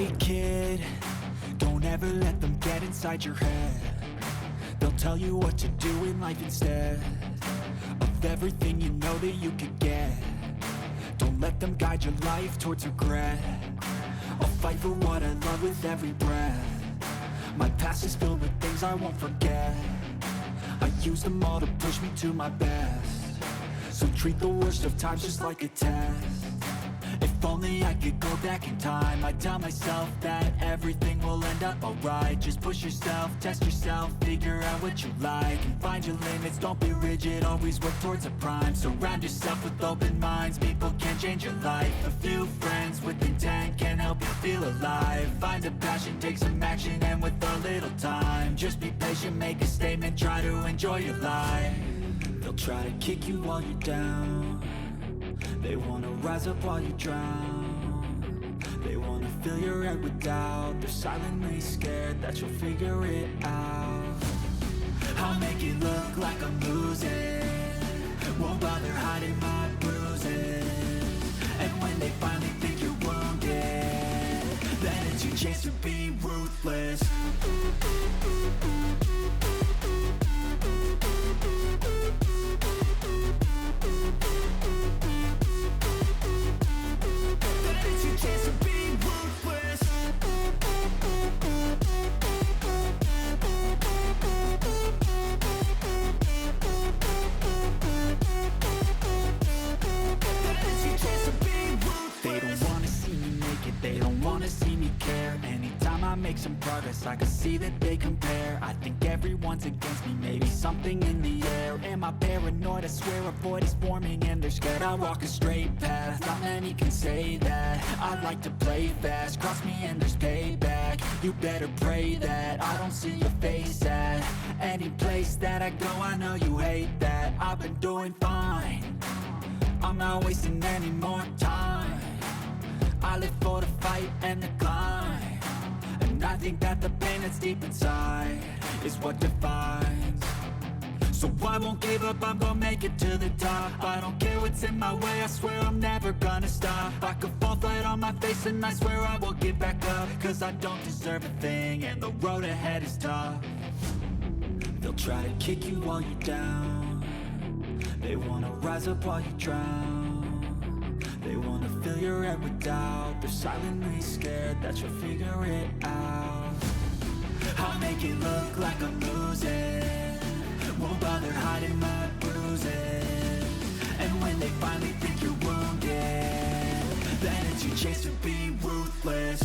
Hey kid, don't ever let them get inside your head. They'll tell you what to do in life instead of everything you know that you could get. Don't let them guide your life towards regret. I'll fight for what I love with every breath. My past is filled with things I won't forget. I use them all to push me to my best. So treat the worst of times just like a test. If only I could go back in time, I'd tell myself that everything will end up alright. Just push yourself, test yourself, figure out what you like, and find your limits, don't be rigid, always work towards a prime. Surround yourself with open minds, people can change your life. A few friends with intent can help you feel alive. Find a passion, take some action, and with a little time, just be patient, make a statement, try to enjoy your life. They'll try to kick you while you're down. They wanna rise up while you drown. They wanna fill your head with doubt. They're silently scared that you'll figure it out. I'll make it look like I'm losing, won't bother hiding my bruises. And when they finally think you're wounded, then it's your chance to be ruthless. They don't wanna see me care. Anytime I make some progress, I can see that they compare. I think everyone's against me, maybe something in the air. Am I paranoid? I swear a void is forming and they're scared. I walk a straight path, not many can say that. I like to play fast, cross me and there's payback. You better pray that I don't see your face at any place that I go. I know you hate that. I've been doing fine, I'm not wasting any more time. I live for the fight and the climb, and I think that the pain that's deep inside is what defines. So I won't give up, I'm gonna make it to the top. I don't care what's in my way, I swear I'm never gonna stop. I could fall flat on my face and I swear I won't give back up, cause I don't deserve a thing and the road ahead is tough. They'll try to kick you while you're down. They wanna rise up while you drown. They wanna fill your head with doubt. They're silently scared that you'll figure it out. I'll make it look like I'm losing, won't bother hiding my bruises. And when they finally think you're wounded, then it's your chance to be ruthless.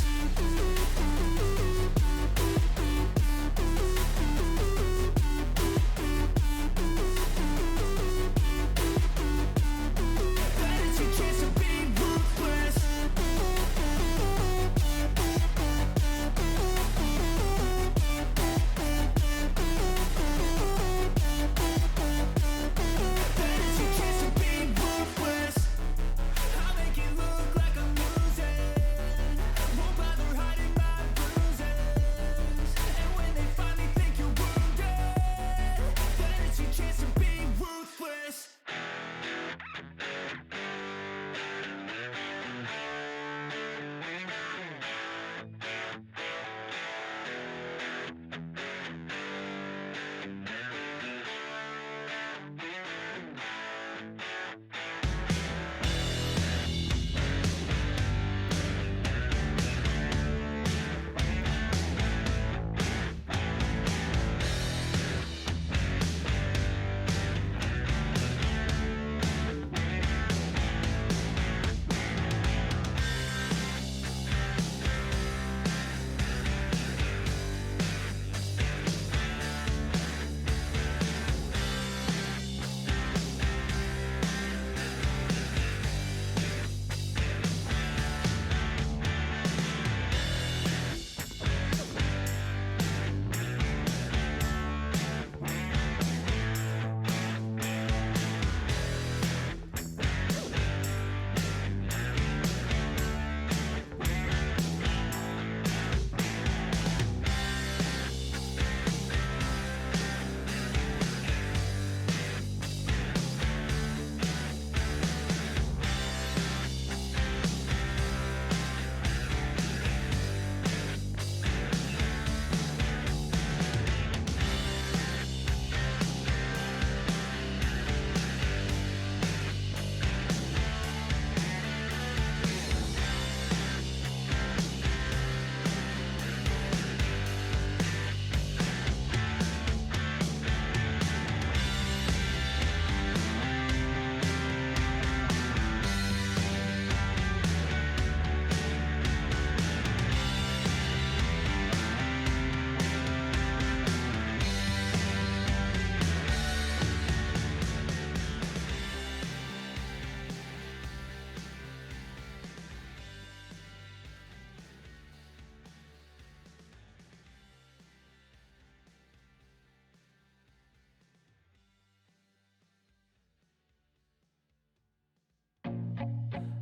I'll make it look like I'm losing, won't bother hiding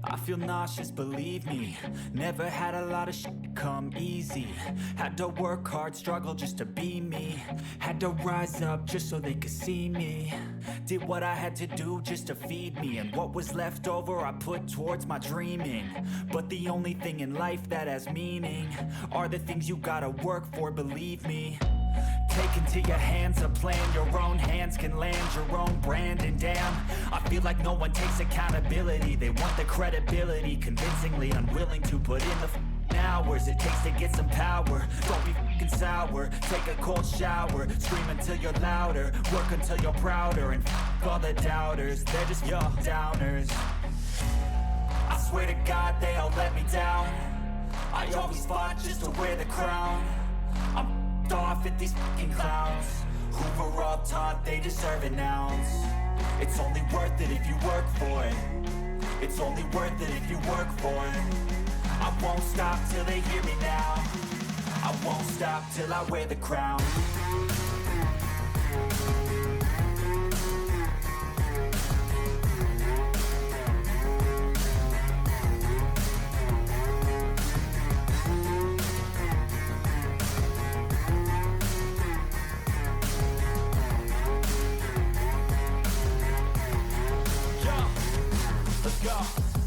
I feel nauseous, believe me. Never had a lot of shit come easy. Had to work hard, struggle just to be me. Had to rise up just so they could see me. Did what I had to do just to feed me. And what was left over I put towards my dreaming. But the only thing in life that has meaning are the things you gotta work for, believe me. Take into your hands a plan, your own hands can land your own brand. And damn, I feel like no one takes accountability. They want the credibility, convincingly unwilling to put in the hours it takes to get some power. Don't be fucking sour, take a cold shower. Scream until you're louder, work until you're prouder. And all the doubters, they're just your downers. I swear to God they all let me down. I always fought just to wear the crown. I'm off at these fucking clowns who were all taught they deserve an ounce. It's only worth it if you work for it. It's only worth it if you work for it. I won't stop till they hear me now. I won't stop till I wear the crown.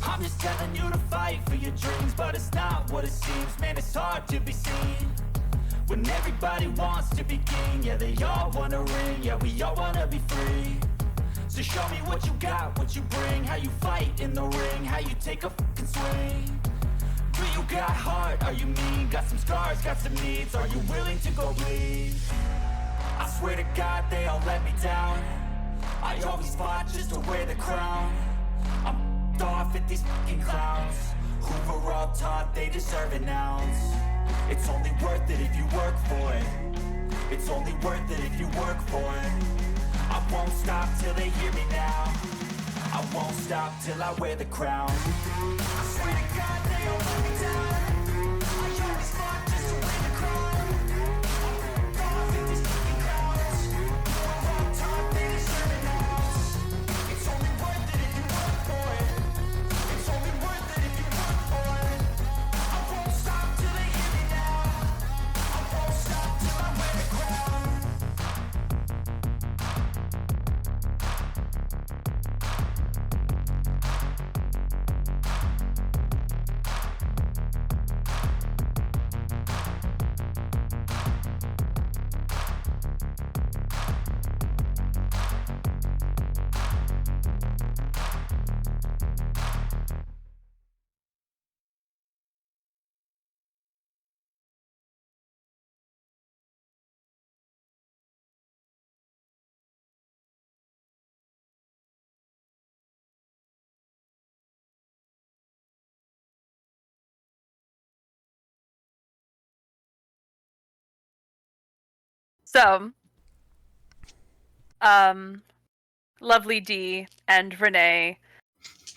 I'm just telling you to fight for your dreams, but it's not what it seems. Man, it's hard to be seen when everybody wants to be king. Yeah, they all wanna ring, yeah, we all wanna be free. So show me what you got, what you bring, how you fight in the ring, how you take a fucking swing. Do you got heart, are you mean? Got some scars, got some needs, are you willing to go bleed? I swear to God they all let me down. I always fought just to wear the crown. I'm off at these fucking clowns who were all taught they deserve an ounce. It's only worth it if you work for it. It's only worth it if you work for it. I won't stop till they hear me now. I won't stop till I wear the crown. I swear to God they all let me down. I always fought just to wear the crown. I'm off at these fucking clowns who were all taught they deserve an ounce. It's only worth it if you work for it. It's only worth it if you work for it. I won't stop till they hear me now. I won't stop till I wear the crown. So, lovely D and Renee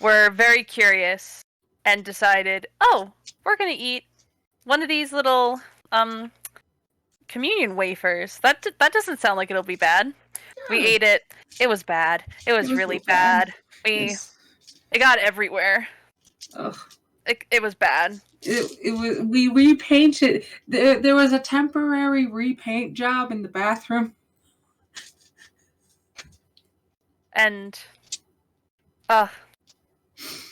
were very curious and decided, oh, we're gonna eat one of these little communion wafers. That doesn't sound like it'll be bad. We ate it. It was bad. It was really bad. It got everywhere. Ugh. It was bad. It was. We repainted. There was a temporary repaint job in the bathroom. And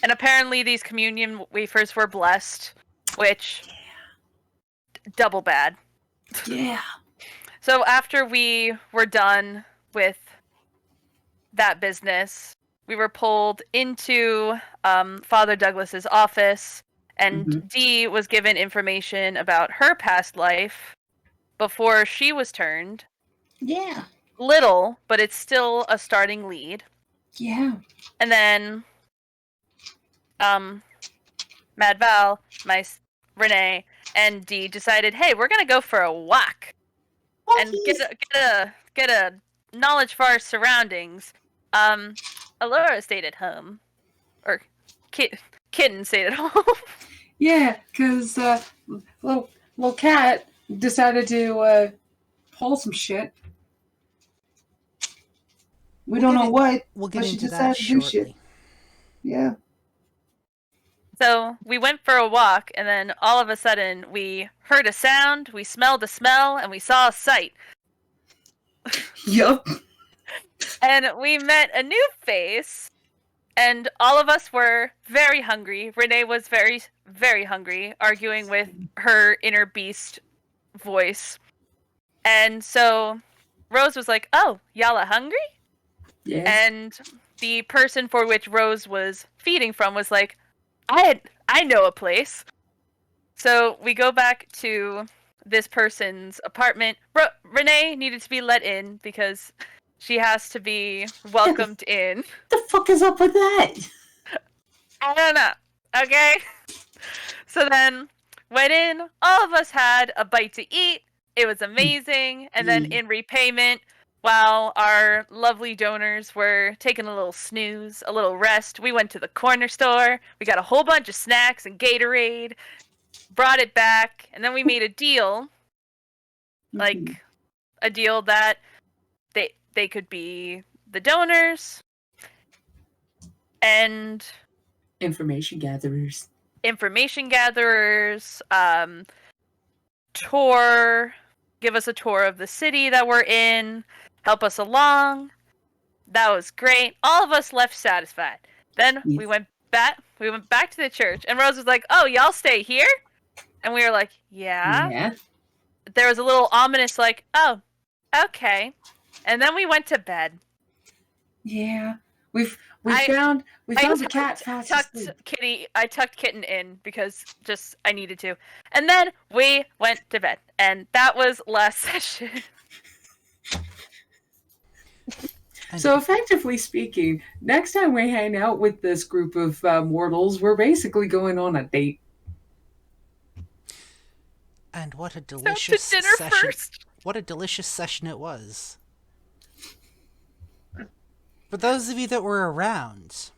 apparently these communion wafers were blessed, which double bad. Yeah. So after we were done with that business, we were pulled into Father Douglas's office, and Dee was given information about her past life before she was turned. Yeah. Little, but it's still a starting lead. Yeah. And then Mad Val, Renee, and Dee decided, hey, we're gonna go for a walk and get a knowledge for our surroundings. Alorah stayed at home, or Kitten stayed at home. Yeah, because little cat decided to pull some shit. We don't know what. We'll get she into decided that to do shortly. shit. Yeah. So we went for a walk, and then all of a sudden we heard a sound, we smelled a smell, and we saw a sight. Yup. And we met a new face, and all of us were very hungry. Renee was very, very hungry, arguing with her inner beast voice. And so Rose was like, "Oh, y'all are hungry?" Yes. And the person for which Rose was feeding from was like, I know a place. So we go back to this person's apartment. Renee needed to be let in because she has to be welcomed in. The fuck is up with that? I don't know. Okay. So then went in. All of us had a bite to eat. It was amazing. And then in repayment, while our lovely donors were taking a little snooze, a little rest, we went to the corner store. We got a whole bunch of snacks and Gatorade, brought it back, and then we made a deal. Like, a deal that they could be the donors and Information gatherers, give us a tour of the city that we're in, help us along. That was great. All of us left satisfied. Then we went back to the church, and Rose was like, "Oh, y'all stay here?" And we were like, "Yeah." There was a little ominous like, "Oh, okay." And then we went to bed. Yeah. We found the cat fast asleep. I tucked Kitten in because just I needed to. And then we went to bed. And that was last session. So effectively speaking, next time we hang out with this group of mortals, we're basically going on a date. And what a delicious dinner session. first. What a delicious session it was. For those of you that were around,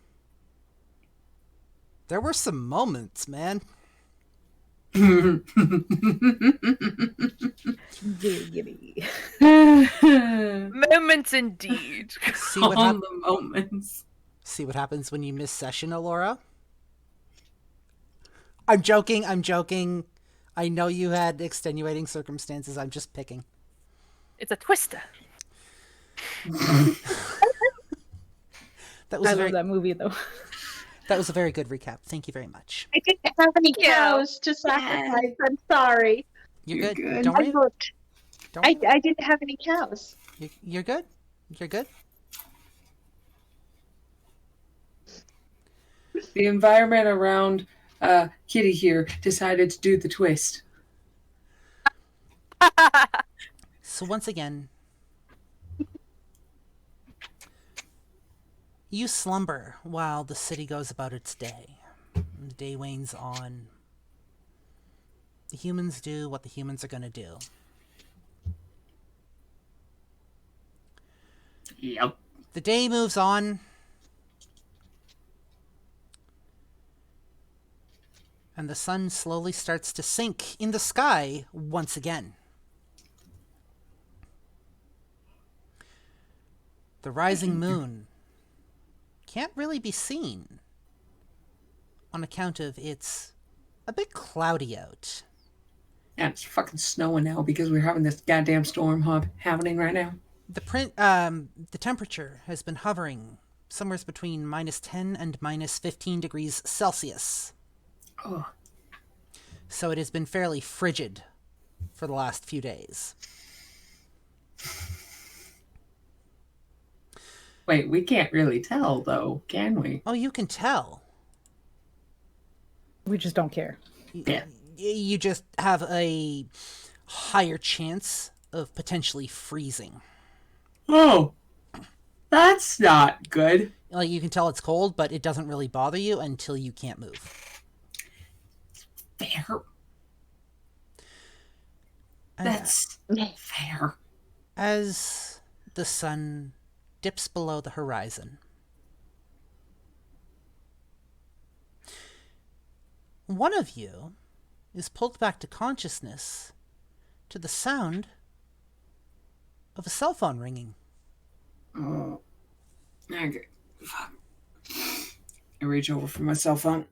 there were some moments, man. Giggity. Moments indeed. See what All the moments. See what happens when you miss session, Alorah? I'm joking. I know you had extenuating circumstances. I'm just picking. It's a twister. That was I love that movie, though. That was a very good recap. Thank you very much. I didn't have any cows to sacrifice. I'm sorry. You're good. good. Don't I worry. looked. Don't I worry. didn't have any cows. You're good. You're good. The environment around Kitty here decided to do the twist. So once again, you slumber while the city goes about its day. The day wanes on. The humans do what the humans are going to do. Yep. The day moves on. And the sun slowly starts to sink in the sky once again. The rising moon can't really be seen on account of it's a bit cloudy out. And it's fucking snowing now because we're having this goddamn storm happening right now. The temperature has been hovering somewhere between -10 and -15 degrees Celsius. Oh. So it has been fairly frigid for the last few days. Wait, we can't really tell though, can we? Oh, you can tell. We just don't care. Yeah. You just have a higher chance of potentially freezing. Oh, that's not good. Like, you can tell it's cold, but it doesn't really bother you until you can't move. Fair. And That's fair. as the sun dips below the horizon, one of you is pulled back to consciousness to the sound of a cell phone ringing. Oh. Okay. Fuck. I reach over for my cell phone.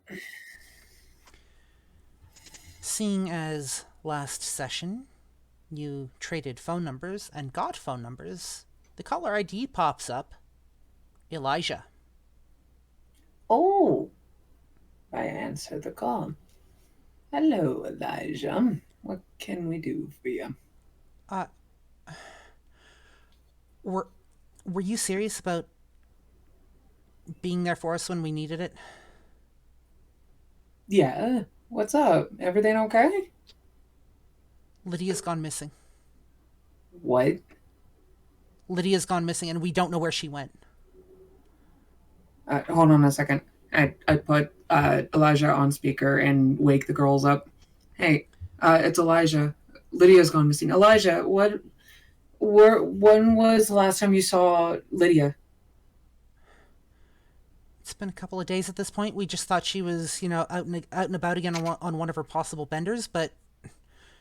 Seeing as last session you traded phone numbers and got phone numbers, the caller ID pops up. Elijah. Oh, I answer the call. Hello, Elijah. What can we do for you? Uh, were you serious about being there for us when we needed it? Yeah, what's up? Everything okay? Lydia's gone missing. What? Lydia's gone missing, and we don't know where she went. Hold on a second. I put Elijah on speaker and wake the girls up. Hey, it's Elijah. Lydia's gone missing. Elijah, when was the last time you saw Lydia? It's been a couple of days at this point. We just thought she was, out and about again on one of her possible benders, but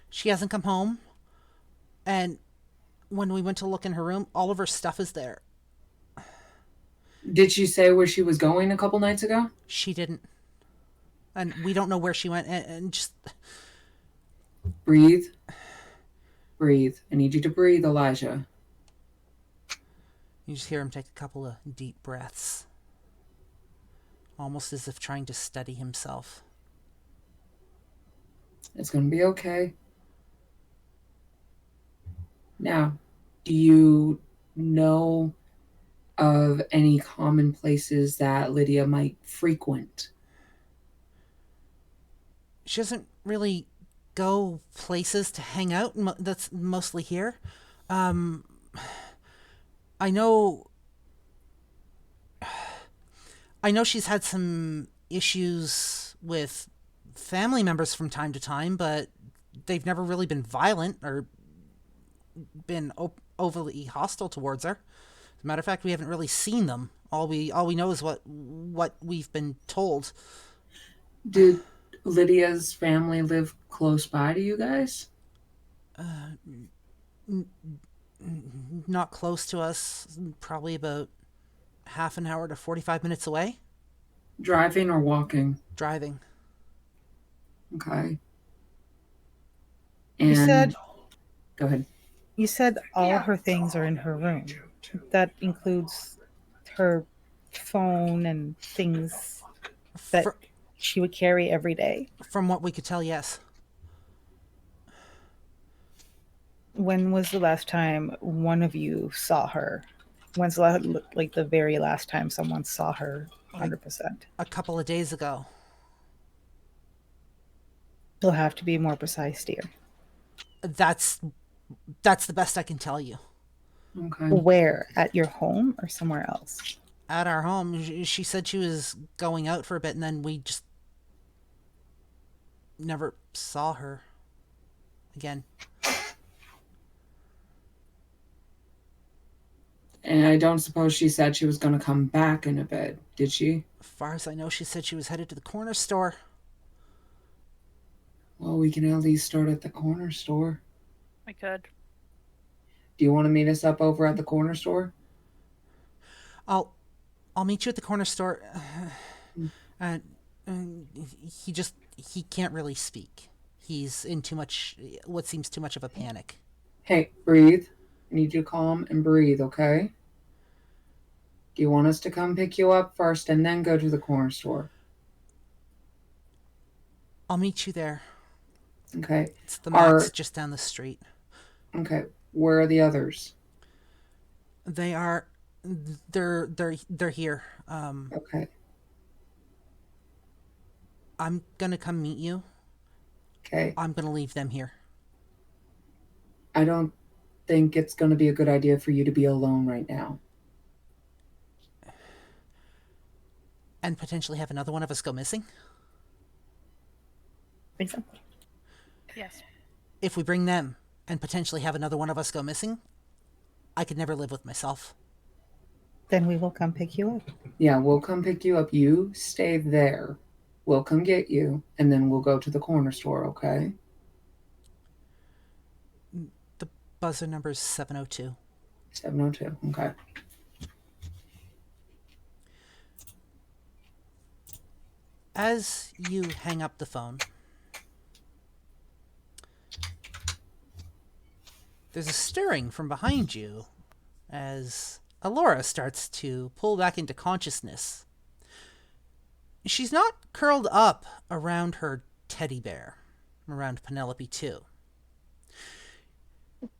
she hasn't come home. And when we went to look in her room, all of her stuff is there. Did she say where she was going a couple nights ago? She didn't. And we don't know where she went. And just... Breathe. Breathe. I need you to breathe, Elijah. You just hear him take a couple of deep breaths. Almost as if trying to steady himself. It's going to be okay. Now, do you know of any common places that Lydia might frequent? She doesn't really go places to hang out. That's mostly here. I know she's had some issues with family members from time to time, but they've never really been violent or been overly hostile towards her. As a matter of fact, we haven't really seen them. All we know is what we've been told. Did Lydia's family live close by to you guys? Not close to us. Probably about half an hour to 45 minutes away. Driving or walking? Driving. Okay. You said... Go ahead. You said all her things are in her room. That includes her phone and things that she would carry every day? From what we could tell, yes. When was the last time one of you saw her? When's the very last time someone saw her 100%? A couple of days ago. You'll have to be more precise, dear. That's the best I can tell you. Okay. Where? At your home or somewhere else? At our home. She said she was going out for a bit, and then we just never saw her again. And I don't suppose she said she was going to come back in a bit, did she? As far as I know, she said she was headed to the corner store. Well, we can at least start at the corner store. We could. Do you want to meet us up over at the corner store? I'll meet you at the corner store. And he can't really speak. He's in what seems too much of a panic. Hey, breathe. I need you to calm and breathe, okay? Do you want us to come pick you up first and then go to the corner store? I'll meet you there. Okay. It's the Max just down the street. Okay. Where are the others? They're here. Okay. I'm gonna come meet you. Okay. I'm gonna leave them here. I don't think it's going to be a good idea for you to be alone right now. And potentially have another one of us go missing? Think so? Yes. If we bring them and potentially have another one of us go missing, I could never live with myself. Then we will come pick you up. Yeah, we'll come pick you up. You stay there. We'll come get you, and then we'll go to the corner store, okay? The buzzer number is 702. 702, okay. As you hang up the phone, there's a stirring from behind you as Alorah starts to pull back into consciousness. She's not curled up around her teddy bear, around Penelope too.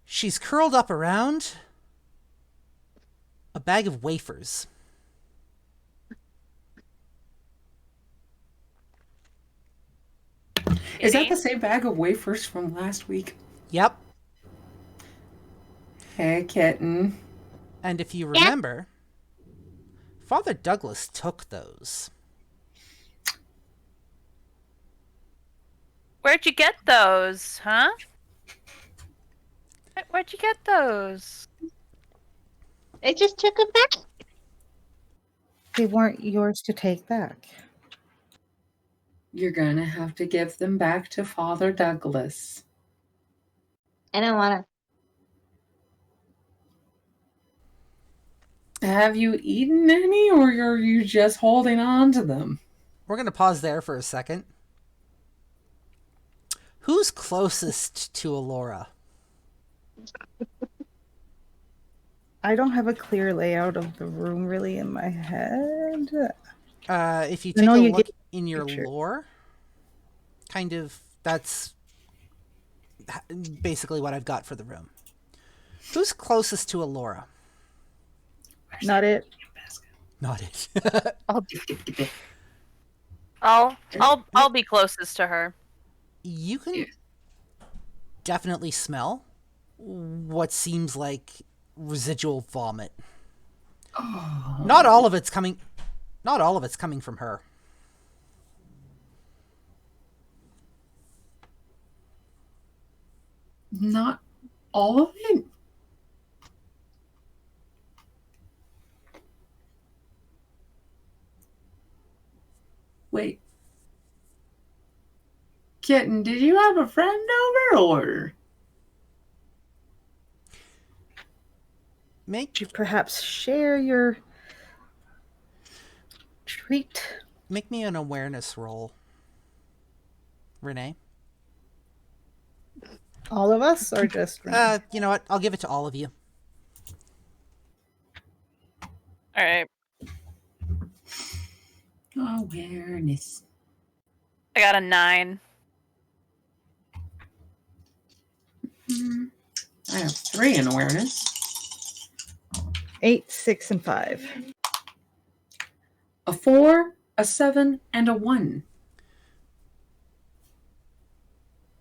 She's curled up around a bag of wafers. Is that the same bag of wafers from last week? Yep. Hey, kitten. And if you remember, Father Douglas took those. Where'd you get those, huh? Where'd you get those? I just took them back. They weren't yours to take back. You're gonna have to give them back to Father Douglas. I don't want to. Have you eaten any, or are you just holding on to them? We're going to pause there for a second. Who's closest to Alorah? I don't have a clear layout of the room really in my head. If you take a look in your lore, kind of, that's basically what I've got for the room. Who's closest to Alorah? Not it. Not it. I'll be closest to her. You can definitely smell what seems like residual vomit. Oh. Not all of it's coming from her. Not all of it? Wait. Kitten, did you have a friend over, or? Could you perhaps share your treat? Make me an awareness roll, Renee. All of us, or just Renee? You know what? I'll give it to all of you. All right. Awareness. I got a 9. I have 3 in awareness. 8, 6, and 5. A 4, a 7, and a 1.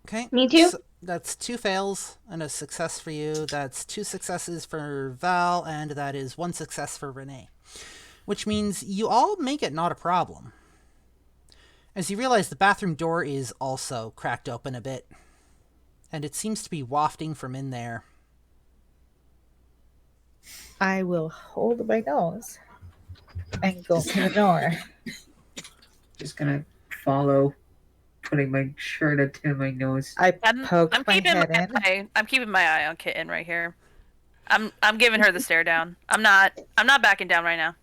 Okay. Me too. So that's 2 fails and a success for you. That's 2 successes for Val, and that is 1 success for Renee. Which means you all make it not a problem. As you realize the bathroom door is also cracked open a bit, and it seems to be wafting from in there. I will hold my nose and go to the door. Just gonna follow, putting my shirt up to my nose. I poke my head in. I'm keeping my eye on Kitten right here. I'm giving her the stare down. I'm not backing down right now.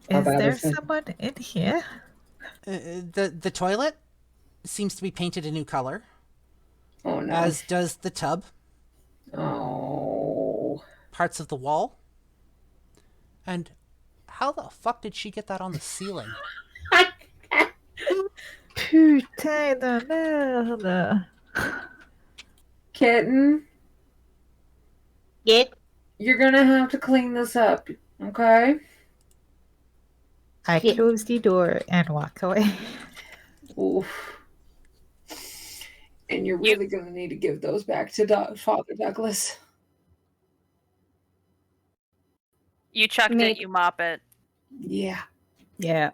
Is there someone in here? The toilet seems to be painted a new color. Oh no. As does the tub. Oh. Parts of the wall. And how the fuck did she get that on the ceiling? Putain de merde. Kitten, you're gonna have to clean this up, okay? I close the door and walk away. Oof. And you're really gonna need to give those back to Father Douglas. You chucked it, you mop it. Yeah. Yeah.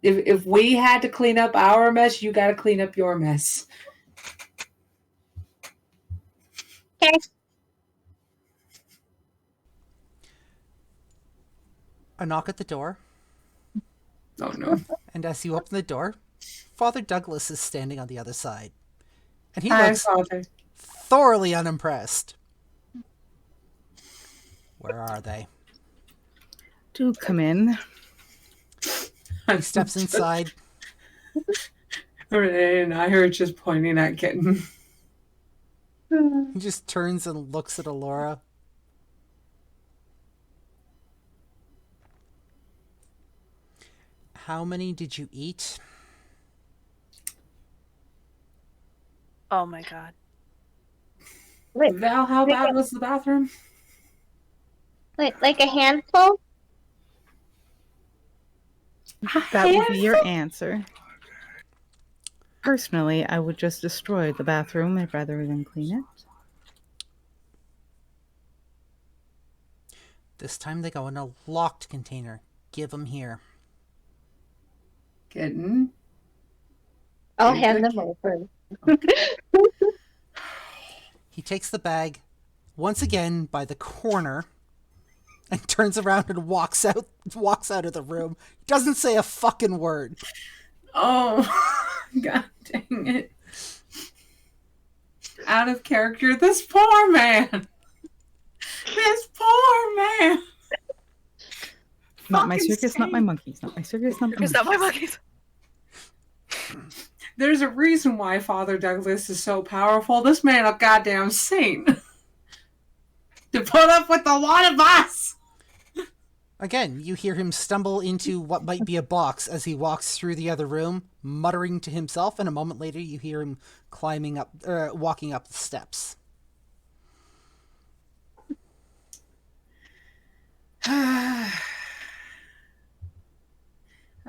If we had to clean up our mess, you gotta clean up your mess. Okay. A knock at the door. Oh no. And as you open the door, Father Douglas is standing on the other side. And he Hi, looks Father. thoroughly unimpressed. Where are they? Do come in. He steps inside. And I heard just pointing at Kitten. He just turns and looks at Alorah. How many did you eat? Oh my god. Wait, Val, how bad was the bathroom? like a handful? That would be your answer. Personally, I would just destroy the bathroom rather than clean it. This time they go in a locked container. Give them here. Kitten. I'll You're hand good. them over. He takes the bag once again by the corner and turns around and walks out of the room. Doesn't say a fucking word. Oh, god dang it. Out of character, this poor man. This poor man. Not my Fucking circus, not my sane. monkeys. Not my circus, not my Is monkeys. that my monkeys? There's a reason why Father Douglas is so powerful. This man a goddamn saint. To put up with a lot of us. Again, you hear him stumble into what might be a box as he walks through the other room, muttering to himself, and a moment later you hear him walking up the steps.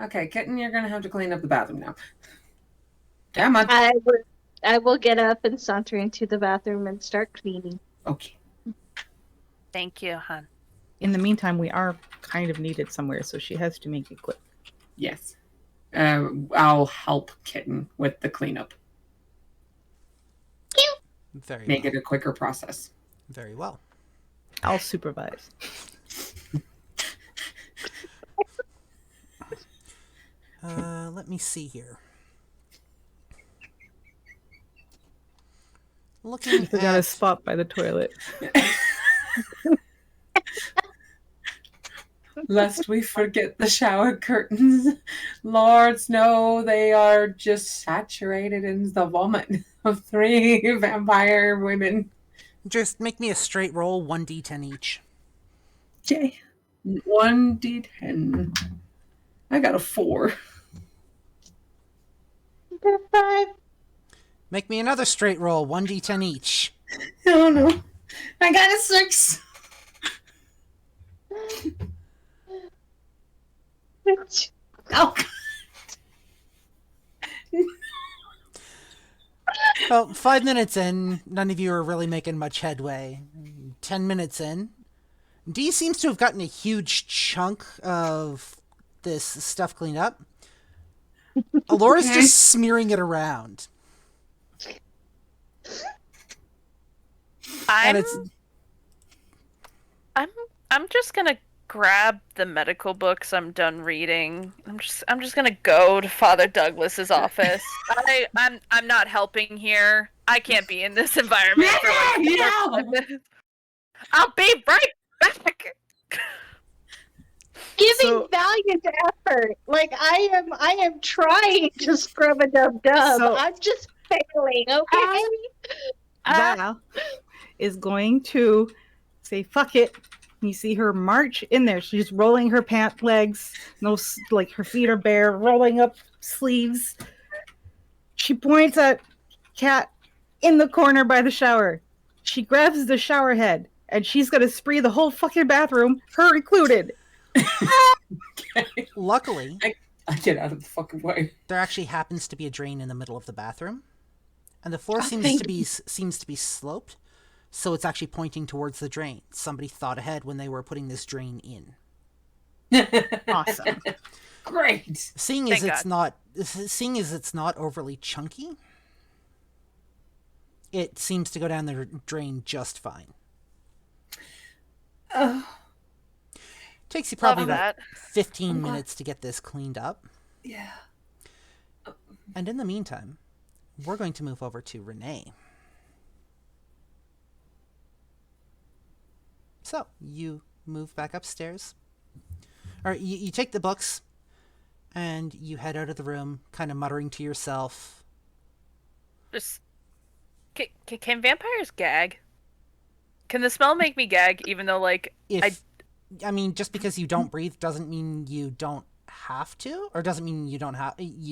Okay, Kitten, you're gonna have to clean up the bathroom now. Damn it. I will get up and saunter into the bathroom and start cleaning. Okay. Thank you, hon. In the meantime, we are kind of needed somewhere, so she has to make it quick. Yes. I'll help Kitten with the cleanup. Very Make well. it a quicker process. Very well. I'll supervise. Let me see here. Looking I got a at spot by the toilet. Lest we forget the shower curtains. Lords know they are just saturated in the vomit of 3 vampire women. just make me a straight roll, 1d10 each. Okay. 1d10. I got a 4. Got a 5. Make me another straight roll, 1d10 each. Oh no. I got a 6. Oh. Well, 5 minutes in, none of you are really making much headway. 10 minutes in, Dee seems to have gotten a huge chunk of this stuff cleaned up. Alorah's Okay. just smearing it around. And I'm just gonna grab the medical books I'm done reading. I'm just gonna go to Father Douglas's office. I'm not helping here. I can't be in this environment for like Yeah. 5 minutes. I'll be right back. Giving So- valiant effort. Like I am trying to scrub a dub dub. So- I'm just failing, okay? Val is going to say, fuck it. You see her march in there. She's rolling her pant legs. Like her feet are bare, rolling up sleeves. She points at Cat in the corner by the shower. She grabs the shower head and she's going to spree the whole fucking bathroom, her included. luckily, I get out of the fucking way. there actually happens to be a drain in the middle of the bathroom. And the floor seems thank to be sloped, so it's actually pointing towards the drain. Somebody thought ahead when they were putting this drain in. Awesome. Great. Seeing as Thank it's not overly chunky, it seems to go down the drain just fine. Takes you probably Love about that. 15 minutes to get this cleaned up. Yeah. And in the meantime, we're going to move over to Renee. So, you move back upstairs. Or you take the books, and you head out of the room, kind of muttering to yourself. Just Can vampires gag? Can the smell make me gag? Even though, like, I mean, just because you don't breathe doesn't mean you don't have to, or doesn't mean you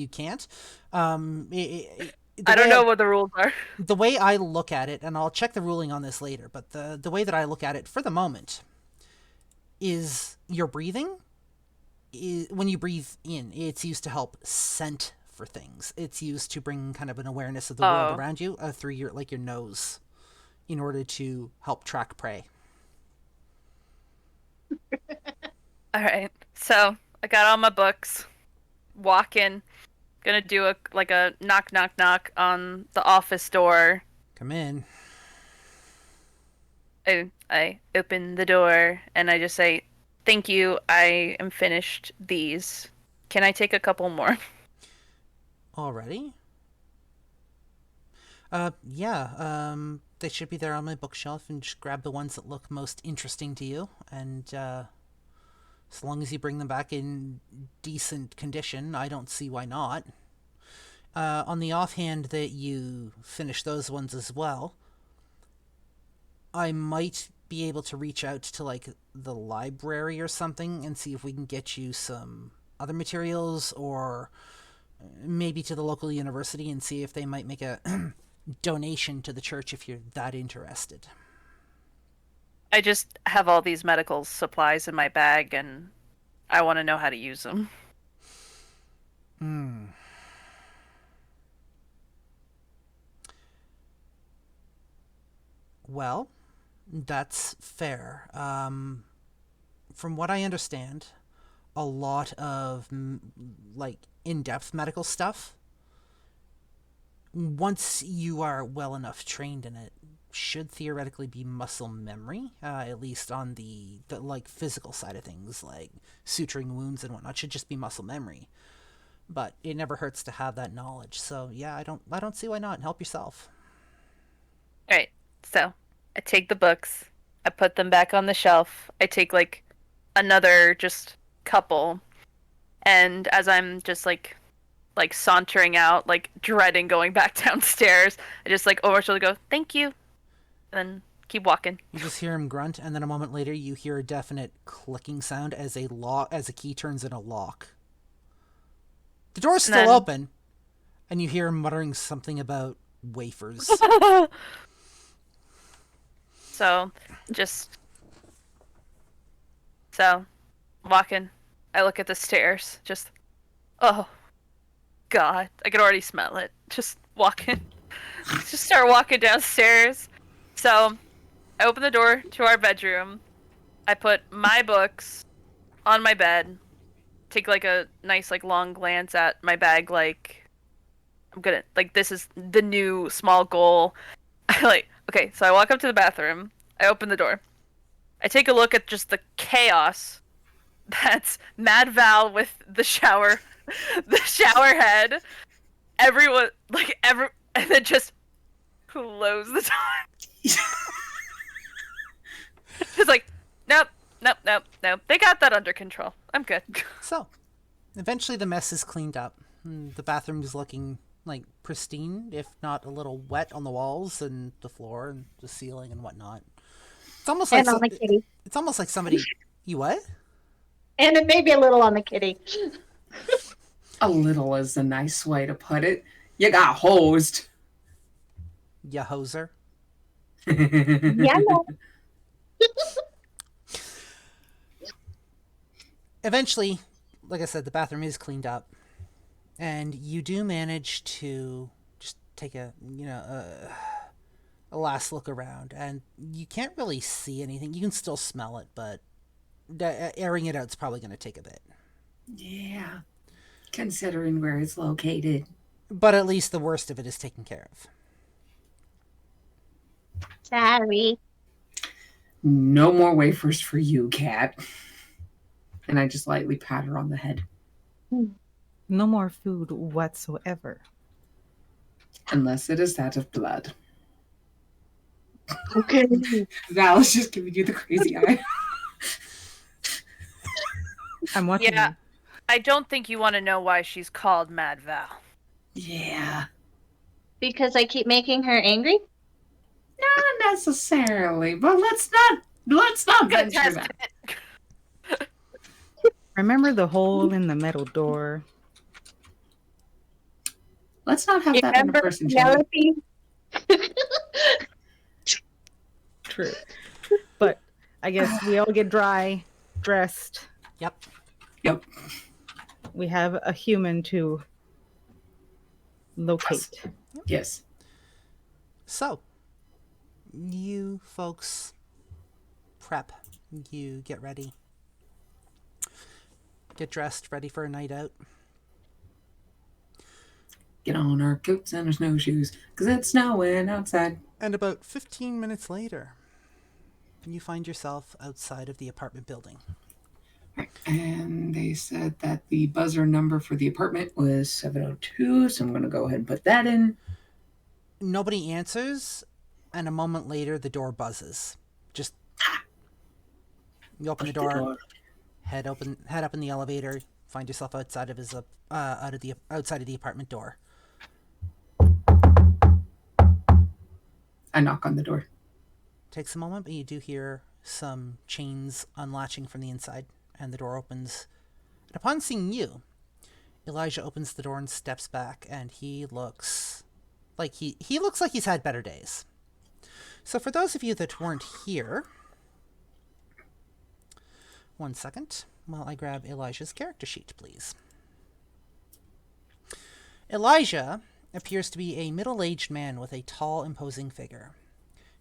can't. I don't know what the rules are. The way I look at it, and I'll check the ruling on this later, but the way that I look at it for the moment is your breathing. When you breathe in, it's used to help scent for things. It's used to bring kind of an awareness of the world around you through your nose, in order to help track prey. All right, so I got all my books. Walking, gonna do a knock knock knock on the office door. Come in. I open the door and I just say, "Thank you. I am finished these. Can I take a couple more?" Already? Yeah. They should be there on my bookshelf, and just grab the ones that look most interesting to you. And as long as you bring them back in decent condition, I don't see why not. On the offhand that you finish those ones as well, I might be able to reach out to, like, the library or something and see if we can get you some other materials, or maybe to the local university and see if they might make a donation to the church if you're that interested. I just have all these medical supplies in my bag and I want to know how to use them. Well, that's fair. From what I understand, a lot of like in-depth medical stuff, once you are well enough trained in it, should theoretically be muscle memory, at least on the like physical side of things, like suturing wounds and whatnot, should just be muscle memory. But it never hurts to have that knowledge. So yeah, I don't see why not. Help yourself. All right, so I take the books, I put them back on the shelf. I take like another just couple, and as I'm just like sauntering out, like dreading going back downstairs, I just like over my shoulder go, "Thank you," and then keep walking. You just hear him grunt, and then a moment later you hear a definite clicking sound as a key turns in a lock. The door's still open, and you hear him muttering something about wafers. So walking, I look at the stairs, just, oh God, I can already smell it. Just walking, just start walking downstairs. So I open the door to our bedroom. I put my books on my bed, take like a nice like long glance at my bag, like I'm gonna, like, this is the new small goal. Okay, so I walk up to the bathroom, I open the door, I take a look at just the chaos that's Mad Val with the shower head, everyone, and then just close the door. It's like, nope, they got that under control, I'm good. So, eventually the mess is cleaned up. The bathroom is looking like pristine, if not a little wet on the walls and the floor and the ceiling and whatnot. It's almost like on the kitty. It's almost like somebody. You what? And it may be a little on the kitty. A little is a nice way to put it. You got hosed. Ya hoser. Yeah. No. Eventually, like I said, the bathroom is cleaned up, and you do manage to just take a last look around, and you can't really see anything. You can still smell it, but airing it out is probably going to take a bit. Yeah, considering where it's located. But at least the worst of it is taken care of. Sorry. No more wafers for you, Cat. And I just lightly pat her on the head. No more food whatsoever. Unless it is that of blood. Okay. Val is just giving you the crazy eye. I'm watching. Yeah, you. I don't think you want to know why she's called Mad Val. Yeah. Because I keep making her angry? Not necessarily, but let's not Gonna venture test that. it. Remember the hole in the metal door? Let's not have that in a Remember person, shall we? Penelope? True. But I guess we all get dry, dressed. Yep. Yep. We have a human to locate. Yes. So, you folks prep. You get ready. Get dressed, ready for a night out. Get on our coats and our snowshoes, because it's snowing outside. And about 15 minutes later, you find yourself outside of the apartment building. And they said that the buzzer number for the apartment was 702, so I'm going to go ahead and put that in. Nobody answers, and a moment later, the door buzzes. Just you open the door, head up in the elevator, find yourself outside of outside of the apartment door. I knock on the door. Takes a moment, but you do hear some chains unlatching from the inside, and the door opens. And upon seeing you, Elijah opens the door and steps back, and he looks like he's had better days. So for those of you that weren't here, one second while I grab Elijah's character sheet, please. Elijah appears to be a middle-aged man with a tall, imposing figure.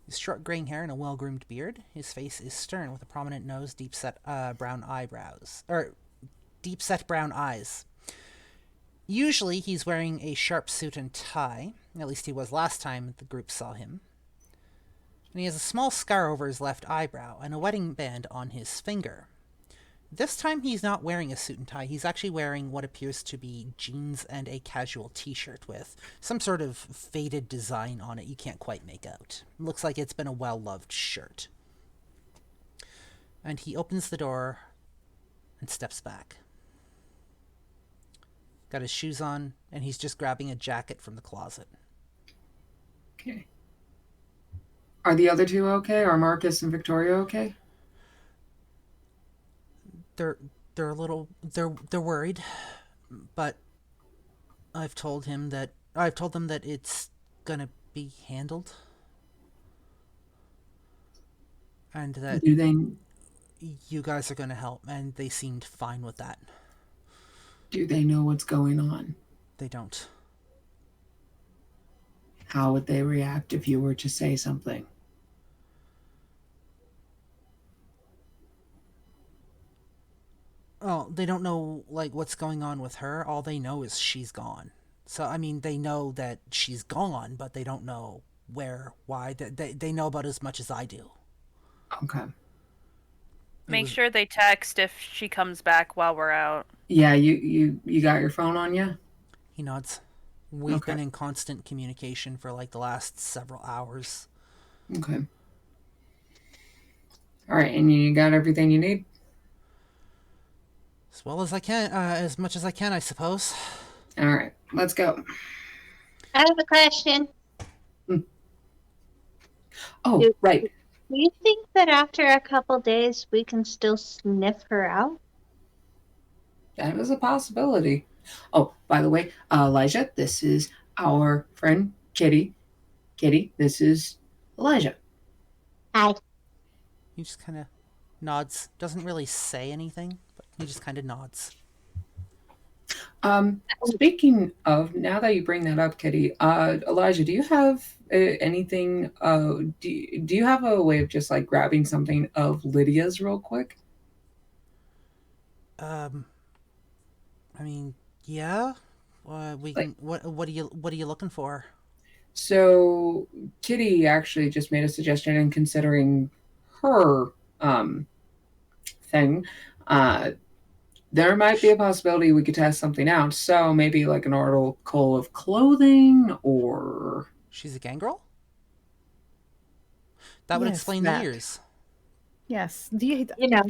His short graying hair and a well-groomed beard. His face is stern with a prominent nose, deep-set brown eyes. Usually he's wearing a sharp suit and tie, at least he was last time the group saw him. And he has a small scar over his left eyebrow and a wedding band on his finger. This time he's not wearing a suit and tie, he's actually wearing what appears to be jeans and a casual t-shirt with some sort of faded design on it you can't quite make out. Looks like it's been a well-loved shirt. And he opens the door and steps back. Got his shoes on, and he's just grabbing a jacket from the closet. Okay. Are the other two okay? Are Marcus and Victoria okay? They're a little they're worried, but I've told them that it's gonna be handled, and that Do they you guys are gonna help, and they seemed fine with that. know what's going on? They don't. How would they react if you were to say something? Oh, they don't know what's going on with her. All they know is she's gone. So I mean, they know that she's gone, but they don't know where, why. They know about as much as I do. Okay. Make sure they text if she comes back while we're out. Yeah, you got your phone on you? He nods. We've been in constant communication for the last several hours. Okay. All right, and you got everything you need? As well as I can, as much as I can, I suppose. All right, let's go. I have a question. Oh, right. Do you think that after a couple days we can still sniff her out? That is a possibility. Oh, by the way, Elijah, this is our friend Kitty. Kitty, this is Elijah. Hi. He just kind of nods. Doesn't really say anything, but he just kind of nods. Speaking of, now that you bring that up, Kitty, Elijah, do you have anything? Do you have a way of just grabbing something of Lydia's real quick? I mean, yeah. We can. What are you looking for? So Kitty actually just made a suggestion in considering her thing. There might be a possibility we could test something out. So maybe an article of clothing, or She's a gangrel? That would explain the ears. Yes. Do you? Yeah.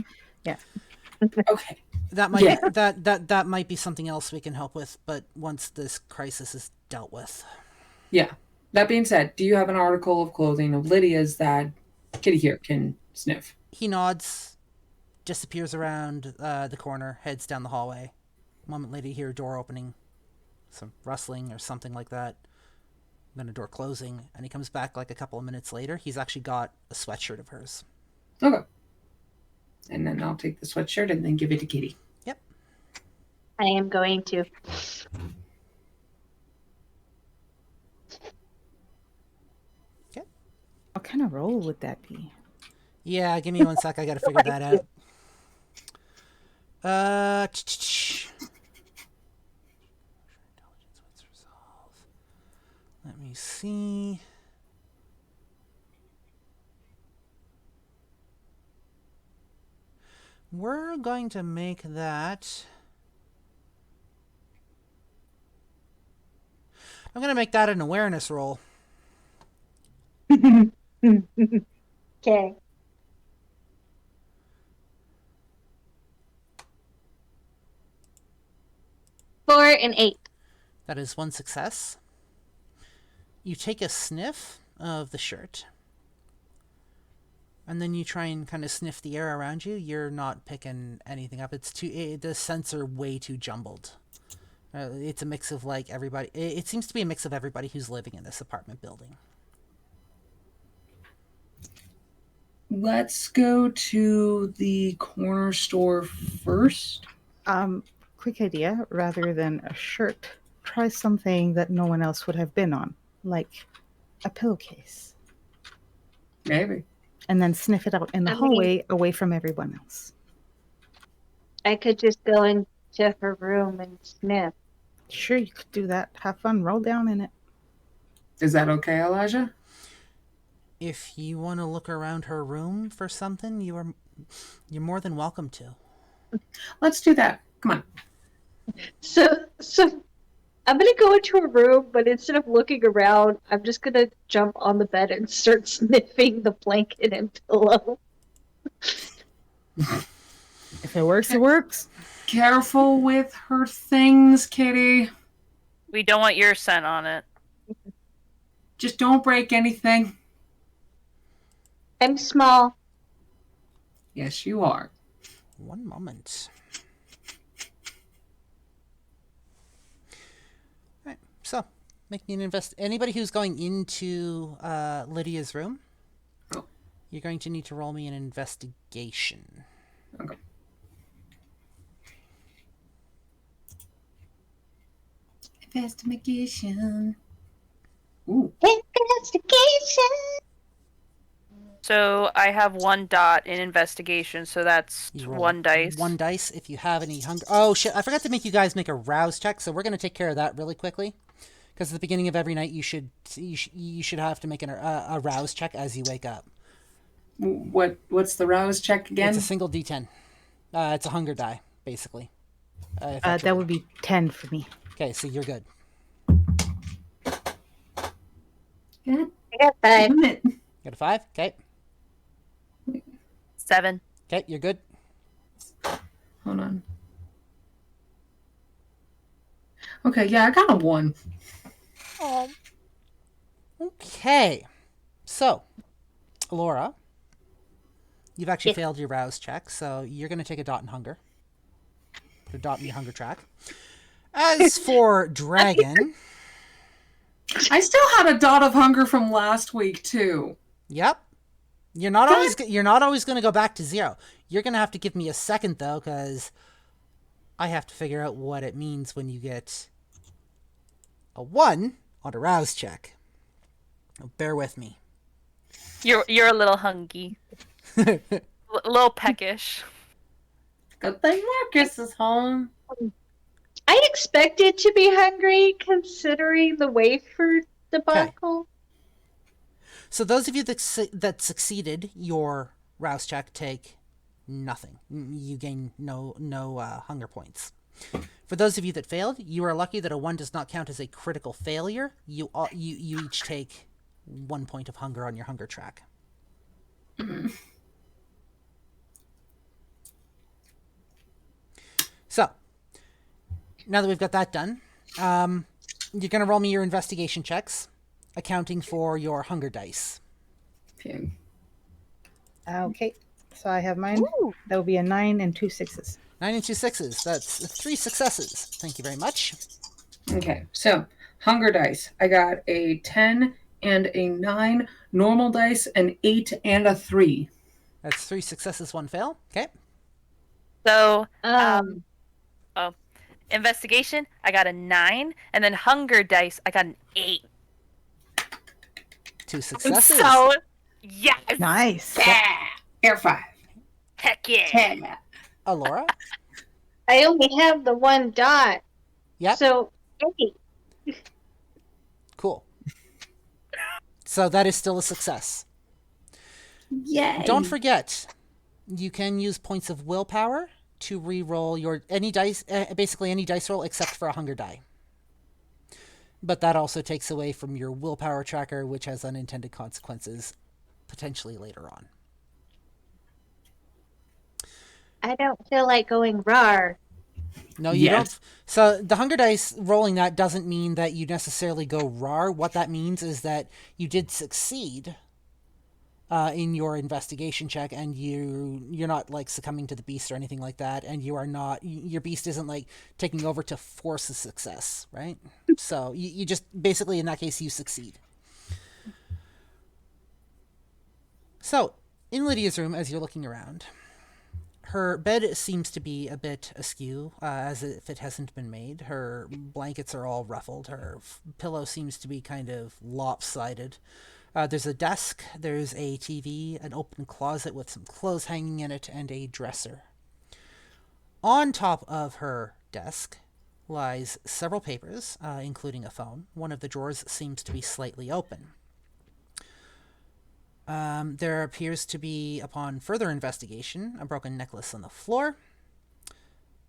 okay. That might be, that might be something else we can help with, but once this crisis is dealt with. Yeah. That being said, do you have an article of clothing of Lydia's that Kitty here can sniff? He nods, disappears around the corner, heads down the hallway. A moment later, you hear a door opening, some rustling or something like that. Then a door closing, and he comes back like a couple of minutes later. He's actually got a sweatshirt of hers. Okay. And then I'll take the sweatshirt and then give it to Kitty. Yep. I am going to. Okay. What kind of roll would that be? Yeah, give me one sec. I gotta figure that out. Let me see. We're going to make that... I'm going to make that an awareness roll. Okay. 4 and 8. That is one success. You take a sniff of the shirt. And then you try and kind of sniff the air around you. You're not picking anything up. The scents are way too jumbled. It's a mix of like everybody. It seems to be a mix of everybody who's living in this apartment building. Let's go to the corner store first. Quick idea. Rather than a shirt, try something that no one else would have been on, like a pillowcase. Maybe. And then sniff it out in the hallway away from everyone else. I could just go into her room and sniff. Sure, you could do that. Have fun. Roll down in it. Is that okay, Elijah? If you want to look around her room for something, you're more than welcome to. Let's do that. Come on. So I'm gonna go into a room, but instead of looking around, I'm just gonna jump on the bed and start sniffing the blanket and pillow. If it works, it works. Careful with her things, Kitty. We don't want your scent on it. Just don't break anything. I'm small. Yes, you are. One moment. Alright, so make me an Anybody who's going into Lydia's room, you're going to need to roll me an investigation. Okay. Investigation. Ooh. Investigation. So I have 1 dot in investigation, so that's You roll 1 dice. 1 dice. If you have any hunger... Oh, shit. I forgot to make you guys make a rouse check, so we're going to take care of that really quickly. Because at the beginning of every night, you should have to make a rouse check as you wake up. What's the rouse check again? It's a single D10. It's a hunger die, basically. That would be 10 for me. Okay, so you're good. Yeah. I got 5. Got a 5? Okay. 7. Okay, you're good. Hold on. Okay, yeah, I got a 1. Okay. So, Alorah, you've actually failed your rouse check, so you're going to take a dot in hunger. Put a dot in your hunger track. As for Dragon... I still had a dot of hunger from last week, too. Yep. You're not always going to go back to 0. You're going to have to give me a second, though, because I have to figure out what it means when you get a 1 on a rouse check. Bear with me. You're a little hungry. A little peckish. Good thing Marcus is home. I expected to be hungry considering the wafer debacle. So those of you that succeeded your rouse check take nothing. You gain no hunger points. For those of you that failed, you are lucky that a 1 does not count as a critical failure. You each take 1 point of hunger on your hunger track. So, now that we've got that done, you're going to roll me your investigation checks. accounting for your hunger dice. Phew. Okay, so I have mine. Ooh. That would be a 9 and 2 6s. 9 and 2 6s. That's 3 successes. Thank you very much. Okay, so hunger dice. I got a 10 and a 9. Normal dice, an 8 and a 3. That's 3 successes, 1 fail. Okay. So, Um, investigation, I got a 9, and then hunger dice, I got an 8. 2 successes. So, yes, Nice. Air 5. heck yeah. 10. Alorah? I only have the 1 dot. Yep. So 8. Cool. So that is still a success. Yay. Don't forget, you can use points of willpower to re-roll your any dice, basically any dice roll except for a hunger die. But that also takes away from your willpower tracker, which has unintended consequences potentially later on. I don't feel like going rar. No, you Yes. don't. So the hunger dice rolling that doesn't mean that you necessarily go rar. What that means is that you did succeed in your investigation check, and you're not like succumbing to the beast or anything like that, and you are not. Your beast isn't like taking over to force a success, right? So you just basically in that case you succeed. So in Lydia's room, as you're looking around, her bed seems to be a bit askew, as if it hasn't been made. Her blankets are all ruffled. Her pillow seems to be kind of lopsided. There's a desk, there's a TV, an open closet with some clothes hanging in it, and a dresser. On top of her desk lies several papers, including a phone. One of the drawers seems to be slightly open. There appears to be, upon further investigation, a broken necklace on the floor.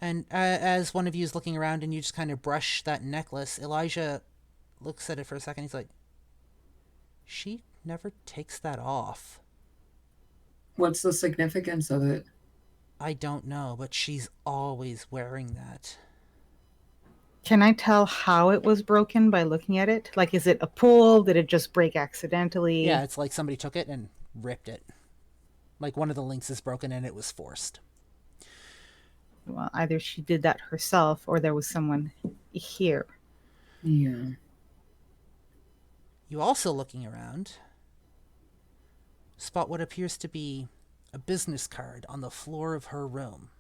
And as one of you is looking around and you just kind of brush that necklace, Elijah looks at it for a second. He's like, she never takes that off. What's the significance of it? I don't know, but she's always wearing that. Can I tell how it was broken by looking at it? Like, is it a pull? Did it just break accidentally? Yeah, it's like somebody took it and ripped it. Like one of the links is broken and it was forced. Well, either she did that herself or there was someone here. Yeah. You also, looking around, spot what appears to be a business card on the floor of her room.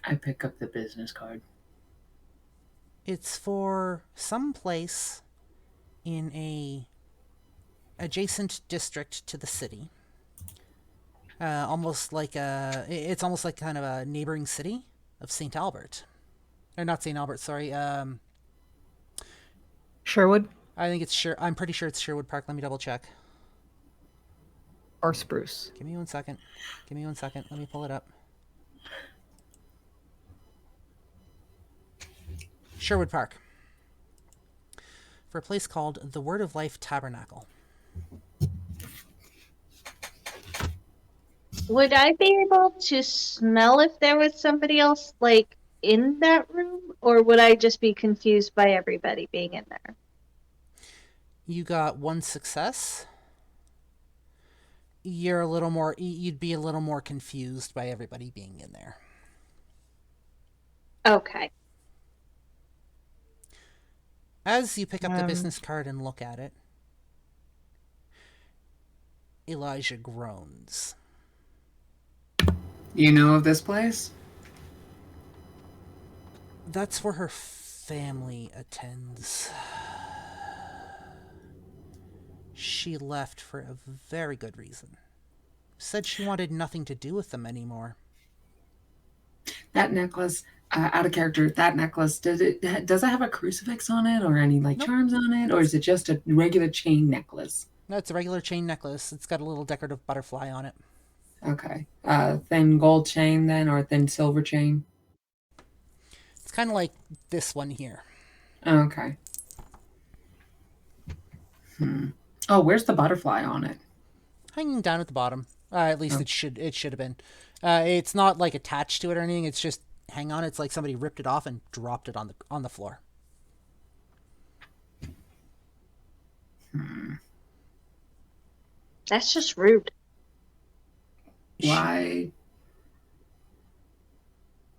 I pick up the business card. It's for some place in a adjacent district to the city. It's almost like kind of a neighboring city of St. Albert. Or not St. Albert, sorry. Sherwood I'm pretty sure it's Sherwood Park. Let me double check. or Spruce? Give me 1 second. Let me pull it up. Sherwood Park. For a place called the Word of Life Tabernacle. Would I be able to smell if there was somebody else, like, in that room? Or would I just be confused by everybody being in there? You got 1 success. You'd be a little more confused by everybody being in there. Okay. As you pick up the business card and look at it, Elijah groans. You know of this place? That's where her family attends. She left for a very good reason. Said she wanted nothing to do with them anymore. That necklace, out of character, that necklace, does it have a crucifix on it or any Nope. charms on it? Or is it just a regular chain necklace? No, it's a regular chain necklace. It's got a little decorative butterfly on it. Okay. Thin gold chain then, or a thin silver chain? It's kind of like this one here. Okay. Oh, where's the butterfly on it? Hanging down at the bottom. At least it should have been. It's not like attached to it or anything. It's just hang on. It's like somebody ripped it off and dropped it on the floor. That's just rude. Why?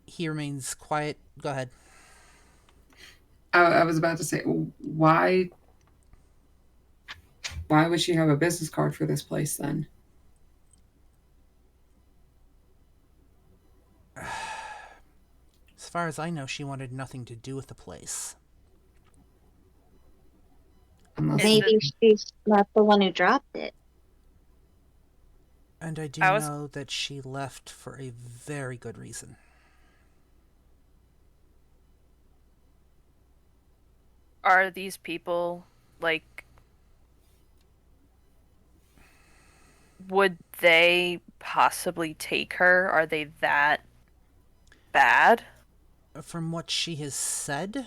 He remains quiet. Go ahead. I was about to say, why? Why would she have a business card for this place then? As far as I know, she wanted nothing to do with the place. Unless Maybe she's not the one who dropped it. And I do I was- know that she left for a very good reason. Are these people, like, would they possibly take her? Are they that bad? From what she has said,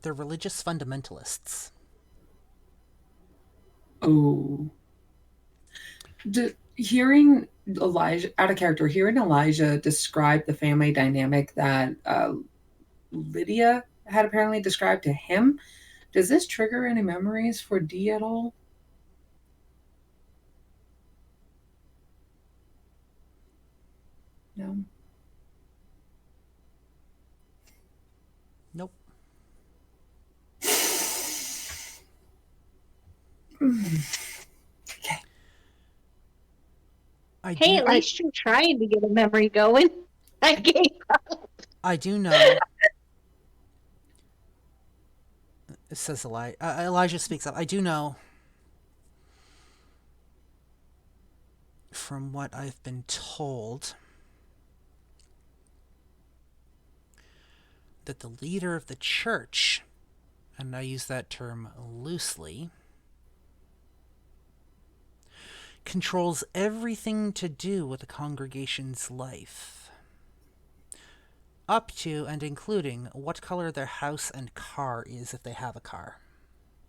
they're religious fundamentalists. Oh. Hearing Elijah, out of character, hearing Elijah describe the family dynamic that Lydia had apparently described to him, does this trigger any memories for D at all? No. Nope. Okay. Hey, at least you're trying to get a memory going. I gave up. I do know. It says Elijah speaks up. I do know, from what I've been told, that the leader of the church, and I use that term loosely, controls everything to do with the congregation's life, up to and including what color their house and car is if they have a car.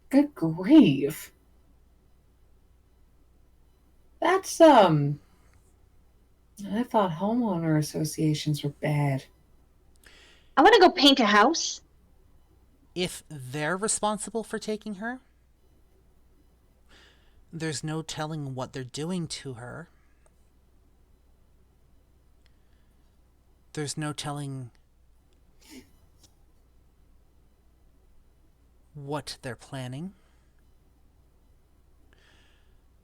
Good grief. That's, I thought homeowner associations were bad. I want to go paint a house. If they're responsible for taking her, there's no telling what they're doing to her. There's no telling what they're planning.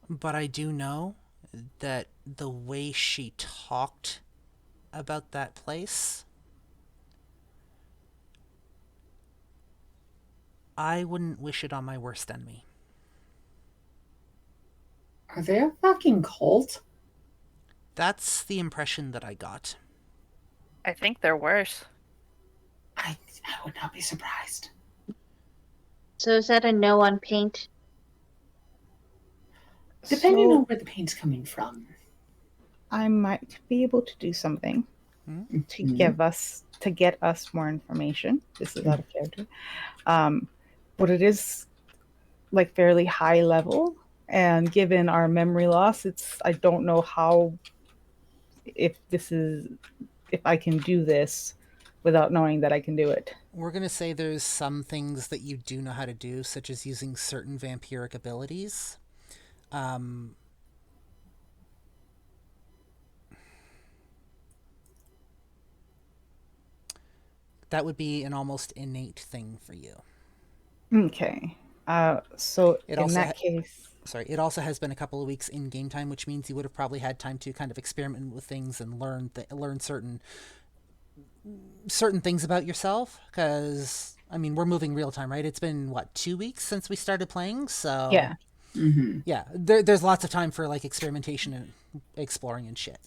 But I do know that the way she talked about that place, I wouldn't wish it on my worst enemy. Are they a fucking cult? That's the impression that I got. I think they're worse. I would not be surprised. So is that a no on paint? Depending So on where the paint's coming from. I might be able to do something to get us more information. This is out of character. But it is like fairly high level, and given our memory loss, I don't know if I can do this without knowing that I can do it. We're going to say there's some things that you do know how to do, such as using certain vampiric abilities. That would be an almost innate thing for you. Okay. So It in also that case, it also has been a couple of weeks in game time, which means you would have probably had time to kind of experiment with things and learn certain things about yourself. Because I mean, we're moving real time, right? It's been 2 weeks since we started playing, so yeah. yeah. There's lots of time for like experimentation and exploring and shit.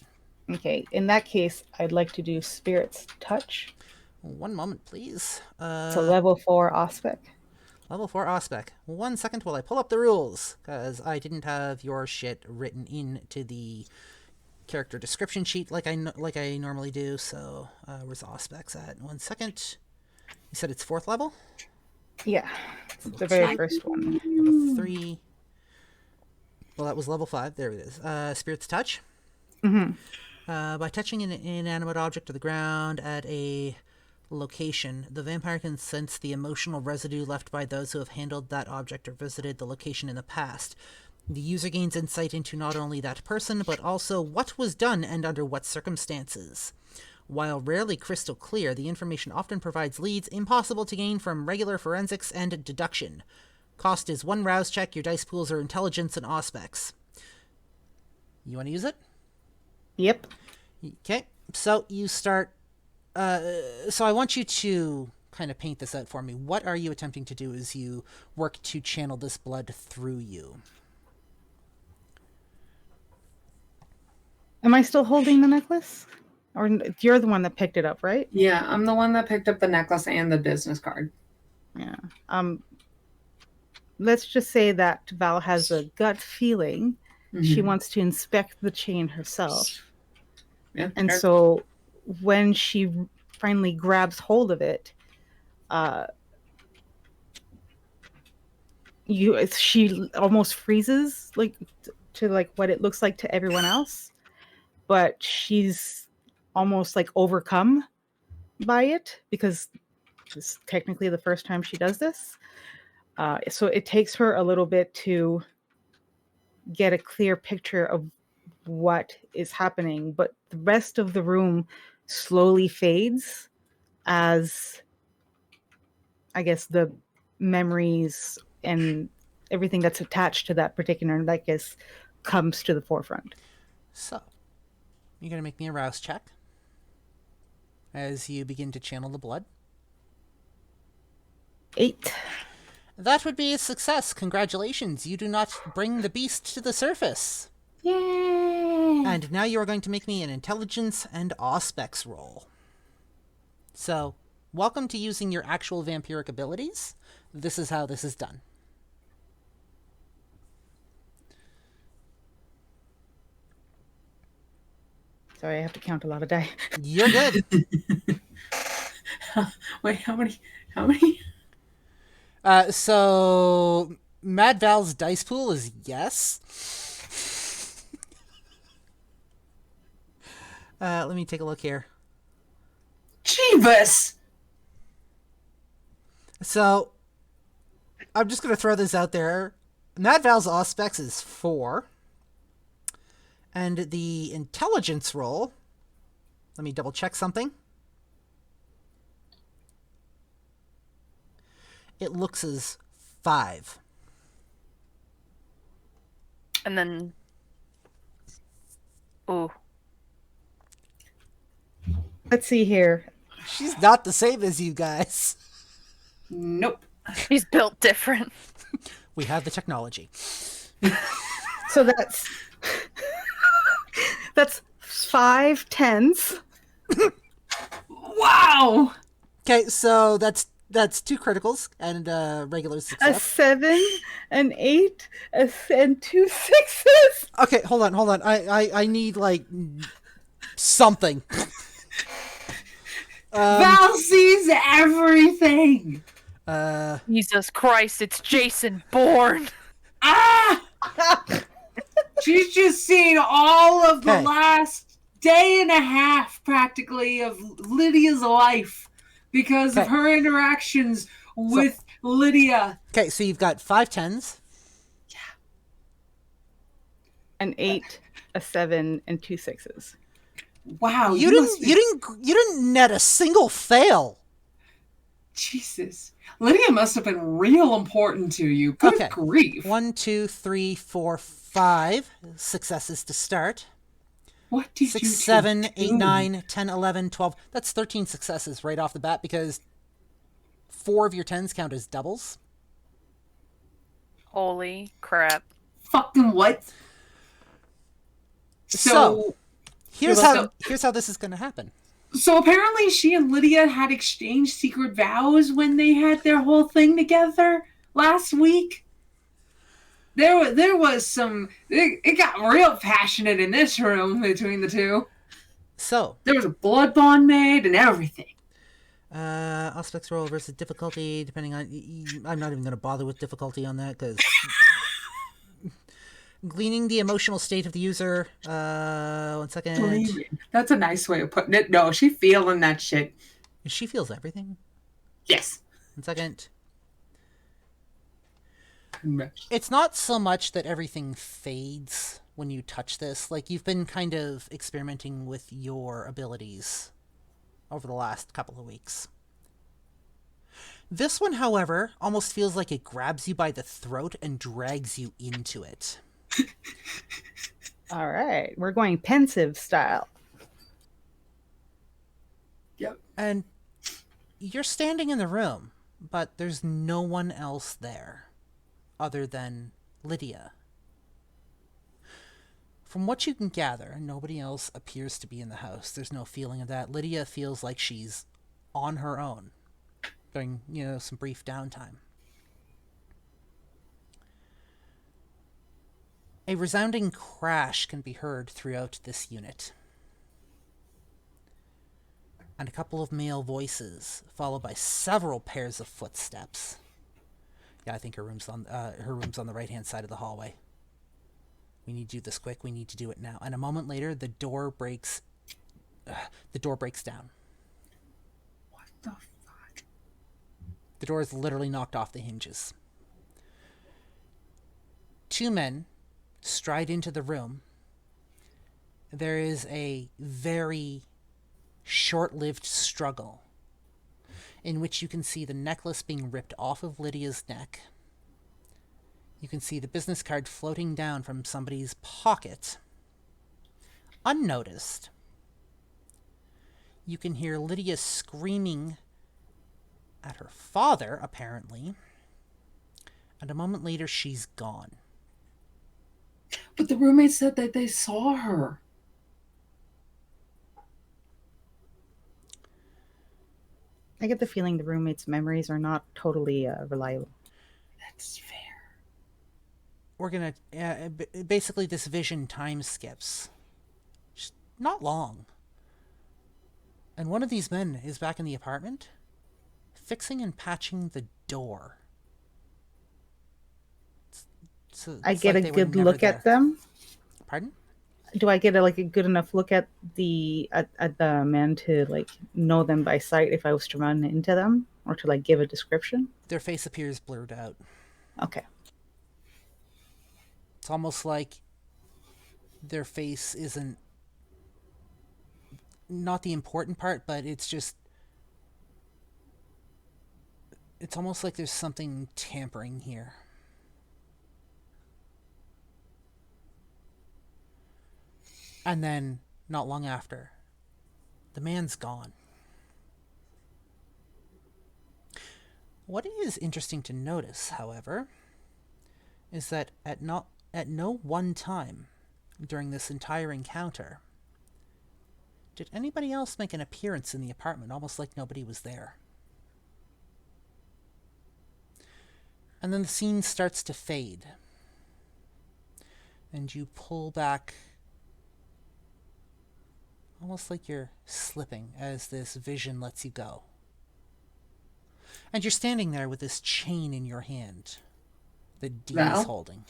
Okay. In that case, I'd like to do Spirit's Touch. One moment, please. It's a level 4 aspect. Level 4 aspect. 1 second while I pull up the rules, because I didn't have your shit written into the character description sheet like I normally do. So where's the aspects at? 1 second. You said it's 4th level? Yeah. It's the very first one. Level 3. Well, that was level 5. There it is. Spirit's Touch. Mm-hmm. By touching an inanimate object to the ground, add a location. The vampire can sense the emotional residue left by those who have handled that object or visited the location in the past. The user gains insight into not only that person, but also what was done and under what circumstances. While rarely crystal clear, the information often provides leads impossible to gain from regular forensics and deduction. Cost is 1 rouse check. Your dice pools are intelligence and aspects. You want to use it? Yep. Okay, so you start... so I want you to kind of paint this out for me. What are you attempting to do as you work to channel this blood through you? Am I still holding the necklace? Or you're the one that picked it up, right? Yeah, I'm the one that picked up the necklace and the business card. Yeah. Let's just say that Val has a gut feeling. She wants to inspect the chain herself. Yeah, and sure. so when she finally grabs hold of it, she almost freezes, like to like what it looks like to everyone else, but she's almost like overcome by it because it's technically the first time she does this. So it takes her a little bit to get a clear picture of what is happening, but the rest of the room slowly fades as, I guess, the memories and everything that's attached to that particular necklace comes to the forefront. So, you're going to make me a rouse check as you begin to channel the blood. 8. That would be a success. Congratulations. You do not bring the beast to the surface. Yay! And now you are going to make me an intelligence and aspects roll. So, welcome to using your actual vampiric abilities. This is how this is done. Sorry, I have to count a lot of die. You're good. Wait, how many? So, Mad Val's dice pool is yes. Let me take a look here. Jeebus! So, I'm just going to throw this out there. Mad Val's aspects is 4. And the intelligence roll, let me double check something. It looks as 5. And then... Ooh. Let's see here. She's not the same as you guys. Nope. He's built different. We have the technology. So that's 5 10s. Wow! Okay, so that's 2 criticals and regular A success. 7, an 8, and 2 6s. Okay, hold on. I need like something. Val sees everything! Jesus Christ, it's Jason Bourne. Ah! She's just seen all of the Okay. last day and a half, practically, of Lydia's life because of Okay. her interactions with Lydia. Okay, so you've got 5 10s. An 8, a 7, and 2 6s. Wow, You didn't net a single fail. Jesus. Lydia must have been real important to you. Good Okay. grief. 1, 2, 3, 4, 5 successes to start. What did 6, you 7, do? 8, 9, 10, 11, 12. That's 13 successes right off the bat because 4 of your 10s count as doubles. Holy crap. Fucking what? So, here's so- how this is going to happen. So apparently she and Lydia had exchanged secret vows when they had their whole thing together last week. There was some... It got real passionate in this room between the two. So, There was a blood bond made and everything. aspects roll versus difficulty, depending on... I'm not even going to bother with difficulty on that because... Gleaning the emotional state of the user. 1 second. That's a nice way of putting it. No, she's feeling that shit. She feels everything. Yes. One second. Enmeshed. It's not so much that everything fades when you touch this. Like, you've been kind of experimenting with your abilities over the last couple of weeks. This one, however, almost feels like it grabs you by the throat and drags you into it. All right, we're going pensive style. Yep. And you're standing in the room, but there's no one else there other than Lydia. From what you can gather, nobody else appears to be in the house. There's no feeling of that. Lydia feels like she's on her own during, some brief downtime. A resounding crash can be heard throughout this unit. And a couple of male voices, followed by several pairs of footsteps. Yeah, I think her room's on the right-hand side of the hallway. We need to do this quick. We need to do it now. And a moment later, the door breaks down. What the fuck? The door is literally knocked off the hinges. Two men stride into the room. There is a very short-lived struggle in which you can see the necklace being ripped off of Lydia's neck. You can see the business card floating down from somebody's pocket, unnoticed. You can hear Lydia screaming at her father, apparently, and a moment later she's gone. But the roommate said that they saw her. I get the feeling the roommate's memories are not totally reliable. That's fair. We're gonna... basically, this vision time skips. Just not long. And one of these men is back in the apartment, fixing and patching the door. I get a good look at them. Pardon? Do I get a good enough look at the men to know them by sight if I was to run into them, or to give a description? Their face appears blurred out. Okay. It's almost like their face isn't not the important part, but it's almost like there's something tampering here. And then, not long after, the man's gone. What is interesting to notice, however, is that at no one time during this entire encounter did anybody else make an appearance in the apartment, almost like nobody was there. And then the scene starts to fade, and you pull back, almost like you're slipping as this vision lets you go. And you're standing there with this chain in your hand that Dee is holding.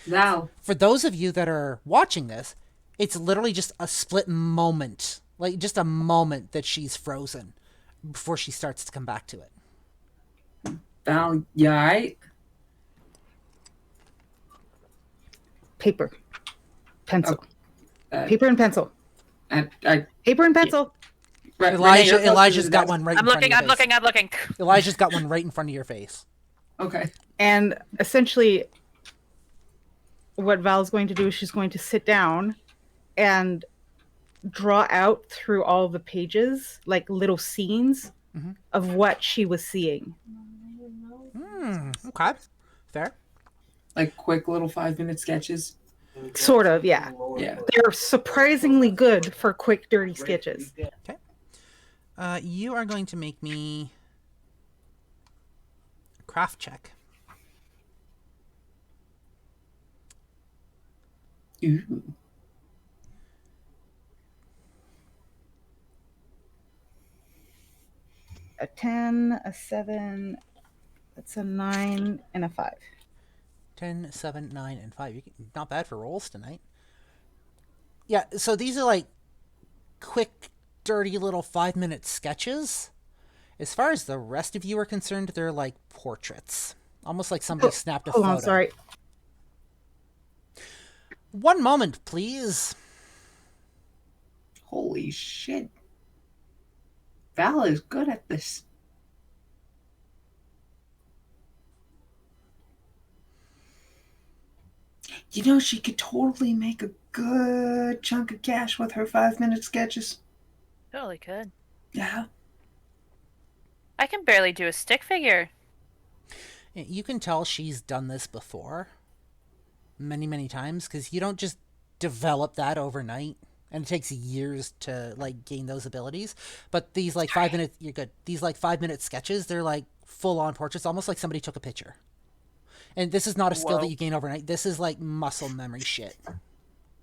Val. For those of you that are watching this, it's literally just a split moment. Just a moment that she's frozen before she starts to come back to it. Val, you alright? Paper. Pencil. Paper and pencil. Paper and pencil. Right, Elijah's got one right in front of your face. I'm looking. Elijah's got one right in front of your face. Okay. And essentially, what Val's going to do is she's going to sit down and draw out through all the pages, little scenes of what she was seeing. Okay. Fair. Quick little 5-minute sketches. Sort of, yeah. Yeah. They're surprisingly good for quick, dirty sketches. Okay. You are going to make me a craft check. Ooh. A 10, a 7, that's a 9, and a 5. 10, 7, 9, and 5. Not bad for rolls tonight. Yeah, so these are quick, dirty little 5-minute sketches As far as the rest of you are concerned, they're like portraits. Almost like somebody snapped a Hold photo. on, sorry. One moment, please. Holy shit. Val is good at this. You know, she could totally make a good chunk of cash with her 5-minute sketches. Totally could. Yeah. I can barely do a stick figure. You can tell she's done this before. Many, many times. Because you don't just develop that overnight. And it takes years to, like, gain those abilities. But these, like, 5-minute... You're good. These, like, 5-minute sketches, they're, like, full-on portraits. Almost like somebody took a picture. And this is not a skill that you gain overnight. This is, like, muscle memory shit.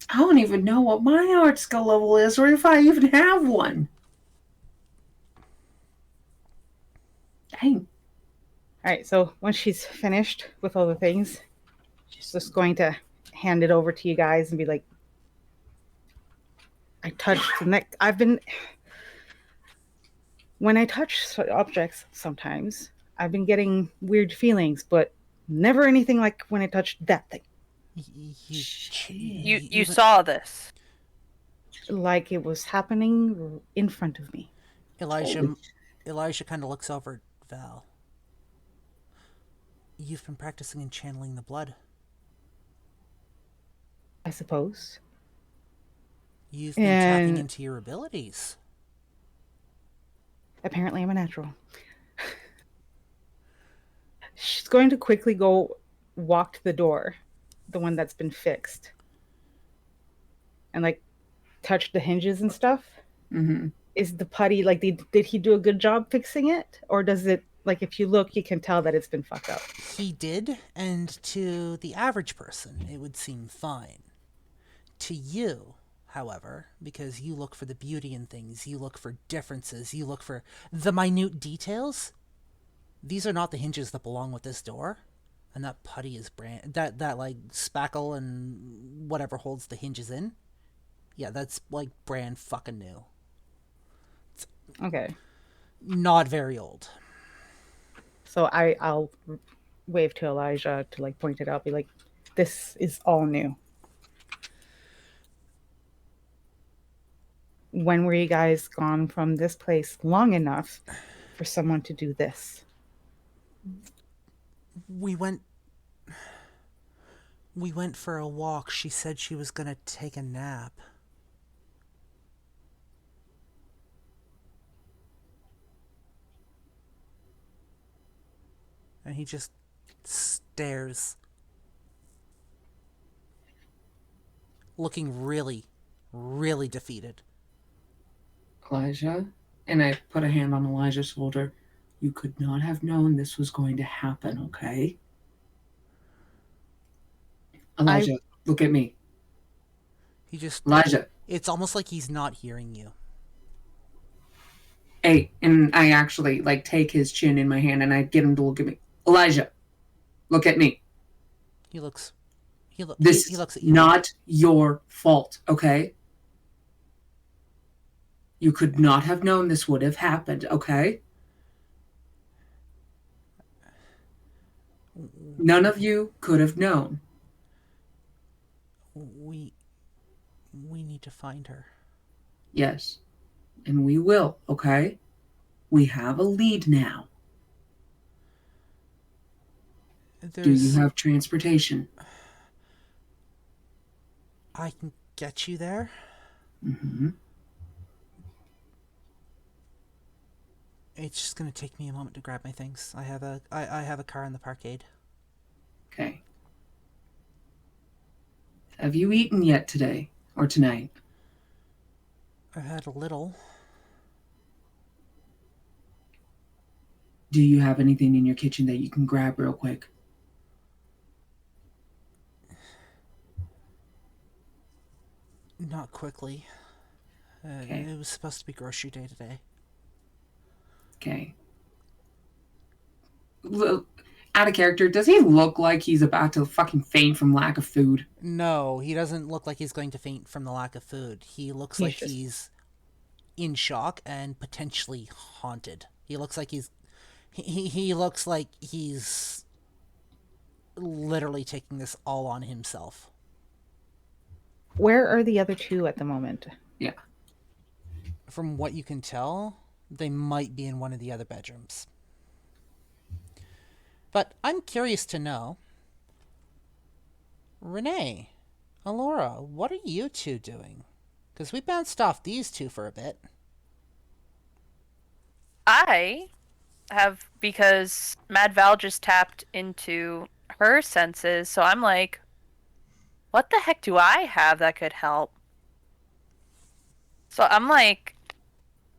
I don't even know what my art skill level is, or if I even have one. Dang. All right, so once she's finished with all the things, she's just going to hand it over to you guys and be like, I touched the neck. When I touch objects sometimes, I've been getting weird feelings, but never anything like when I touched that thing. You saw this. Like it was happening in front of me. Elijah kind of looks over at Val. You've been practicing in channeling the blood. I suppose. You've been tapping into your abilities. Apparently I'm a natural. She's going to quickly go walk to the door, the one that's been fixed, and like touch the hinges and stuff. Mm-hmm. Is the putty like did he do a good job fixing it, or does it, like, if you look you can tell that it's been fucked up? He did, and to the average person it would seem fine. To you, however, because you look for the beauty in things, you look for differences, you look for the minute details, these are not the hinges that belong with this door. And that putty is that like spackle and whatever holds the hinges in. Yeah, that's like brand fucking new. It's Okay. not very old. So I'll wave to Elijah to like point it out, be like, this is all new. When were you guys gone from this place long enough for someone to do this? We went for a walk. She said she was gonna take a nap. And he just stares, looking really, really defeated. Elijah, and I put a hand on Elijah's shoulder. You could not have known this was going to happen, okay? Elijah, look at me. He just... Elijah. It's almost like he's not hearing you. Hey, and I actually, like, take his chin in my hand and I get him to look at me. Elijah, look at me. He looks at you. This is not your fault, okay? You could not have known this would have happened, okay? None of you could have known. We need to find her. Yes, and we will, okay? We have a lead now. Do you have transportation? I can get you there. Mm-hmm. It's just gonna take me a moment to grab my things. I have a car in the parkade. Okay. Have you eaten yet today or tonight? I've had a little. Do you have anything in your kitchen that you can grab real quick? Not quickly. Okay. It was supposed to be grocery day today. Okay. Out of character, does he look like he's about to fucking faint from lack of food? No, he doesn't look like he's going to faint from the lack of food. He looks like he's in shock and potentially haunted. He looks like he looks like he's literally taking this all on himself. Where are the other two at the moment? Yeah. From what you can tell, they might be in one of the other bedrooms. But I'm curious to know, Renee, Alorah, what are you two doing? Because we bounced off these two for a bit. I have, because Mad Val just tapped into her senses, so I'm like, what the heck do I have that could help? So I'm like,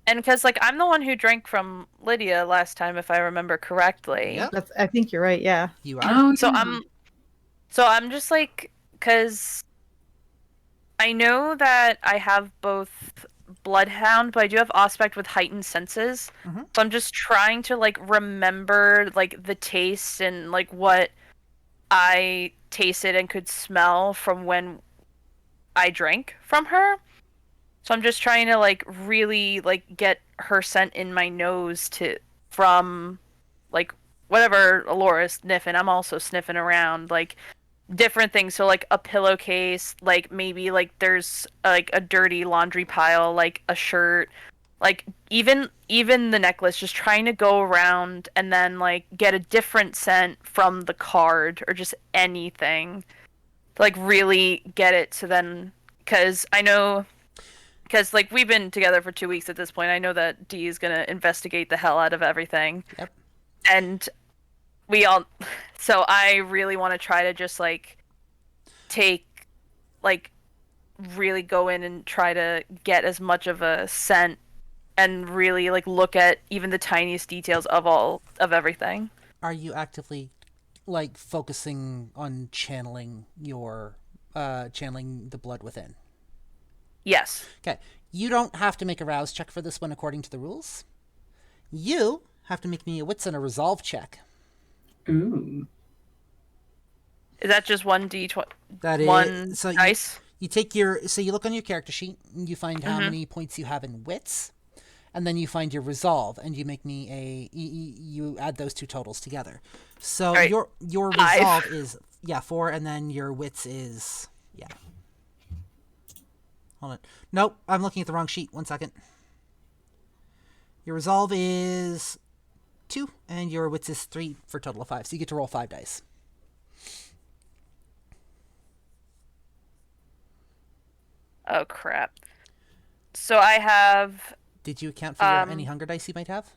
and because like I'm the one who drank from Lydia last time, if I remember correctly. Yep. I think you're right. Yeah. You are. Oh, So yeah. I'm just like, because I know that I have both Bloodhound, but I do have Aspect with heightened senses. Mhm. So I'm just trying to like remember like the taste and like what I tasted and could smell from when I drank from her. So I'm just trying to like really like get her scent in my nose to from like whatever Alorah is sniffing. I'm also sniffing around like different things. So like a pillowcase, like maybe like there's like a dirty laundry pile, like a shirt, like even the necklace. Just trying to go around and then like get a different scent from the card or just anything to like really get it. So then, because I know. Because, like, we've been together for 2 weeks at this point. I know that Dee is going to investigate the hell out of everything. Yep. And we all... So I really want to try to just, like, take... Like, really go in and try to get as much of a scent and really, like, look at even the tiniest details of everything. Are you actively, like, focusing on channeling channeling the blood within? Yes. Okay. You don't have to make a rouse check for this one according to the rules. You have to make me a wits and a resolve check. Ooh. Is that just 1d20? That is one so dice? You look on your character sheet and you find how many points you have in wits, and then you find your resolve and you make me you add those two totals together. So right. your Five. resolve is 4, and then your wits is Hold on. Nope, I'm looking at the wrong sheet. 1 second. Your resolve is 2, and your wits is 3 for a total of 5. So you get to roll 5 dice. Oh, crap. So I have... Did you account for any hunger dice you might have?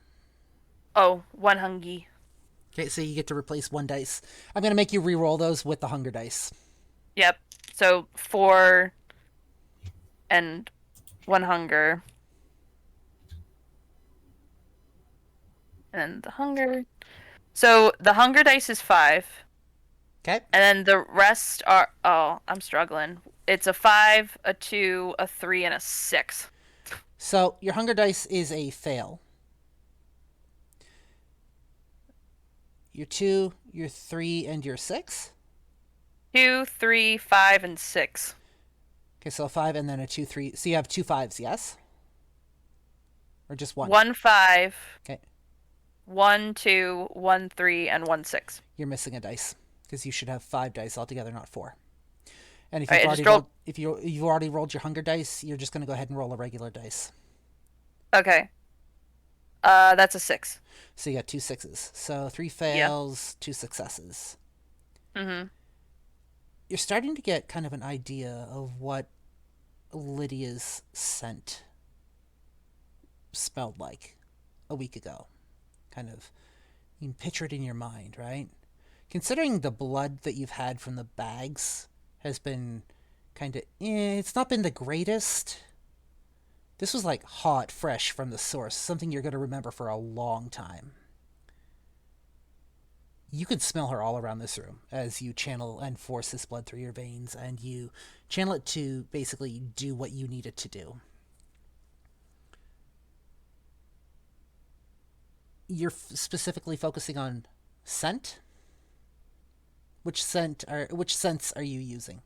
Oh, 1 hungy. Okay, so you get to replace 1 dice. I'm going to make you re-roll those with the hunger dice. Yep. So 4 and 1 hunger. And the hunger. So the hunger dice is 5. Okay. And then the rest are... Oh, I'm struggling. It's a 5, a 2, a 3, and a 6. So your hunger dice is a fail. Your 2, your 3, and your 6? 2, 3, 5, and 6. Okay, so a 5 and then a 2, 3. So you have 2 5s, yes? Or just 1? 1 5. Okay. 1 2, 1 3, and 1 6. You're missing a dice because you should have 5 dice altogether, not 4. And if you've already rolled your hunger dice, you're just going to go ahead and roll a regular dice. Okay. That's a 6. So you got 2 6s. So 3 fails, 2 successes. Mm-hmm. You're starting to get kind of an idea of what Lydia's scent smelled like a week ago. Kind of, you can picture it in your mind, right? Considering the blood that you've had from the bags has been kind of, it's not been the greatest. This was like hot, fresh from the source, something you're going to remember for a long time. You can smell her all around this room as you channel and force this blood through your veins, and you channel it to basically do what you need it to do. You're specifically focusing on scent? Which scents are you using?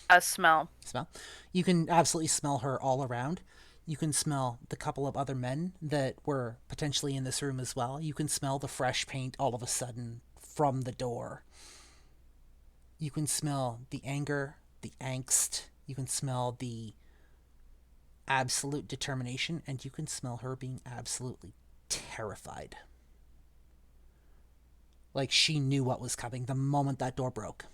A smell. Smell. You can absolutely smell her all around. You can smell the couple of other men that were potentially in this room as well. You can smell the fresh paint all of a sudden from the door. You can smell the anger, the angst. You can smell the absolute determination, and you can smell her being absolutely terrified. Like she knew what was coming the moment that door broke.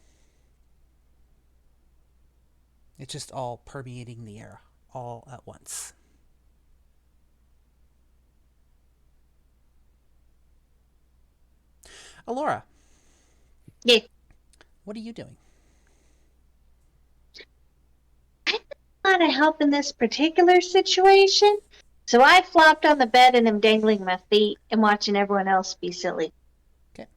It's just all permeating the air all at once. Alorah. Yeah. What are you doing? I don't want to help in this particular situation, so I flopped on the bed and am dangling my feet and watching everyone else be silly. Okay.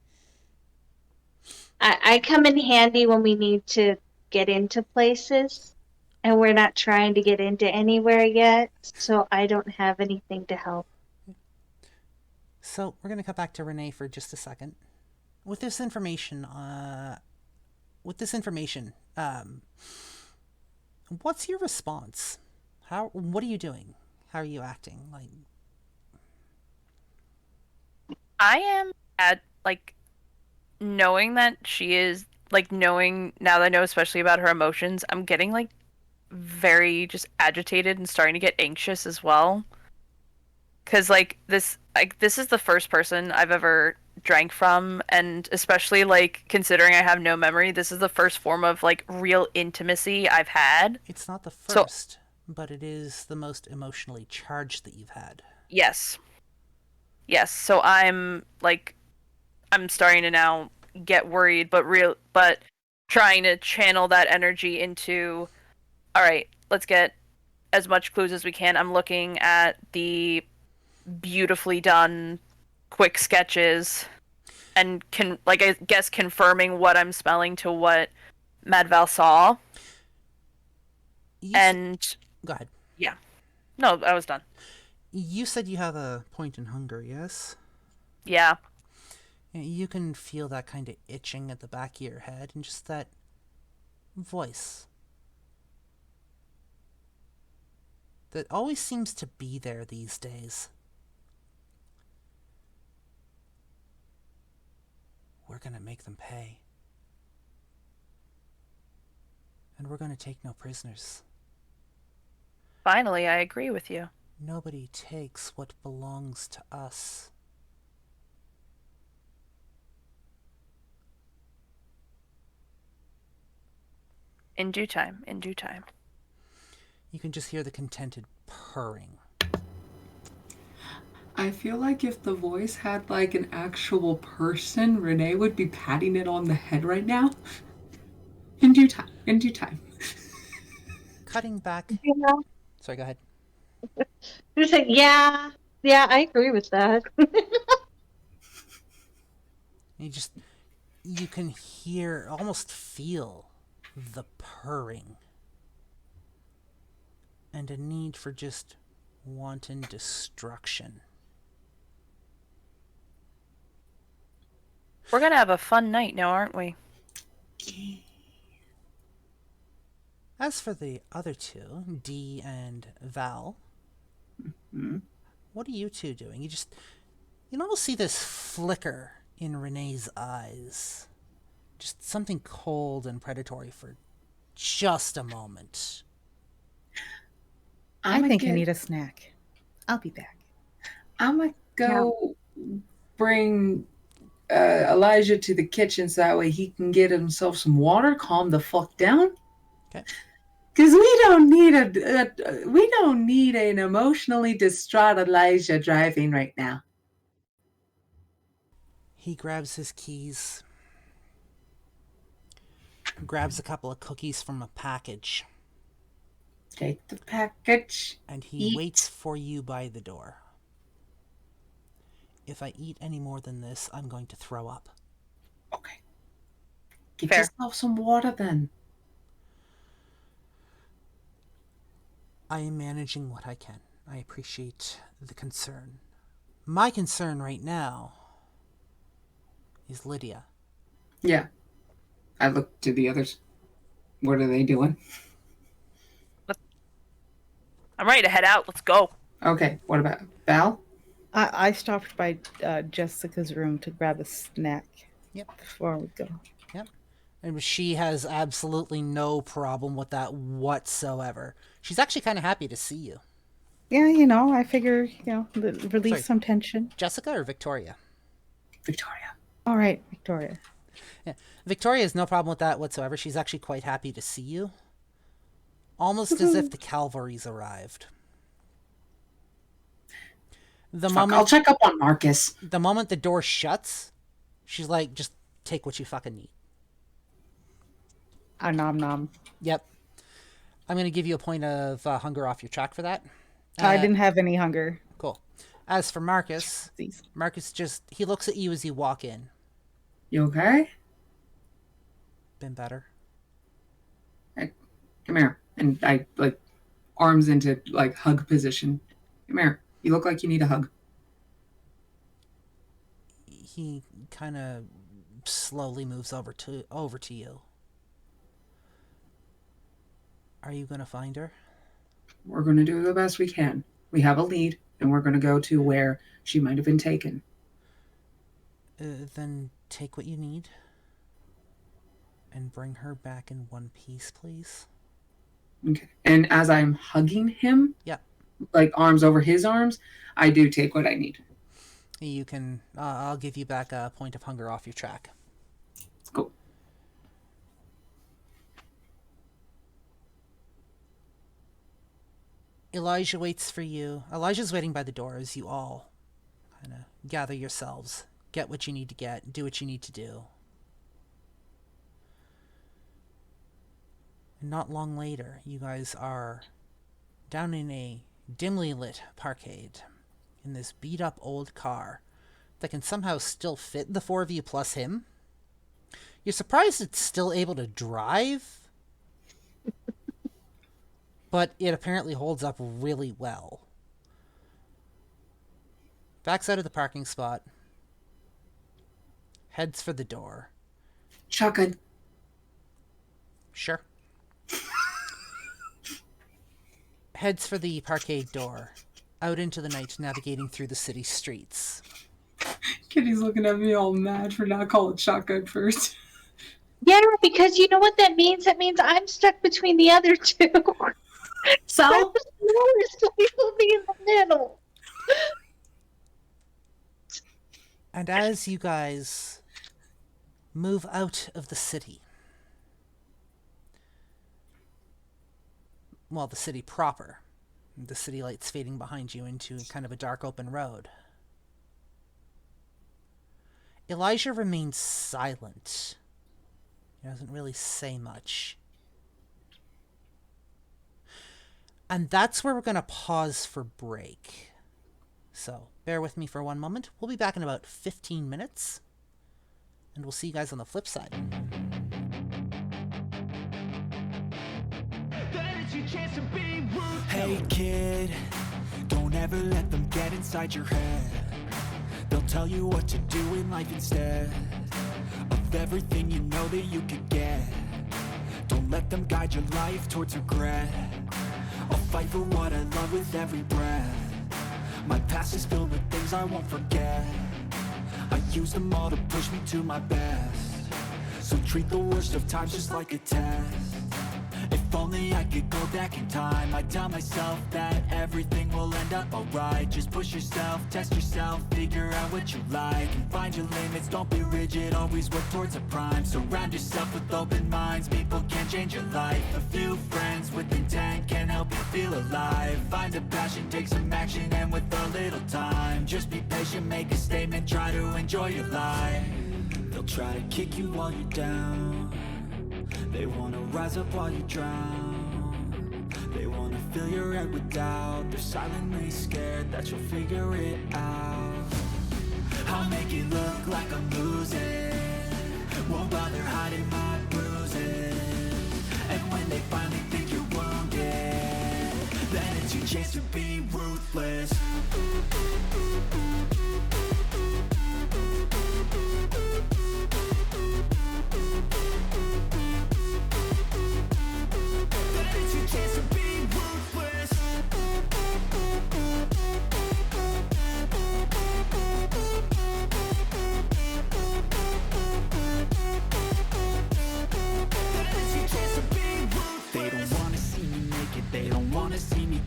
I come in handy when we need to get into places, and we're not trying to get into anywhere yet, so I don't have anything to help. So we're going to cut back to Renee for just a second. With this information, what's your response? What are you doing? How are you acting? Like, I am at knowing that she is knowing now that I know especially about her emotions, I'm getting very just agitated and starting to get anxious as well. Cause this is the first person I've ever drank from, and especially considering I have no memory, this is the first form of real intimacy I've had. it's not the first, but it is the most emotionally charged that you've had. Yes. Yes, so I'm starting to now get worried, but trying to channel that energy into, all right, let's get as much clues as we can. I'm looking at the beautifully done quick sketches and I guess confirming what I'm smelling to what Madval saw. Go ahead. Yeah. No, I was done. You said you have a point in hunger, yes? Yeah. You can feel that kind of itching at the back of your head and just that voice that always seems to be there these days. We're gonna make them pay. And we're gonna take no prisoners. Finally, I agree with you. Nobody takes what belongs to us. In due time, in due time. You can just hear the contented purring. I feel like if the voice had an actual person, Renee would be patting it on the head right now. In due time. In due time. Cutting back. Yeah. Sorry, go ahead. You said, yeah, I agree with that. You can hear, almost feel the purring. And a need for just wanton destruction. We're gonna have a fun night now, aren't we? As for the other two, Dee and Val, what are you two doing? You can almost see this flicker in Renee's eyes. Just something cold and predatory for just a moment. I think I need a snack. I'll be back. I'm going to go bring Elijah to the kitchen so that way he can get himself some water, calm the fuck down. Okay. Because we don't need an emotionally distraught Elijah driving right now. He grabs his keys, grabs a couple of cookies from a package. Take the package. And he waits for you by the door. If I eat any more than this, I'm going to throw up. Okay. Get Fair. yourself some water then. I am managing what I can. I appreciate the concern. My concern right now is Lydia. Yeah. I look to the others. What are they doing? I'm ready to head out. Let's go. Okay, what about Val? I stopped by Jessica's room to grab a snack. Yep. Before we go. Yep. And she has absolutely no problem with that whatsoever. She's actually kind of happy to see you. Yeah, I figure, release Sorry. some tension. Jessica or Victoria? Victoria. All right, Victoria. Yeah. Victoria has no problem with that whatsoever. She's actually quite happy to see you. Almost as if the cavalry's arrived. I'll check up on Marcus. The moment the door shuts, she's like, just take what you fucking need. Nom nom. Yep. I'm going to give you a point of hunger off your track for that. I didn't have any hunger. Cool. As for Marcus, Please. Marcus he looks at you as you walk in. You okay? Been better. Hey, come here. And I, arms into, hug position. Come here. You look like you need a hug. He kind of slowly moves over to you. Are you going to find her? We're going to do the best we can. We have a lead, and we're going to go to where she might have been taken. Then take what you need and bring her back in one piece, please. Okay. And as I'm hugging him, yeah, arms over his arms, I do take what I need. You can, I'll give you back a point of hunger off your track. Cool. Elijah waits for you. Elijah's waiting by the door as you all kind of gather yourselves. Get what you need to get. Do what you need to do. And not long later, you guys are down in a dimly lit parkade in this beat-up old car that can somehow still fit the four of you plus him. You're surprised it's still able to drive, but it apparently holds up really well. Backs out of the parking spot. Heads for the door. Shotgun. Sure. Heads for the parkade door. Out into the night, navigating through the city streets. Kitty's looking at me all mad for not calling shotgun first. Yeah, because you know what that means? That means I'm stuck between the other two. So you'll be in the middle. And as you guys move out of the city, well, the city proper, the city lights fading behind you into kind of a dark open road, Elijah remains silent. He doesn't really say much. And that's where we're going to pause for break. So, bear with me for one moment. We'll be back in about 15 minutes. And we'll see you guys on the flip side. Hey kid, don't ever let them get inside your head. They'll tell you what to do in life instead of everything you know that you could get. Don't let them guide your life towards regret. I'll fight for what I love with every breath. My past is filled with things I won't forget. I use them all to push me to my best. So treat the worst of times just like a test. If only I could go back in time, I'd tell myself that everything will end up alright. Just push yourself, test yourself, figure out what you like, and find your limits, don't be rigid, always work towards a prime. Surround yourself with open minds, people can change your life. A few friends with intent can help you feel alive. Find a passion, take some action, and with a little time, just be patient, make a statement, try to enjoy your life. They'll try to kick you while you're down. They wanna rise up while you drown. They wanna fill your head with doubt. They're silently scared that you'll figure it out. I'll make it look like I'm losing. Won't bother hiding my bruises. And when they finally think you're wounded, then it's your chance to be ruthless. Chance to be ruthless.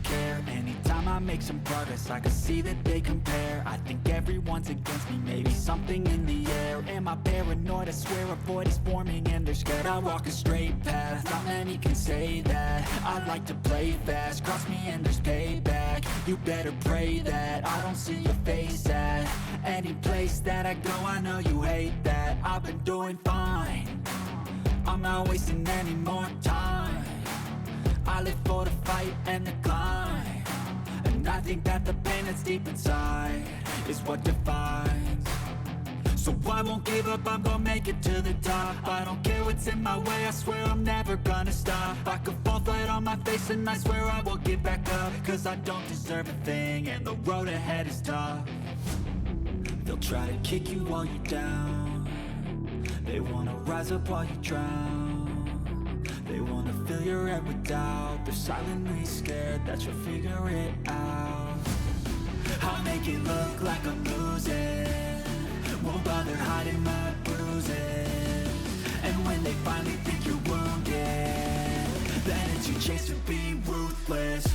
care. Anytime I make some progress, I can see that they compare. I think everyone's against me, maybe something in the air. Am I paranoid? I swear a void is forming and they're scared. I walk a straight path, not many can say that. I like to play fast, cross me and there's payback. You better pray that I don't see your face at any place that I go. I know you hate that. I've been doing fine, I'm not wasting any more time. I live for the fight and the climb, and I think that the pain that's deep inside is what defines. So I won't give up, I'm gonna make it to the top. I don't care what's in my way, I swear I'm never gonna stop. I could fall flat on my face and I swear I will get back up, cause I don't deserve a thing and the road ahead is tough. They'll try to kick you while you're down, they wanna rise up while you drown. They wanna fill your head with doubt, they're silently scared that you'll figure it out. I'll make it look like I'm losing, won't bother hiding my bruises. And when they finally think you're wounded, then it's your chance to be ruthless.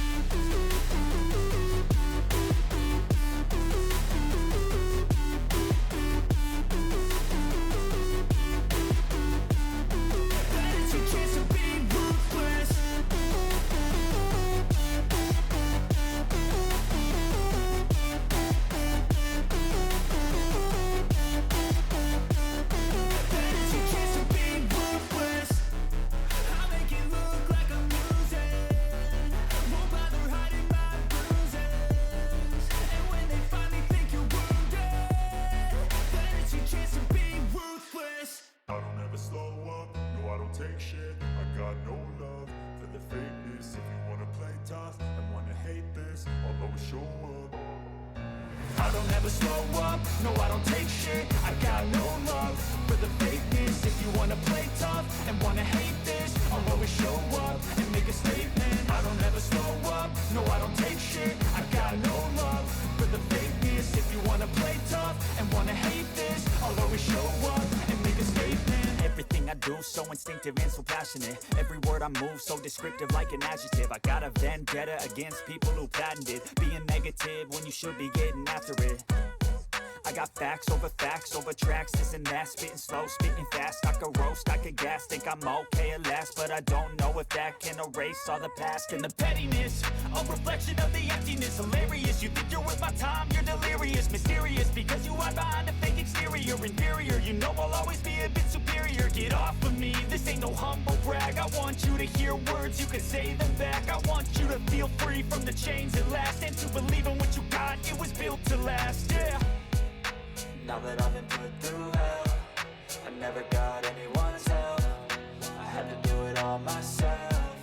So instinctive and so passionate, every word I move so descriptive like an adjective. I got a vendetta against people who patented being negative when you should be getting after it. I got facts over tracks, this and that, spitting slow, spitting fast. I could roast, I could gas, think I'm okay at last, but I don't know if that can erase all the past. And the pettiness, a reflection of the emptiness. Hilarious, you think you're worth my time, you're delirious. Mysterious, because you hide behind a fake exterior. Inferior, you know I'll always be a bit superior. Get off of me, this ain't no humble brag. I want you to hear words, you can say them back. I want you to feel free from the chains at last, and to believe in what you got, it was built to last, yeah. Now that I've been put through hell, I never got anyone's help, I had to do it all myself.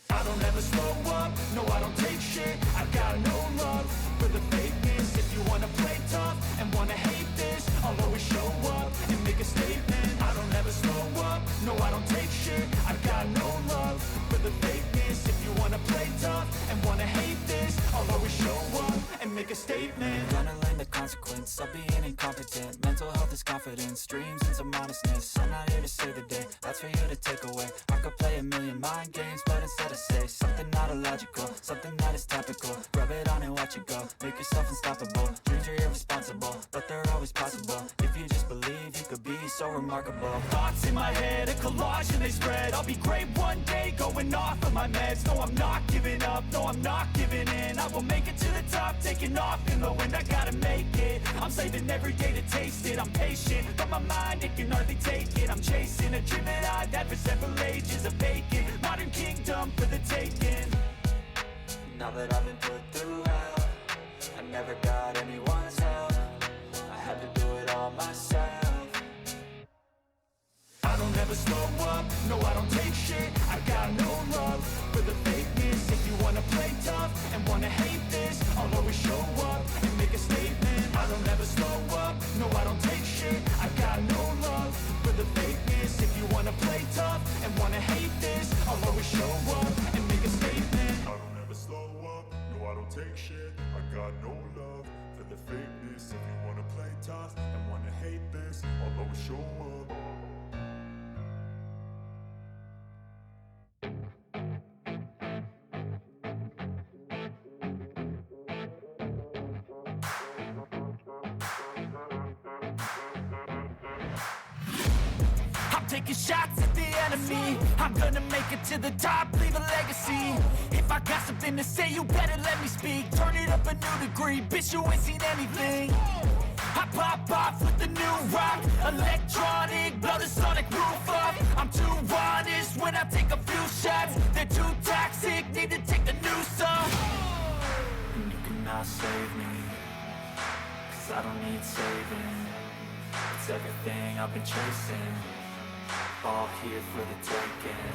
I don't ever slow up, no I don't take shit. I got no love for the fakeness. If you wanna play tough and wanna hate this, I'll always show up and make a statement. I don't ever slow up, no I don't take shit. I got no love for the fakeness. If you wanna play tough and wanna hate this, I'll always show up and make a statement. Gonna learn the consequence of being incompetent. Mental health is confidence, dreams and some honestness. I'm not here to save the day, that's for you to take away. I could play a million mind games, but instead I say something not illogical, something that is topical. Rub it on and watch it go, make yourself unstoppable. Dreams are irresponsible, but they're always possible. If you just believe, you could be so remarkable. Thoughts in my head, a collage and they spread. I'll be great one day, going off of my meds. No, I'm not giving up, no, I'm not giving in. I will make it to the top, taking off in the wind. I gotta make it, I'm saving every day to taste it. I'm patient, but my mind, it can hardly take it. I'm chasing a dream that I've had for several ages. A vacant, modern kingdom for the taking. Now that I've been put through hell, I never got anyone's help, I had to do it all myself. I don't ever slow up, no I don't take shit. I got no love for the fakeness. If you wanna play tough and wanna hate this, I'll always show up and make a statement. I don't ever slow up, no I don't take shit. I got no love for the fakeness. If you wanna play tough and wanna hate this, I'll always show up and make a statement. I don't ever slow up, no I don't take shit. I got no love for the fakeness. If you wanna play tough and wanna hate this, I'll always show up. taking shots at the enemy. I'm gonna make it to the top, leave a legacy. If I got something to say, you better let me speak. Turn it up a new degree, bitch, you ain't seen anything. I pop off with the new rock, electronic, blow the sonic roof up. I'm too honest when I take a few shots. They're too toxic, need to take the noose off. And you cannot save me, 'cause I don't need saving. It's everything I've been chasing, all here for the taking.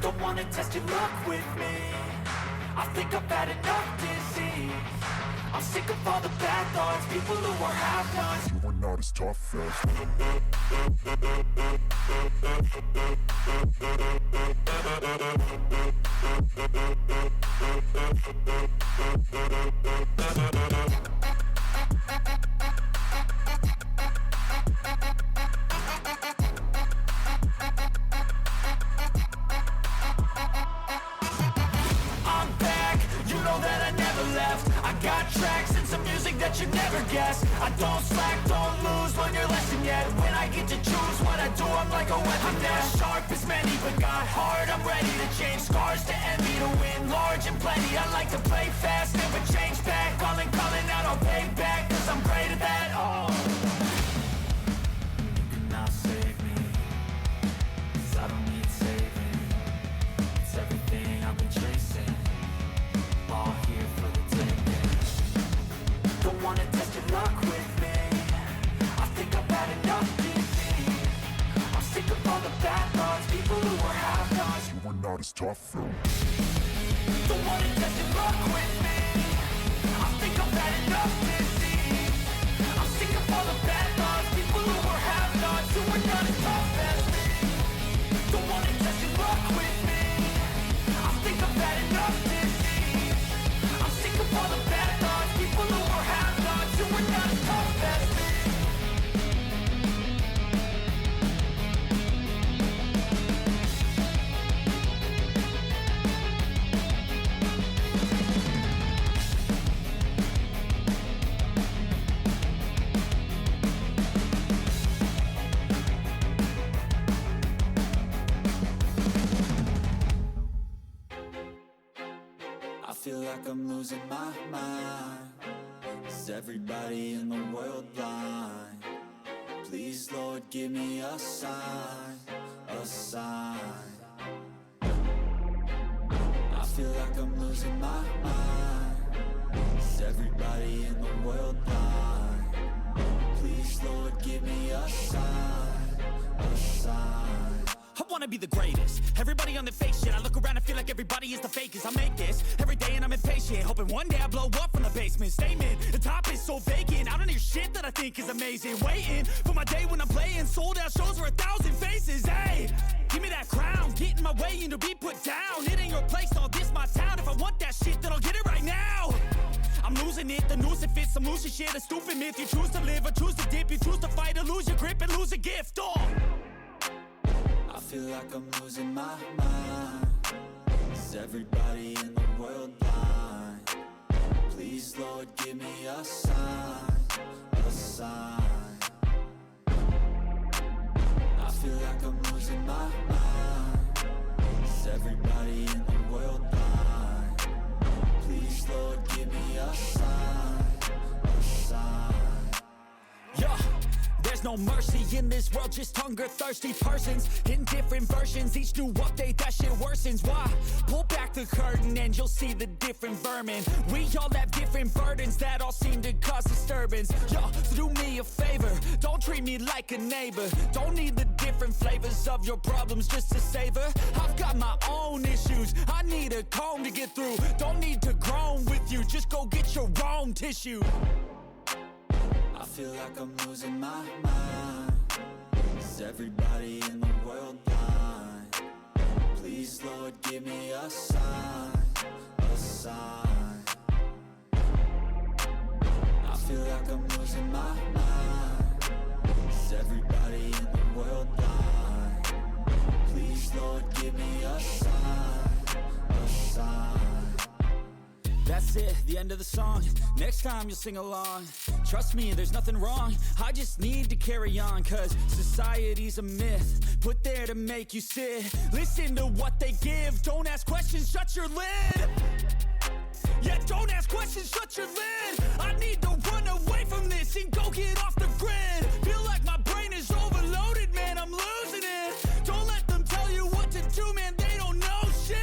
Don't wanna test your luck with me, I think I've had enough disease. I'm sick of all the bad thoughts, people who are half-nots. You were not as tough as I'm back, you know that I never left. I got tracks and some music that you never guess. I don't slack, don't lose, learn your lesson yet. When I get to choose what I do, I'm like a weapon. I'm not sharp as many, but got heart. I'm ready to change scars to envy, to win large and plenty. I like to play fast, never change back. Calling out, I'll pay back, 'cause I'm great at that. Oh, you cannot save me, 'cause I don't need saving. It's everything I've been chasing, all here for the taking. Don't wanna test your luck with me, I think I've had enough disease. I'm sick of all the bad thoughts, people who are half-nots. you were not as tough though. Don't wanna test your luck with me, I think I've had enough disease. I'm sick of all the bad thoughts, people who are half-nots, who are not as tough as me. Don't wanna test your luck with me, I think I've had enough disease. I'm sick of all the bad thoughts, people who are half-nots, who are not as tough as me. I feel like I'm losing my mind. Is everybody in the world blind? Please, Lord, give me a sign, a sign. I feel like I'm losing my mind. Is everybody in the world blind? Please, Lord, give me a sign, a sign. I wanna be the greatest. Everybody on the fake shit. I look around and feel like everybody is the fakest. I make this every day and I'm impatient, hoping one day I blow up from the basement. Statement, the top is so vacant. I don't hear shit that I think is amazing. Waiting for my day when I'm playing sold out shows for 1,000 faces. Hey, give me that crown, get in my way and to be put down. It ain't your place, no, this my town. If I want that shit, then I'll get it right now. I'm losing it, the noose it fits, some losing shit, a stupid myth. You choose to live or choose to dip, you choose to fight or lose your grip and lose a gift. Oh, I feel like I'm losing my mind. Is everybody in the world blind? Please, Lord, give me a sign, a sign. I feel like I'm losing my mind. Is everybody in the world blind? Please, Lord, give me a sign, a sign. yeah. There's no mercy in this world, just hunger-thirsty persons in different versions. Each new update, that shit worsens. Why? Pull back the curtain and you'll see the different vermin. We all have different burdens that all seem to cause disturbance. Yo, so do me a favor, don't treat me like a neighbor. Don't need the different flavors of your problems just to savor. I've got my own issues, I need a comb to get through. Don't need to groan with you, just go get your own tissue. I feel like I'm losing my mind. Is everybody in the world blind? Please, Lord, give me a sign, a sign. I feel like I'm losing my mind. Is everybody in the world blind? Please, Lord, give me a sign, a sign. That's it, the end of the song. Next time you'll sing along. Trust me, there's nothing wrong. I just need to carry on, cause society's a myth, put there to make you sit. Listen to what they give. Don't ask questions, shut your lid. Yeah, don't ask questions, shut your lid. I need to run away from this and go get off the grid. Feel like my brain is overloaded, man, I'm losing it. Don't let them tell you what to do, man, they don't know shit.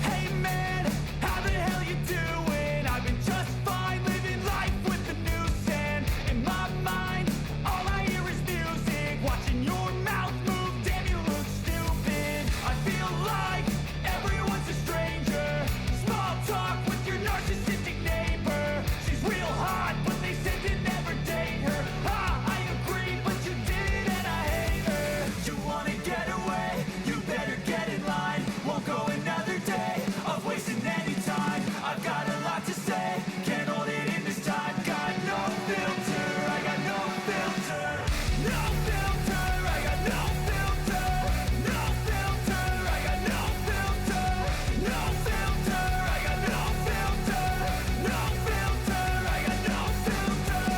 Hey man, how the hell you doing? I've been just fine, living life with the noose and in my mind, all I hear is music. Watching your mouth move, damn you look stupid. I feel like everyone's a stranger. Small talk with your narcissistic neighbor. She's real hot, but they said to never date her. I agree, but you did and I hate her. You wanna get away? You better get in line. Won't go another day of wasting any time. I've got a lot to say, can't hold it in this time. Got no filter, I got no filter. No filter, I got no filter. No filter, I got no filter. No filter, I got no filter. No filter, I got no filter.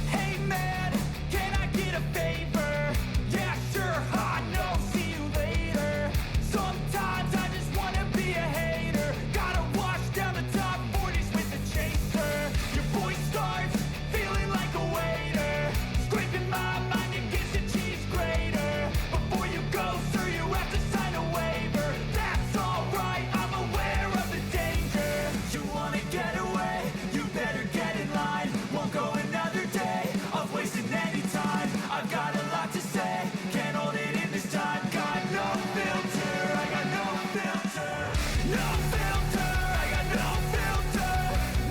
Hey man, can I get a favor? Yeah, sure, hot, no, see you later. Sometimes I just wanna be a hater. Gotta wash down the top 40s with a chaser. Your voice starts feeling like a waiter. Scraping my mind against a cheese grater. Before you go, sir, you have to sign a waiver. That's alright, I'm aware of the danger. You wanna get away? You better get in line. Won't go another day of wasting any time. I've got a lot to say, can't hold it in this time. Got no filter, I got no filter. No filter, I got no filter.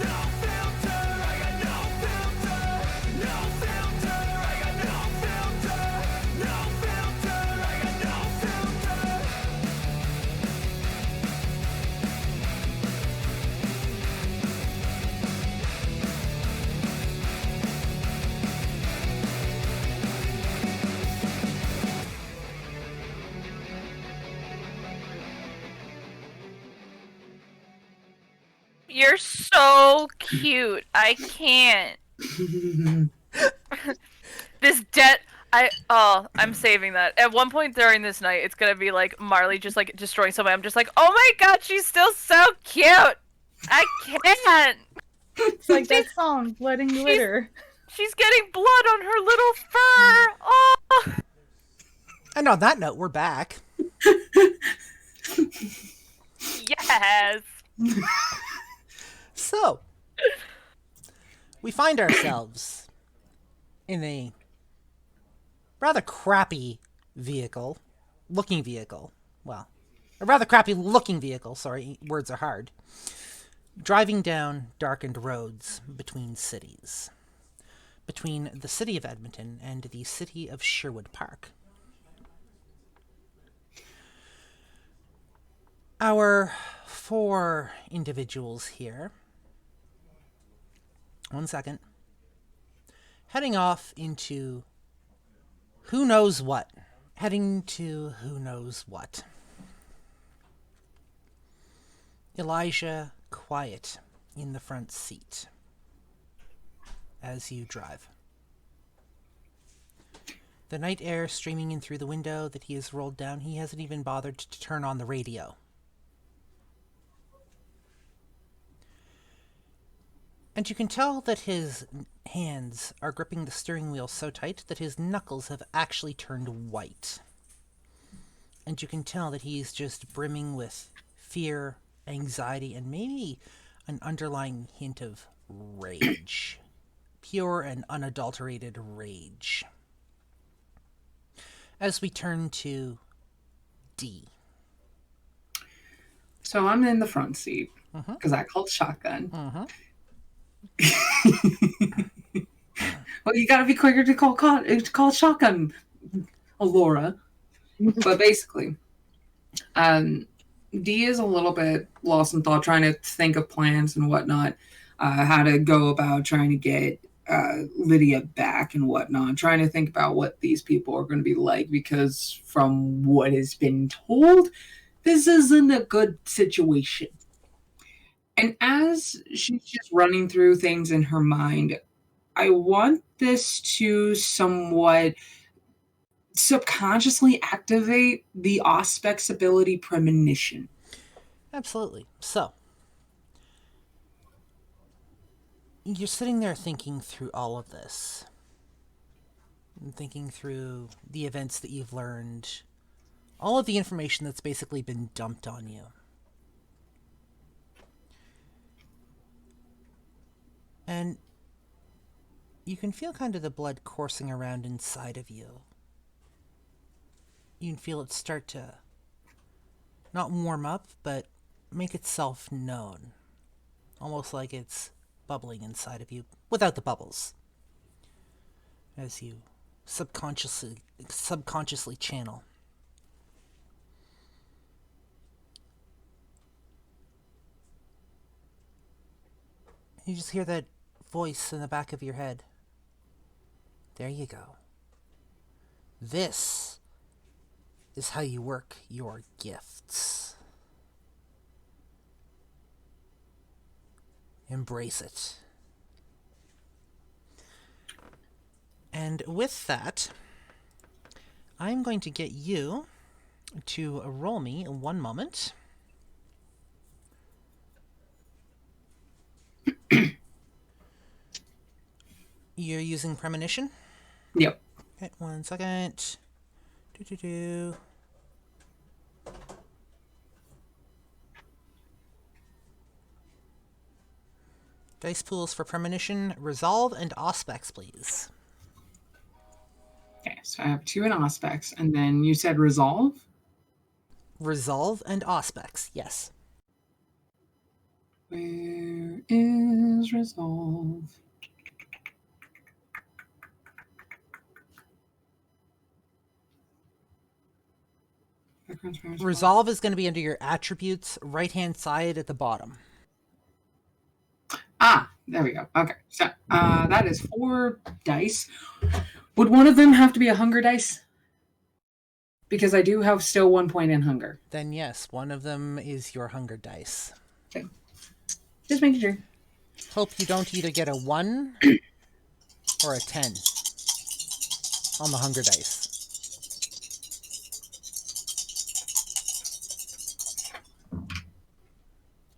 No filter, I got no filter. No filter, I got no filter. No filter, I got no filter. You're so cute. I can't. This debt. I'm saving that. At one point during this night, it's gonna be like Marli just like destroying somebody. I'm just like, oh my god, she's still so cute. I can't. It's like that song, Blood and Glitter. She's getting blood on her little fur. Oh. And on that note, we're back. Yes. So, we find ourselves in a rather crappy looking vehicle. Well, a rather crappy looking vehicle, sorry, words are hard. Driving down darkened roads between cities. Between the city of Edmonton and the city of Sherwood Park. Our 4 individuals here. One second. Heading off into who knows what. Heading to who knows what. Elijah, quiet in the front seat as you drive. The night air streaming in through the window that he has rolled down. He hasn't even bothered to turn on the radio. And you can tell that his hands are gripping the steering wheel so tight that his knuckles have actually turned white. And you can tell that he's just brimming with fear, anxiety, and maybe an underlying hint of rage. Pure and unadulterated rage. as we turn to D. So I'm in the front seat because I called shotgun. Well, you got to be quicker to call shotgun, Alorah. But basically, D is a little bit lost in thought, trying to think of plans and whatnot, how to go about trying to get Lydia back and whatnot, trying to think about what these people are going to be like, because from what has been told, this isn't a good situation. And as she's just running through things in her mind, I want this to somewhat subconsciously activate the Auspex ability Premonition. Absolutely. So, you're sitting there thinking through all of this. And thinking through the events that you've learned. All of the information that's basically been dumped on you. And you can feel kind of the blood coursing around inside of you. You can feel it start to not warm up, but make itself known. Almost like it's bubbling inside of you, without the bubbles. As you subconsciously channel. You just hear that voice in the back of your head. There you go. This is how you work your gifts. Embrace it. And with that, I'm going to get you to roll me 1 moment. You're using Premonition? Yep. Okay, 1 second. Dice pools for Premonition, Resolve, and Auspex, please. Okay, so I have 2 in Auspex, and then you said Resolve? Resolve and Auspex, yes. Where is Resolve? Resolve is going to be under your attributes, right-hand side at the bottom. Ah, there we go. Okay, so that is 4 dice. Would one of them have to be a hunger dice? Because I do have still 1 point in hunger. Then yes, one of them is your hunger dice. Okay. Just making sure. Hope you don't either get a 1 or a 10 on the hunger dice.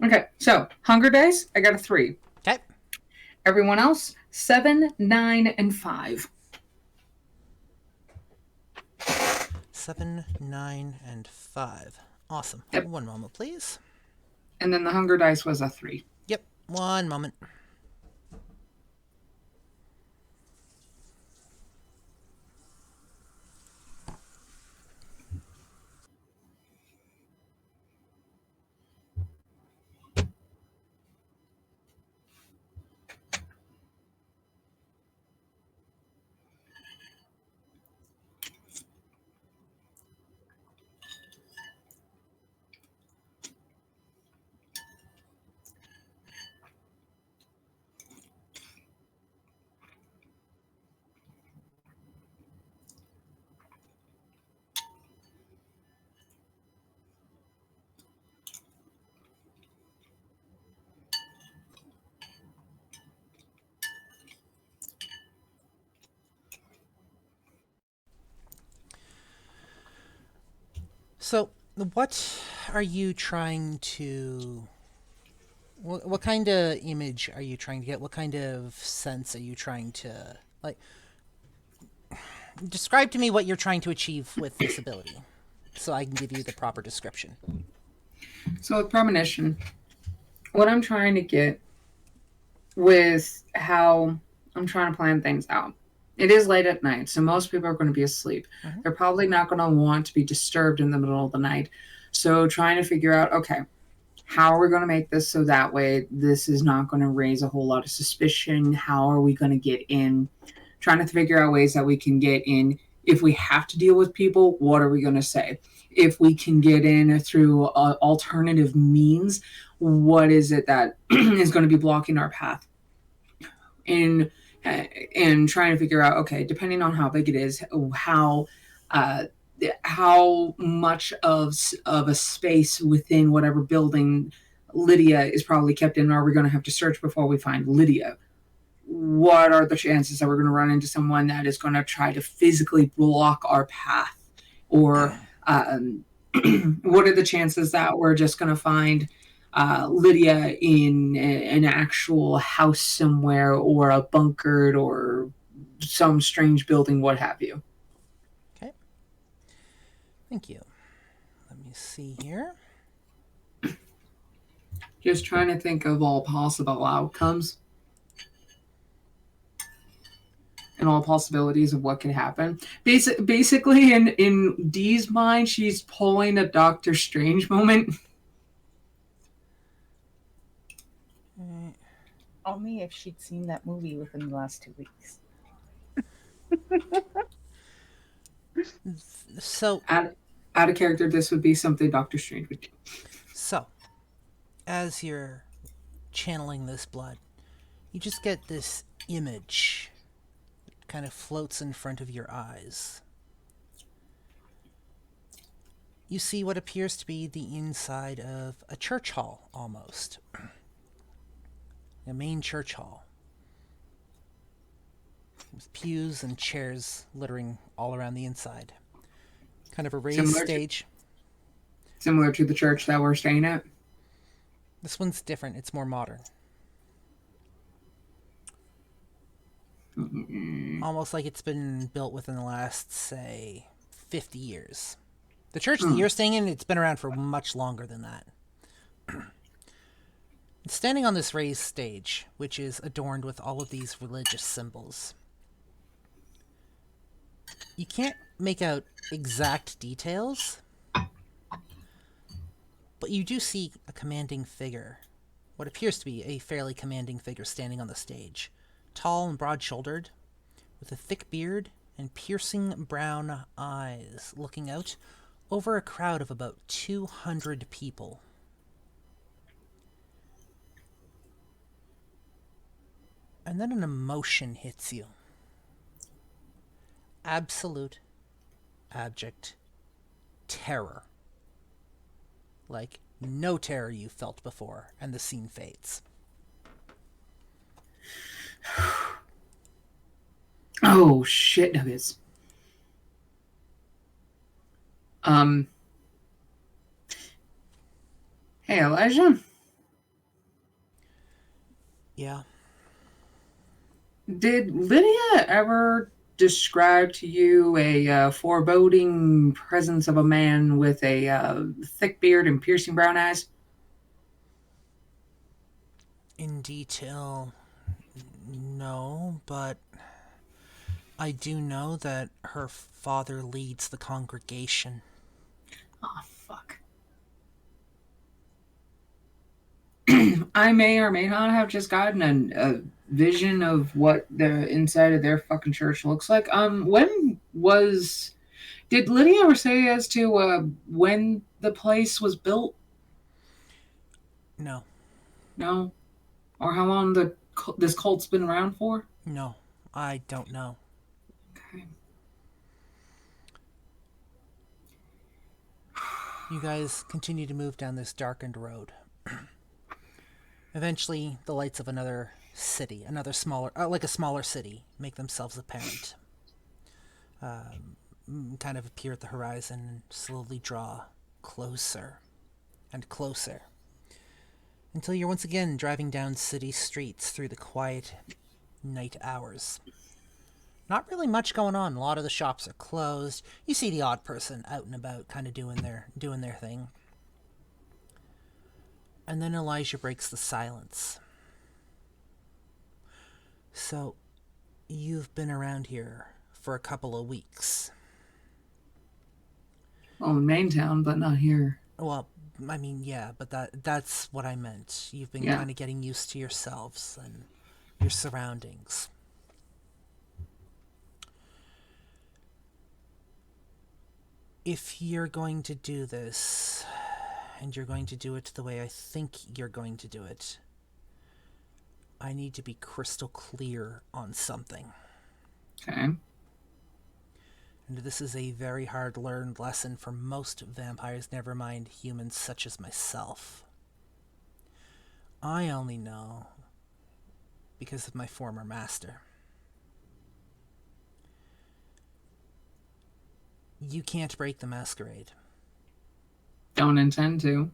Okay, so hunger dice, I got a 3. Okay. Everyone else, 7, 9, and 5. 7, 9, and 5. Awesome. Yep. 1 moment, please. And then the hunger dice was a 3. Yep. 1 moment. So, what are you trying to... What kind of image are you trying to get? What kind of sense are you trying to... Describe to me what you're trying to achieve with this ability, so I can give you the proper description. So with Premonition, what I'm trying to get with how I'm trying to plan things out It is late at night, so most people are going to be asleep. They're probably not going to want to be disturbed in the middle of the night. So trying to figure out, okay, how are we going to make this so that way this is not going to raise a whole lot of suspicion? How are we going to get in? Trying to figure out ways that we can get in. If we have to deal with people, what are we going to say? If we can get in through alternative means, what is it that is going to be blocking our path? And trying to figure out, okay, depending on how big it is, how much of a space within whatever building Lydia is probably kept in, are we going to have to search before we find Lydia? What are the chances that we're going to run into someone that is going to try to physically block our path? Or what are the chances that we're just going to find Lydia in an actual house somewhere, or a bunkered, or some strange building, what have you? Okay. Thank you. Let me see here. Just trying to think of all possible outcomes and all possibilities of what could happen. Basically, in Dee's mind, she's pulling a Doctor Strange moment. Only if she'd seen that movie within the last 2 weeks. So, Out of character, this would be something Doctor Strange would do. So, as you're channeling this blood, you just get this image that kind of floats in front of your eyes. You see what appears to be the inside of a church hall, almost. A main church hall. With pews and chairs littering all around the inside. Kind of a raised stage. Similar to the church that we're staying at? This one's different. It's more modern. Almost like it's been built within the last, say, 50 years. The church that you're staying in, it's been around for much longer than that. It's standing on this raised stage, which is adorned with all of these religious symbols. You can't make out exact details, but you do see a commanding figure, what appears to be a fairly commanding figure standing on the stage. Tall and broad-shouldered, with a thick beard and piercing brown eyes, looking out over a crowd of about 200 people. And then an emotion hits you. Absolute, abject terror. Like no terror you've felt before, and the scene fades. Oh, shit nuggets. Hey, Elijah? Yeah. Did Lydia ever describe to you a foreboding presence of a man with a thick beard and piercing brown eyes? In detail, no, but I do know that her father leads the congregation. Oh, fuck. I may or may not have just gotten a vision of what the inside of their fucking church looks like. Did Lydia ever say as to when the place was built? No. No? Or how long this cult's been around for? No, I don't know. Okay. You guys continue to move down this darkened road. Eventually, the lights of another city, like a smaller city, make themselves apparent. Kind of appear at the horizon and slowly draw closer and closer. Until you're once again driving down city streets through the quiet night hours. Not really much going on. A lot of the shops are closed. You see the odd person out and about, kind of doing their thing. And then Elijah breaks the silence. So, You've been around here for a couple of weeks. Well, in main town, but not here. Well, I mean, yeah, but that's what I meant. You've been kind of getting used to yourselves and your surroundings. If you're going to do this, and you're going to do it the way I think you're going to do it, I need to be crystal clear on something. Okay. And this is a very hard learned lesson for most vampires, never mind humans such as myself. I only know because of my former master. You can't break the masquerade. Don't intend to.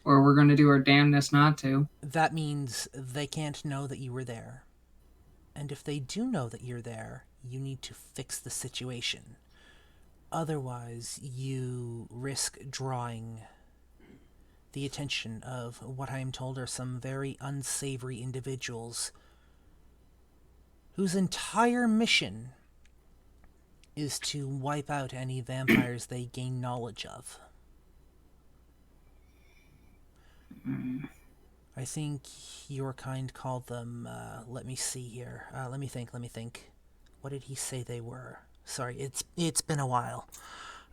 Or we're going to do our damnedest not to. That means they can't know that you were there. And if they do know that you're there, you need to fix the situation. Otherwise, you risk drawing the attention of what I am told are some very unsavory individuals whose entire mission is to wipe out any vampires they gain knowledge of. I think your kind called them, let me see here, let me think. What did he say they were? Sorry, it's been a while.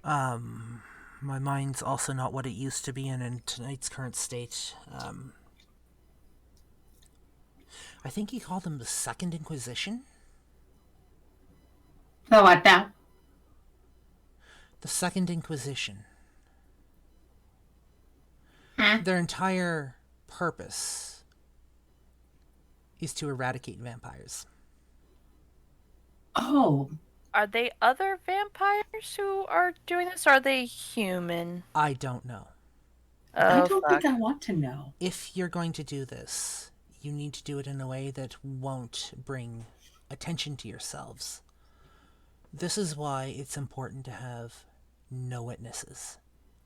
My mind's also not what it used to be in tonight's current state. I think he called them the Second Inquisition? So what now? The Second Inquisition. Huh? Their entire purpose is to eradicate vampires. Oh. Are they other vampires who are doing this, or are they human? I don't know. Oh, I don't fuck. think I want to know. If you're going to do this, you need to do it in a way that won't bring attention to yourselves. This is why it's important to have no witnesses.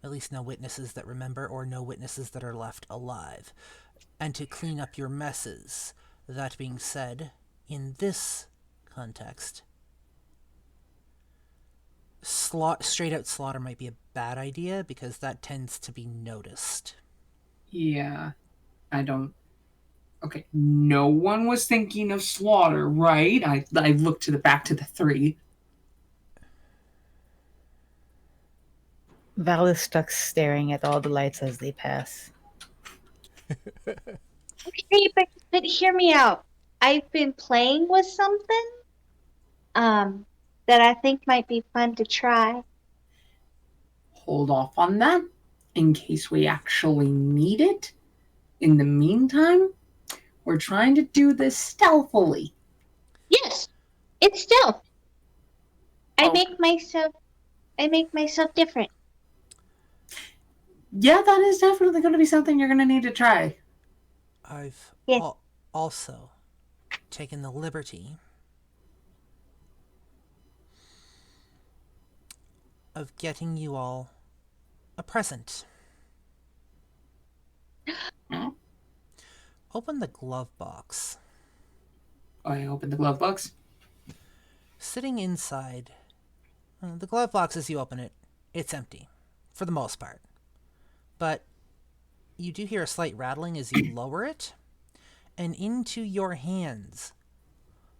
At least no witnesses that remember, or no witnesses that are left alive. And to clean up your messes. That being said, in this context, straight out slaughter might be a bad idea, because that tends to be noticed. Yeah. I don't... Okay, no one was thinking of slaughter, right? I looked back to the three. Val is stuck staring at all the lights as they pass. Okay, but hear me out. I've been playing with something that I think might be fun to try. Hold off on that in case we actually need it. In the meantime, we're trying to do this stealthily. Yes, it's stealth. I Oh. make myself different. Yeah, that is definitely going to be something you're going to need to try. I've Yes. Also taken the liberty of getting you all a present. Hmm? Open the glove box. I opened the glove box. Sitting inside, the glove box, as you open it, it's empty, for the most part. But you do hear a slight rattling as you lower it, and into your hands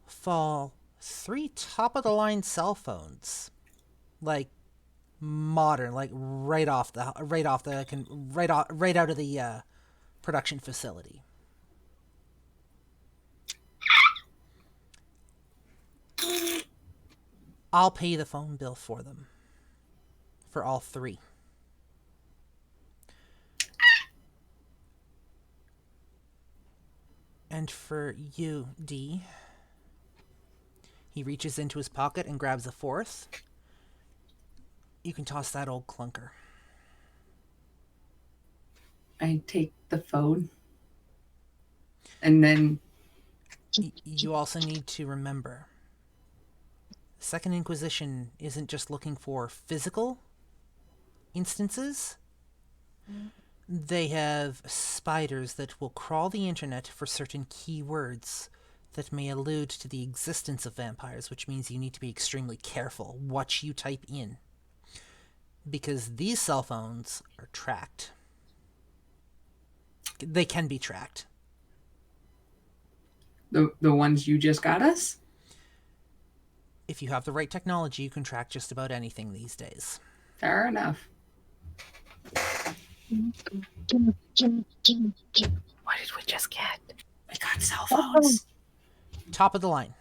fall 3 top-of-the-line cell phones, like modern, like right out of the production facility. I'll pay the phone bill for them, for all 3. And for you, D, he reaches into his pocket and grabs a 4th. You can toss that old clunker. I take the phone. And then... You also need to remember, Second Inquisition isn't just looking for physical instances. They have spiders that will crawl the internet for certain keywords that may allude to the existence of vampires, which means you need to be extremely careful what you type in. Because these cell phones are tracked. They can be tracked. The ones you just got us? If you have the right technology, you can track just about anything these days. Fair enough. What did we just get? We got cell phones. Top of the line.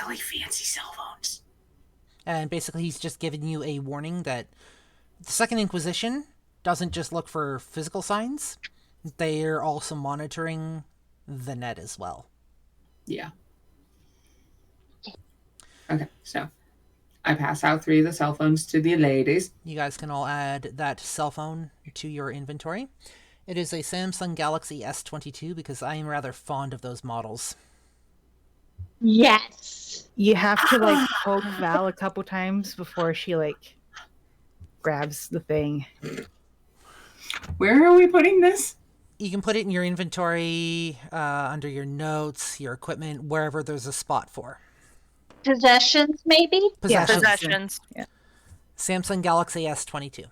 Really fancy cell phones. And basically he's just giving you a warning that the Second Inquisition doesn't just look for physical signs. They're also monitoring the net as well. Yeah. Okay, so I pass out 3 of the cell phones to the ladies. You guys can all add that cell phone to your inventory. It is a Samsung Galaxy S22 because I am rather fond of those models. Yes. You have to like poke Val a couple times before she like grabs the thing. Where are we putting this? You can put it in your inventory, under your notes, your equipment, wherever there's a spot for. Possessions, maybe? Yeah, Possessions. Yeah. Samsung Galaxy S22.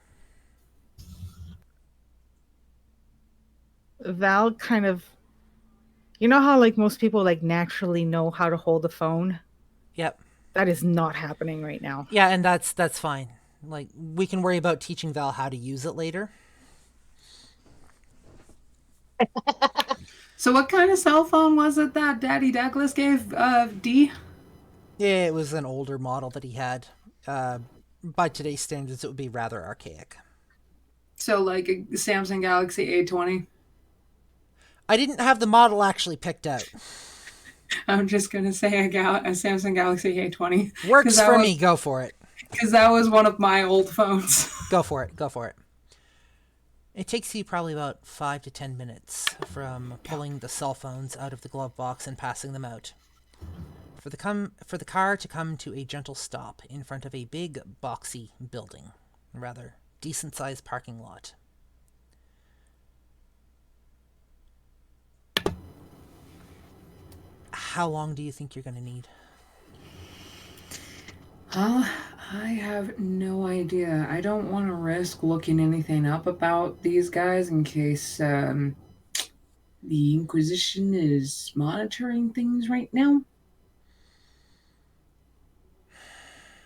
Val kind of, you know how like most people like naturally know how to hold a phone? Yep. That is not happening right now. Yeah, and that's fine. Like, we can worry about teaching Val how to use it later. So what kind of cell phone was it that Daddy Douglas gave D? Yeah, it was an older model that he had. By today's standards, it would be rather archaic. So like a Samsung Galaxy A20? I didn't have the model actually picked out. I'm just going to say a Samsung Galaxy A20. Works for me, go for it. Because that was one of my old phones. Go for it, go for it. It takes you probably about 5 to 10 minutes from pulling the cell phones out of the glove box and passing them out. For the car to come to a gentle stop in front of a big, boxy building. A rather decent-sized parking lot. How long do you think you're going to need? I have no idea. I don't want to risk looking anything up about these guys in case the Inquisition is monitoring things right now.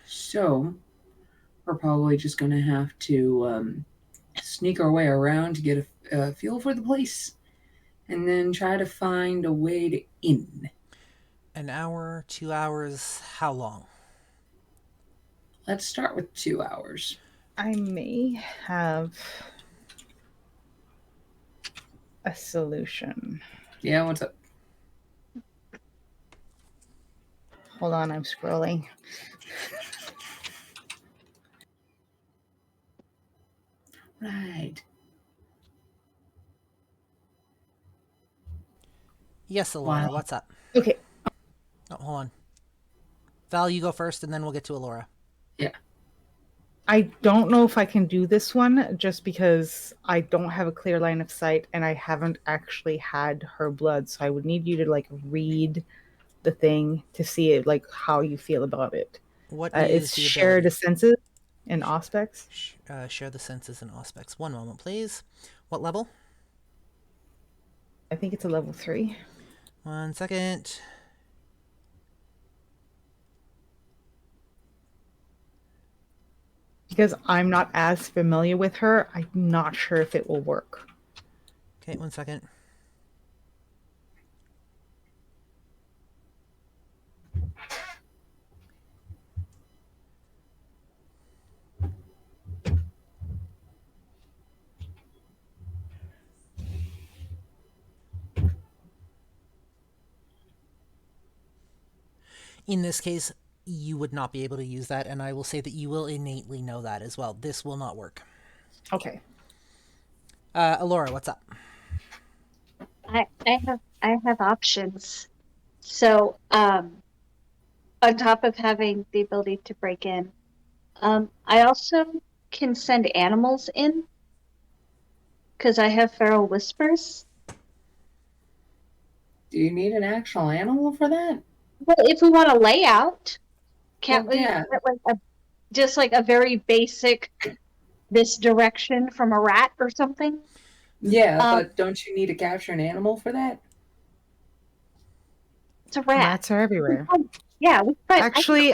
So, we're probably just going to have to sneak our way around to get a feel for the place. And then try to find a way to in. An hour, 2 hours, how long? Let's start with 2 hours. I may have a solution. Yeah, what's up? Hold on, I'm scrolling. Right. Yes, Alorah, Wow. what's up? Okay. Oh, hold on. Val, you go first, and then we'll get to Alorah. Yeah. I don't know if I can do this one just because I don't have a clear line of sight and I haven't actually had her blood. So I would need you to like read the thing to see it, like how you feel about it. What It's is the share ability? the senses and aspects. Share the senses and aspects. One moment, please. What level? I think it's a level 3. 1 second. Because I'm not as familiar with her, I'm not sure if it will work. Okay, 1 second. In this case, you would not be able to use that, and I will say that you will innately know that as well. This will not work. Okay. Alorah, what's up? I have options. So, on top of having the ability to break in, I also can send animals in because I have feral whispers. Do you need an actual animal for that? Well, if we want a layout, can't Well, we yeah. get just like a very basic this direction from a rat or something? Yeah, but don't you need to capture an animal for that? It's a rat. Rats are everywhere. Yeah, Actually,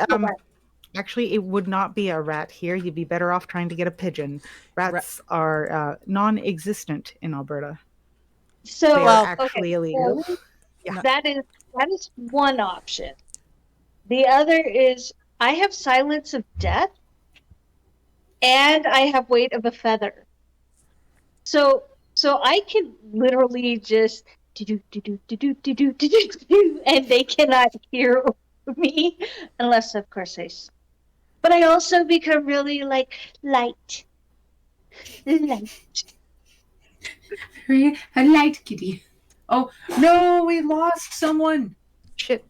actually, it would not be a rat here. You'd be better off trying to get a pigeon. Rats are non-existent in Alberta. So They are actually illegal. so Yeah. that is one option. The other is I have silence of death, and I have weight of a feather. So I can literally just do, and they cannot hear me unless, of course, But I also become really like light. A light kitty. Oh no, we lost someone. Shit.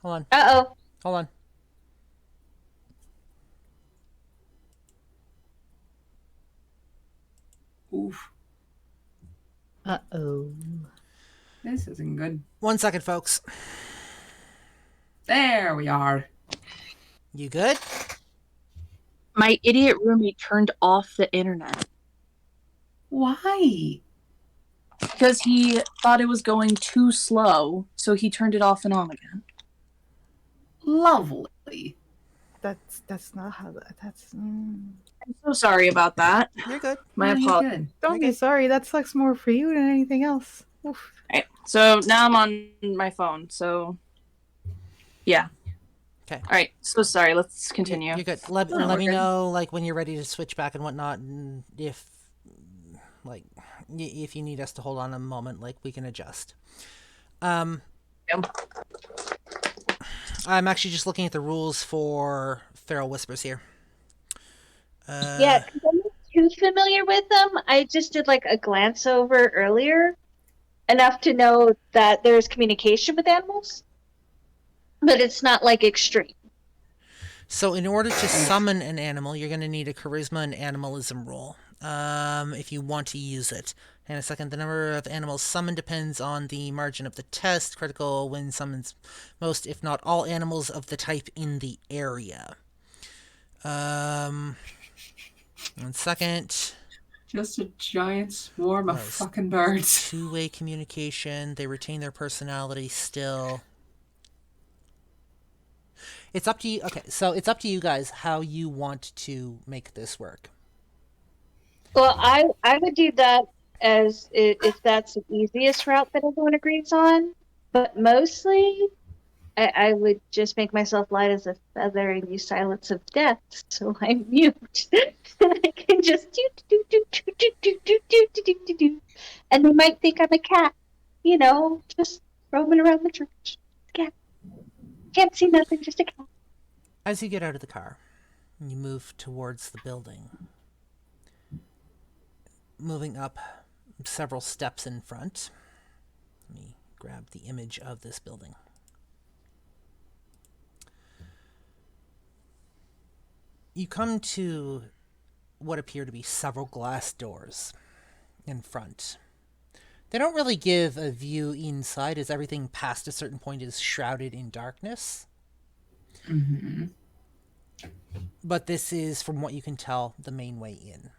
Hold on. Uh-oh. Hold on. Oof. Uh-oh. This isn't good. 1 second, folks. There we are. You good? My idiot roommate turned off the internet Why? because he thought it was going too slow, so he turned it off and on again. Lovely. That's not how that's. I'm so sorry about that. You're good. My No, you're apologies. good. Don't be sorry. That sucks more for you than anything else. Oof. Right, so now I'm on my phone, so yeah. Okay. All right, so sorry. Let's continue. You're good. Let me know like when you're ready to switch back and whatnot, and if like if you need us to hold on a moment, like we can adjust. I'm actually just looking at the rules for Feral Whispers here. Yeah, 'cause I'm not too familiar with them. I just did like a glance over earlier, enough to know that there's communication with animals, but it's not like extreme. So in order to summon an animal, you're going to need a charisma and animalism roll. If you want to use it. And a second, the number of animals summoned depends on the margin of the test. Critical win summons most, if not all, animals of the type in the area. 1 second. Just a giant swarm of fucking birds. Two-way communication. They retain their personality still. It's up to you. Okay, so it's up to you guys how you want to make this work. Well, I would do that as if that's the easiest route that everyone agrees on. But mostly, I would just make myself light as a feather and use silence of death, so I'm mute. I can just do, and they might think I'm a cat, just roaming around the church. Cat. Can't see nothing, just a cat. As you get out of the car, you move towards the building. Moving up several steps in front. Let me grab the image of this building. You come to what appear to be several glass doors in front. They don't really give a view inside, as everything past a certain point is shrouded in darkness. Mm-hmm. But this is, from what you can tell, the main way in.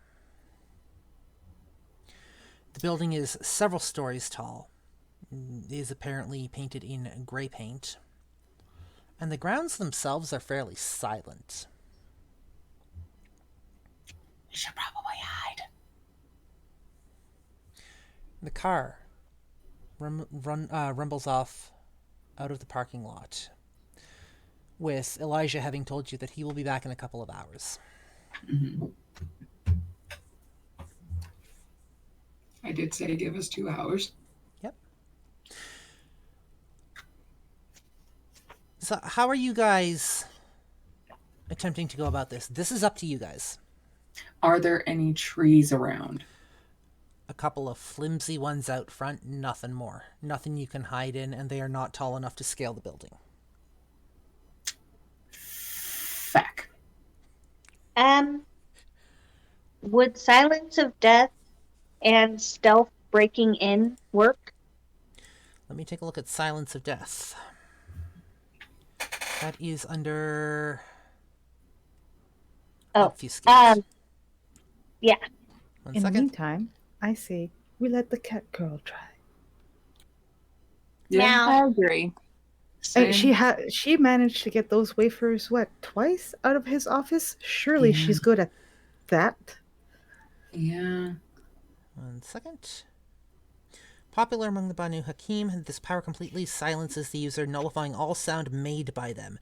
The building is several stories tall. It is apparently painted in gray paint. And the grounds themselves are fairly silent. You should probably hide. The car rumbles off out of the parking lot, with Elijah having told you that he will be back in a couple of hours. Mm-hmm. I did say give us 2 hours. Yep. So how are you guys attempting to go about this? This is up to you guys. Are there any trees around? A couple of flimsy ones out front, nothing more. Nothing you can hide in, and they are not tall enough to scale the building. Feck. Would silence of death and stealth breaking in work? Let me take a look at Silence of Death. That is under obfuscate. Yeah. One In the second. meantime, I say we let the cat girl try. Yeah. I agree. And Same. she managed to get those wafers twice out of his office. Surely she's good at that. Yeah. 1 second. Popular among the Banu Hakim, this power completely silences the user, nullifying all sound made by them.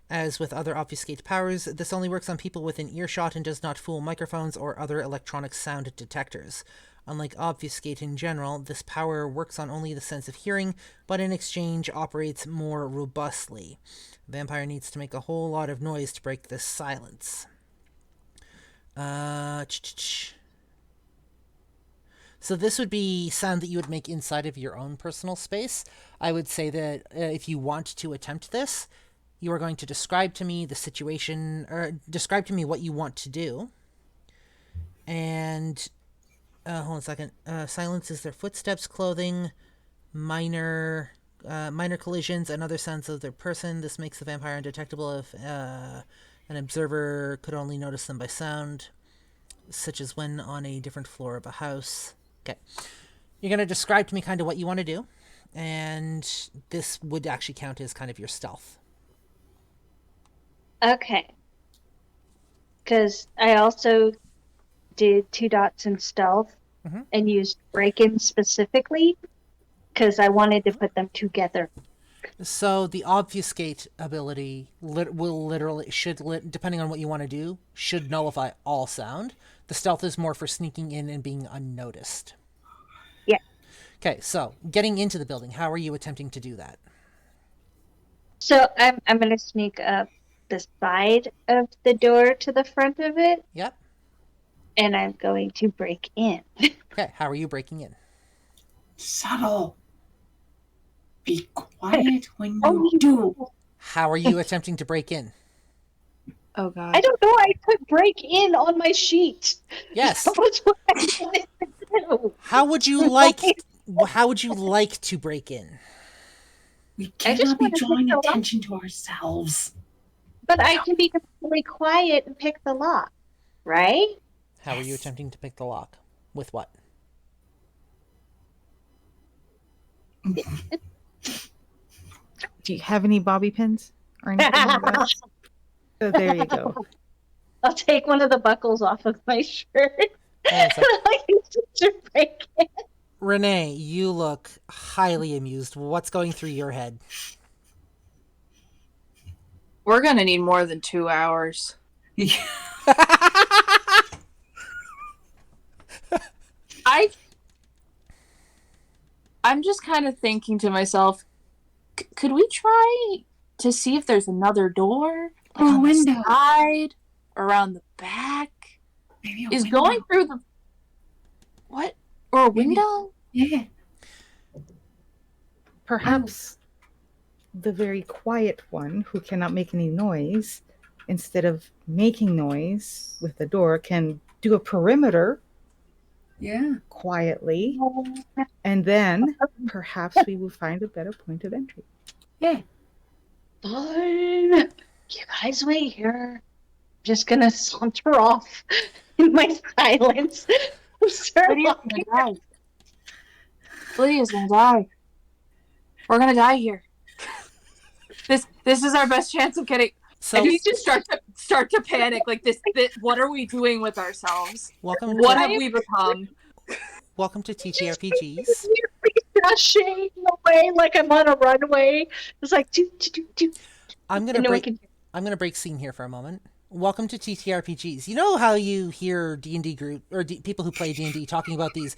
As with other obfuscate powers, this only works on people within earshot and does not fool microphones or other electronic sound detectors. Unlike obfuscate in general, this power works on only the sense of hearing, but in exchange operates more robustly. Vampire needs to make a whole lot of noise to break this silence. So this would be sound that you would make inside of your own personal space. I would say that if you want to attempt this, you are going to describe to me the situation, or describe to me what you want to do. And, hold on a second. Silences their footsteps, clothing, minor collisions, and other sounds of their person. This makes the vampire undetectable if an observer could only notice them by sound, such as when on a different floor of a house. Okay. You're going to describe to me kind of what you want to do, and this would actually count as kind of your stealth. Okay. Because I also did 2 dots in stealth and used break-in specifically because I wanted to put them together. So the obfuscate ability will literally, depending on what you want to do, should nullify all sound. The stealth is more for sneaking in and being unnoticed. Yeah. Okay, so getting into the building, how are you attempting to do that? So I'm going to sneak up the side of the door to the front of it. Yep. And I'm going to break in. Okay, how are you breaking in? Subtle. Be quiet when you do. How are you attempting to break in? Oh god. I don't know. I put break in on my sheet. Yes. That was what I wanted to do. How would you like to break in? We I just cannot be wanna drawing pick the lock. attention to ourselves. But I can be completely quiet and pick the lock, right? How are you attempting to pick the lock? With what? Do you have any bobby pins or anything like that? So there you go. I'll take one of the buckles off of my shirt. Hold on a second. I use it to break it. Renee, you look highly amused. What's going through your head? We're gonna need more than 2 hours. I'm just kind of thinking to myself, could we try to see if there's another door? Like Or a on window. the side, around the back? Maybe a Is window. going through the... What? Or a Maybe. window? Yeah. Perhaps the very quiet one who cannot make any noise, instead of making noise with the door, can do a perimeter Yeah. quietly, and then perhaps we will find a better point of entry. Yeah. Fine. You guys wait here. I'm just gonna saunter off in my silence. Lydia's gonna die. Lydia's gonna die. We're gonna die here. This is our best chance of getting... So, and you just start to panic. Like this, what are we doing with ourselves? welcome What to, have we become? welcome to TTRPGs. Dashing away like I'm on a runway. It's like do. I'm gonna break scene here for a moment. Welcome to TTRPGs. You know how you hear D&D group or people who play D&D talking about these,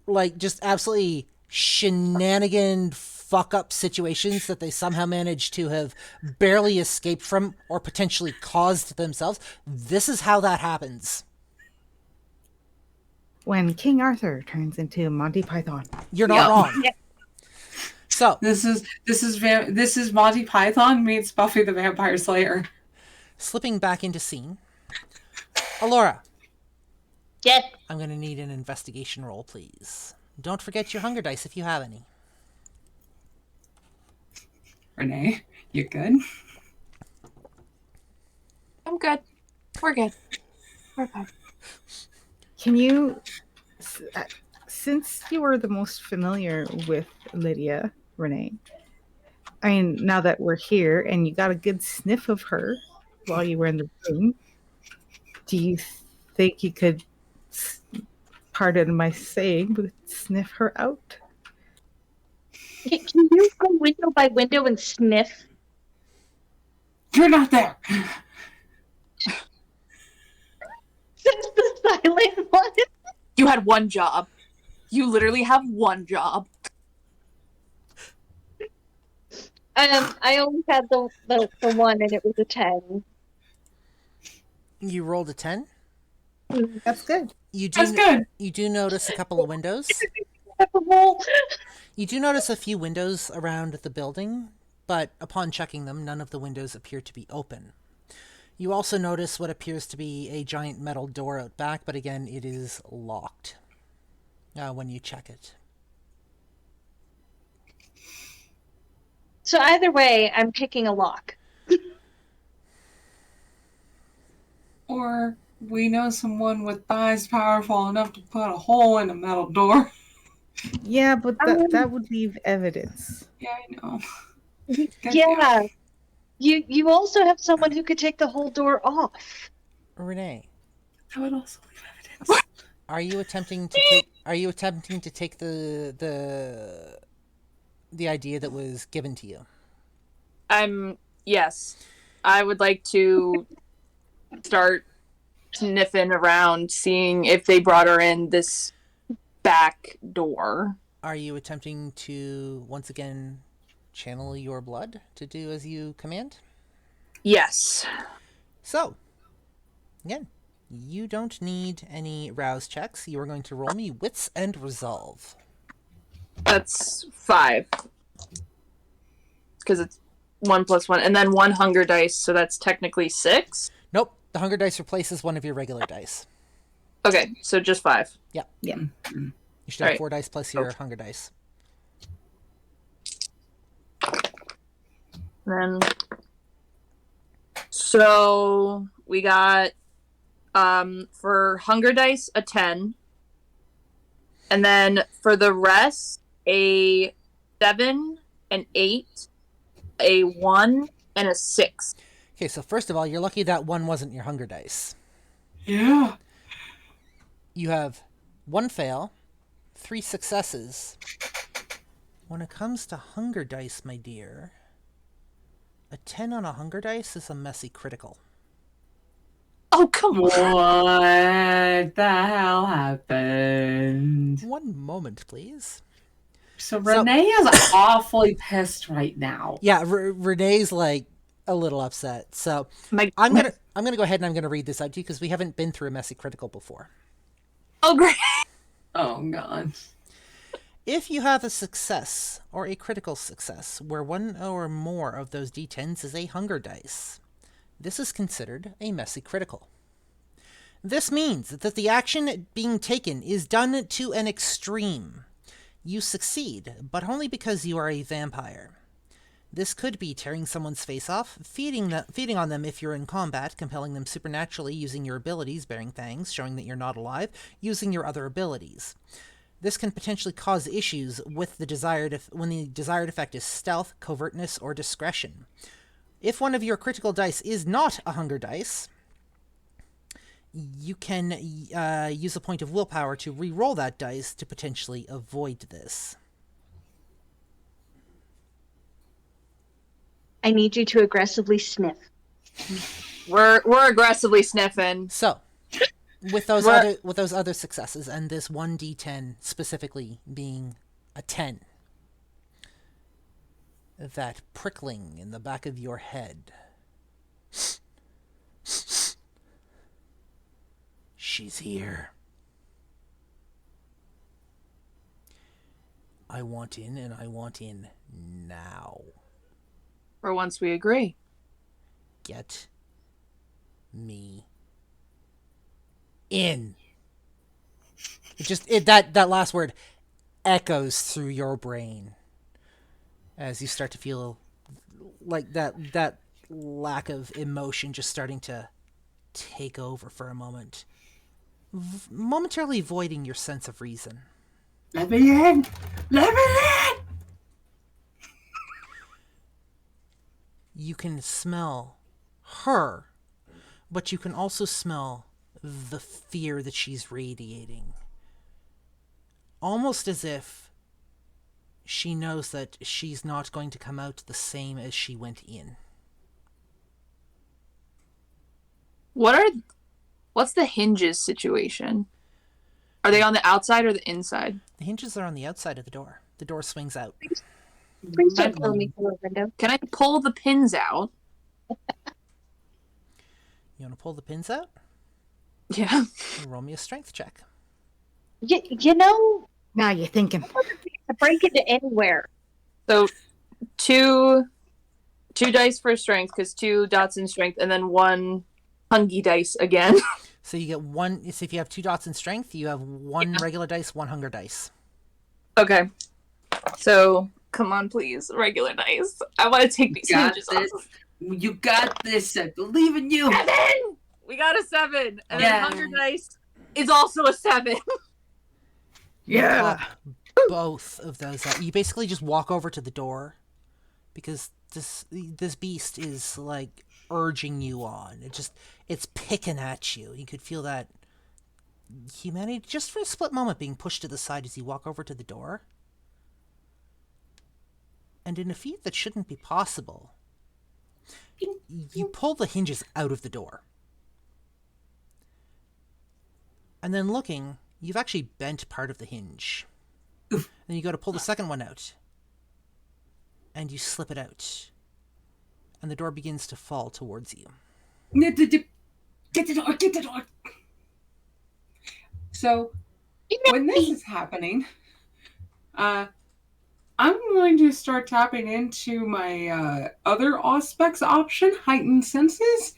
like, just absolutely shenanigan fuck up situations that they somehow managed to have barely escaped from or potentially caused themselves? This is how that happens. When King Arthur turns into Monty Python. You're not wrong. Yeah. So This is Monty Python meets Buffy the Vampire Slayer. slipping back into scene, Alorah, Yes. I'm going to need an investigation roll, please. Don't forget your hunger dice if you have any. Renee, you good? I'm good. We're good. We're good. Can you, since you were the most familiar with Lydia, Renee, I mean, now that we're here and you got a good sniff of her while you were in the room, do you think you could, pardon my saying, but sniff her out? Can you go window by window and sniff? You're not there. Since the silent one. You had one job. You literally have one job. I only had the one, and it was a 10. You rolled a 10? That's good. That's good. You do notice a couple of windows. Roll. You do notice a few windows around the building, but upon checking them, none of the windows appear to be open. You also notice what appears to be a giant metal door out back, but again, it is locked when you check it. So either way, I'm picking a lock. Or we know someone with thighs powerful enough to put a hole in a metal door. Yeah, but that would leave evidence. Yeah, I know. Yeah. You also have someone who could take the whole door off. Renee, That would also leave evidence. are you attempting to take the idea that was given to you? Yes. I would like to start sniffing around, seeing if they brought her in this back door. Are you attempting to, once again, channel your blood to do as you command? Yes. So, again, you don't need any rouse checks. You are going to roll me wits and resolve. That's 5. Because it's 1 + 1. And then 1 hunger dice, so that's technically 6. Nope, the hunger dice replaces one of your regular dice. Okay, so just 5. Yeah. You should have Right. 4 dice plus your hunger dice. Then, so we got for hunger dice a 10, and then for the rest a 7, an 8, a 1, and a 6. Okay, so first of all, you're lucky that one wasn't your hunger dice. Yeah. You have 1 fail, 3 successes. When it comes to hunger dice, my dear, a 10 on a hunger dice is a messy critical. Oh, come on. What the hell happened? One moment, please. So Renee is awfully pissed right now. Yeah, Renee's like a little upset. So I'm gonna go ahead and I'm gonna read this out to you because we haven't been through a messy critical before. Oh, great. Oh god. If you have a success or a critical success where one or more of those d10s is a hunger dice, this is considered a messy critical. This means that the action being taken is done to an extreme. You succeed, but only because you are a vampire. This could be tearing someone's face off, feeding on them if you're in combat, compelling them supernaturally using your abilities, bearing fangs, showing that you're not alive, using your other abilities. This can potentially cause issues with when the desired effect is stealth, covertness, or discretion. If one of your critical dice is not a hunger dice, you can use a point of willpower to re-roll that dice to potentially avoid this. I need you to aggressively sniff. We're aggressively sniffing. So, with those other successes and this 1d10 specifically being a 10, that prickling in the back of your head. She's here. I want in, and I want in now. For once we agree. Get me in. That last word echoes through your brain as you start to feel like that lack of emotion just starting to take over for a moment, momentarily voiding your sense of reason. Let me in! Let me in! You can smell her, but you can also smell the fear that she's radiating. Almost as if she knows that she's not going to come out the same as she went in. What's the hinges situation? Are they on the outside or the inside? The hinges are on the outside of the door. The door swings out. Please don't tell me through a window. Can I pull the pins out? You want to pull the pins out? Yeah. Roll me a strength check. You know, Now you're thinking. to break into anywhere. So two dice for strength, because 2 dots in strength, and then 1 hungy dice again. So you get one. So if you have 2 dots in strength, you have 1 regular dice, 1 hunger dice. Okay. So come on, please, regular dice. I want to take these hinges off. You got this. I believe in you. 7! We got a 7, and Yeah. then hunger dice is also a 7. Yeah. Both of those. You basically just walk over to the door because this beast is like urging you on. It's picking at you. You could feel that humanity just for a split moment being pushed to the side as you walk over to the door. And in a feat that shouldn't be possible, you pull the hinges out of the door. And then looking, you've actually bent part of the hinge. Oof. Then you go to pull the second one out. And you slip it out. And the door begins to fall towards you. Get the door, get the door. So, when this is happening, I'm going to start tapping into my other aspects option, heightened senses,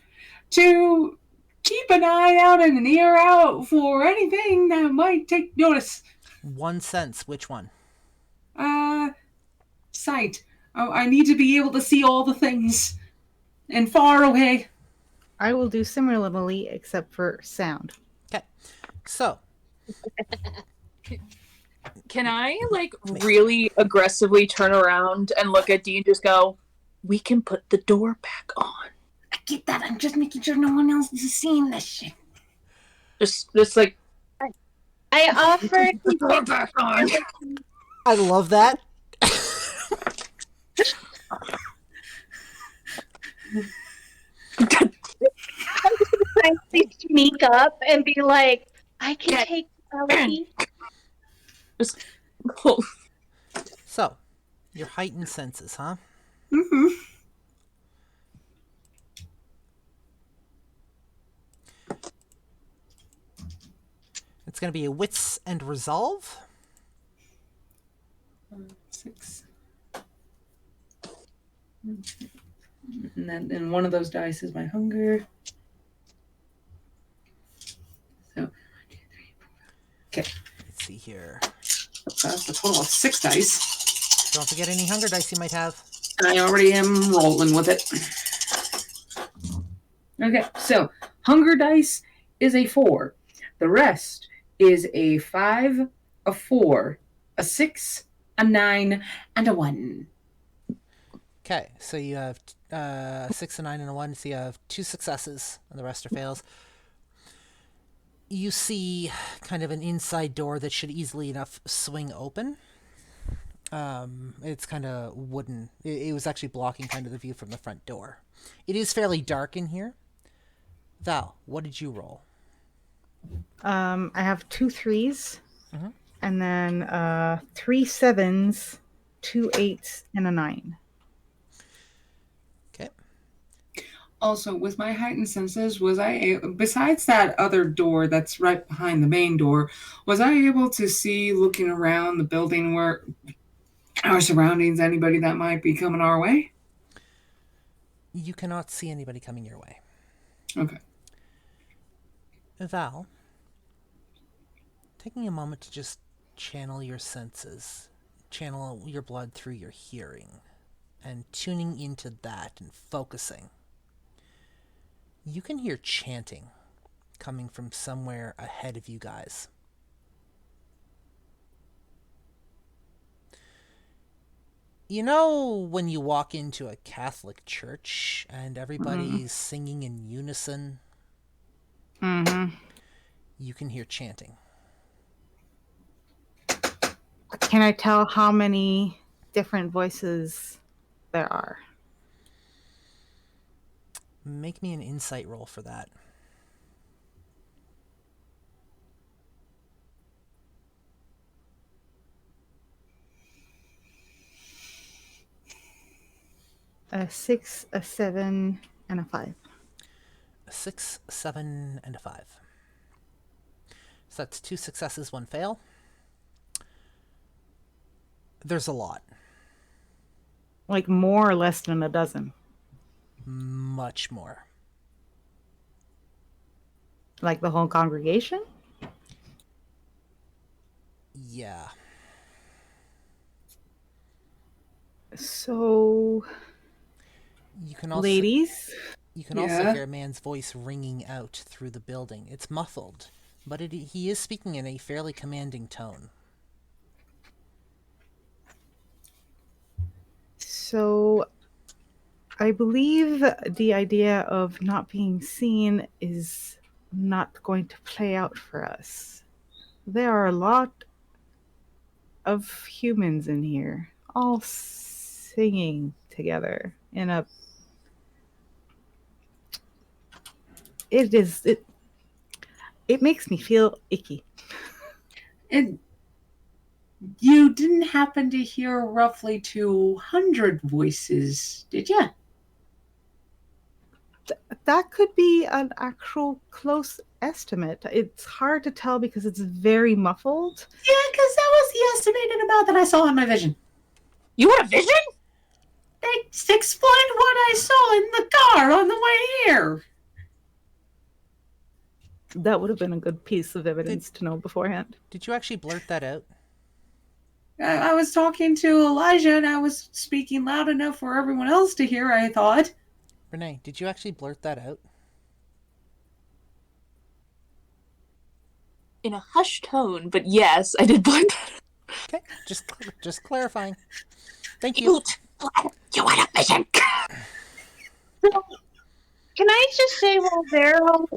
to keep an eye out and an ear out for anything that might take notice. One sense, which one? Sight. Oh, I need to be able to see all the things and far away. I will do similarly, except for sound. Okay. So, Can I, like, really aggressively turn around and look at Dee and just go, we can put the door back on? I get that. I'm just making sure no one else is seeing this shit. Just like, I offered the door back on. I love that. to sneak up and be like, I can take Melody. Just, oh. So, your heightened senses, huh? Mm-hmm. It's going to be a wits and resolve. 6. And then one of those dice is my hunger. So, 1, 2, 3, 4. Okay. Let's see here. That's a total of 6 dice. Don't forget any hunger dice you might have. I already am rolling with it. Okay, so hunger dice is a 4. The rest is a 5, a 4, a 6, a 9, and a 1. Okay, so you have 6, a 9, and a 1. So you have 2 successes, and the rest are fails. You see kind of an inside door that should easily enough swing open. It's kind of wooden. It was actually blocking kind of the view from the front door. It is fairly dark in here. Val, what did you roll? I have 2 3s, Mhm. and then 3 7s, 2 8s, and a 9. Okay. Also, with my heightened senses, was I besides that other door that's right behind the main door, was I able to see, looking around the building, where our surroundings, anybody that might be coming our way? You cannot see anybody coming your way. Okay. Val, taking a moment to just channel your senses, channel your blood through your hearing. and tuning into that and focusing, you can hear chanting coming from somewhere ahead of you guys. You know when you walk into a Catholic church and everybody's singing in unison? Mm-hmm. You can hear chanting. Can I tell how many different voices there are? Make me an insight roll for that. A 6, a 7, and a 5. A 6, 7, and a 5. So that's 2 successes, 1 fail. There's a lot. Like more or less than a dozen? Much more. Like the whole congregation? Yeah. So, You can also, ladies? You can also hear a man's voice ringing out through the building. It's muffled, but he is speaking in a fairly commanding tone. So, I believe the idea of not being seen is not going to play out for us. There are a lot of humans in here, all singing together in a... It makes me feel icky. And you didn't happen to hear roughly 200 voices, did you? That could be an actual close estimate. It's hard to tell because it's very muffled. Yeah, because that was the estimated amount that I saw in my vision. You had a vision? They explained what I saw in the car on the way here. That would have been a good piece of evidence to know beforehand. Did you actually blurt that out? I was talking to Elijah and I was speaking loud enough for everyone else to hear, I thought. Renee, did you actually blurt that out? In a hushed tone, but yes, I did blurt that out. Okay, just clarifying. Thank you. You had a vision. Can I just say while they're all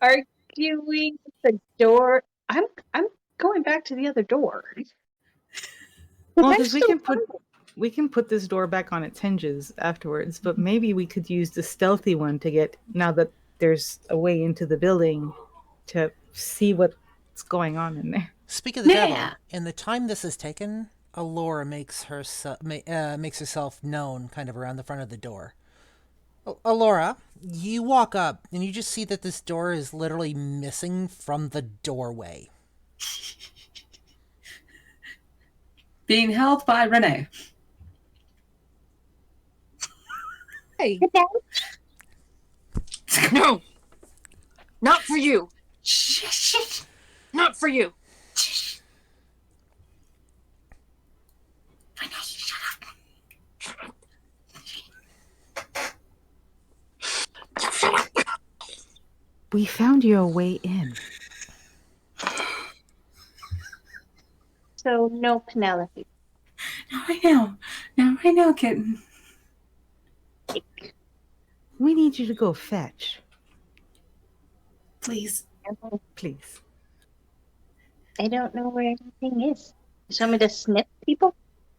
arguing the door, I'm going back to the other door. Well, because we can put this door back on its hinges afterwards, but maybe we could use the stealthy one to get, now that there's a way into the building, to see what's going on in there. Speak of the devil, in the time this has taken, Alorah makes herself known kind of around the front of the door. Alorah, you walk up and you just see that this door is literally missing from the doorway. Being held by Renee. Hey. No. Not for you. Not for you. We found your way in. So no Penelope. Now I know, kitten. We need you to go fetch. Please. Please. I don't know where anything is. You want me to snip people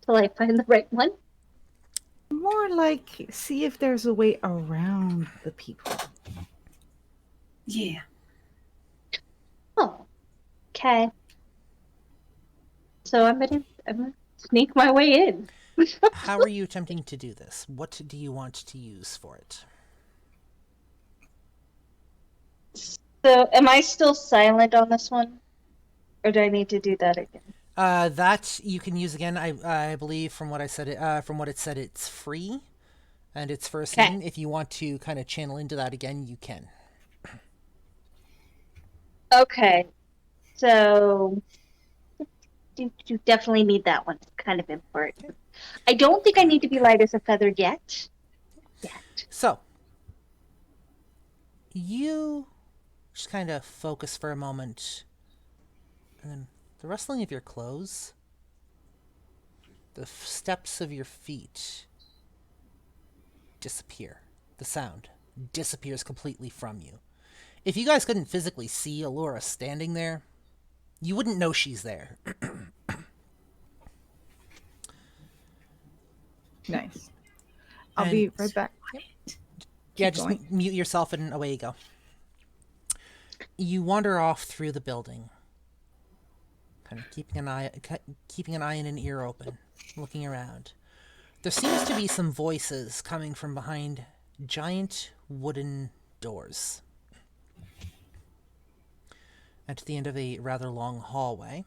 till I find the right one? More like see if there's a way around the people. Yeah. Oh. Okay. So I'm gonna sneak my way in. How are you attempting to do this? What do you want to use for it? So am I still silent on this one? Or do I need to do that again? That you can use again. I believe from what I said, from what it said, it's free, and it's for a scene. If you want to kind of channel into that again, you can. Okay, so you definitely need that one. It's kind of important. I don't think I need to be light as a feather yet. So, you just kind of focus for a moment, and then the rustling of your clothes, the steps of your feet disappear. The sound disappears completely from you. If you guys couldn't physically see Alorah standing there, you wouldn't know she's there. Nice. I'll be right back. Yeah, just mute yourself and away you go. You wander off through the building, kind of keeping an eye and an ear open, looking around. There seems to be some voices coming from behind giant wooden doors. At the end of a rather long hallway.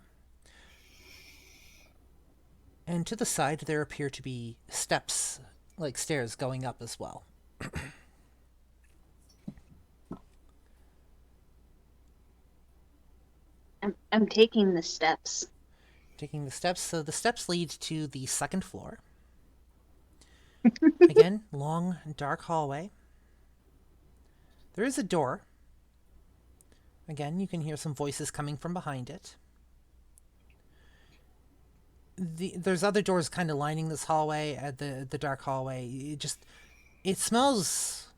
And to the side there appear to be steps, like stairs, going up as well. I'm taking the steps. Taking the steps, so the steps lead to the second floor. Again, long, dark hallway. There is a door. Again, you can hear some voices coming from behind it. There's other doors kind of lining this hallway, at the dark hallway. It smells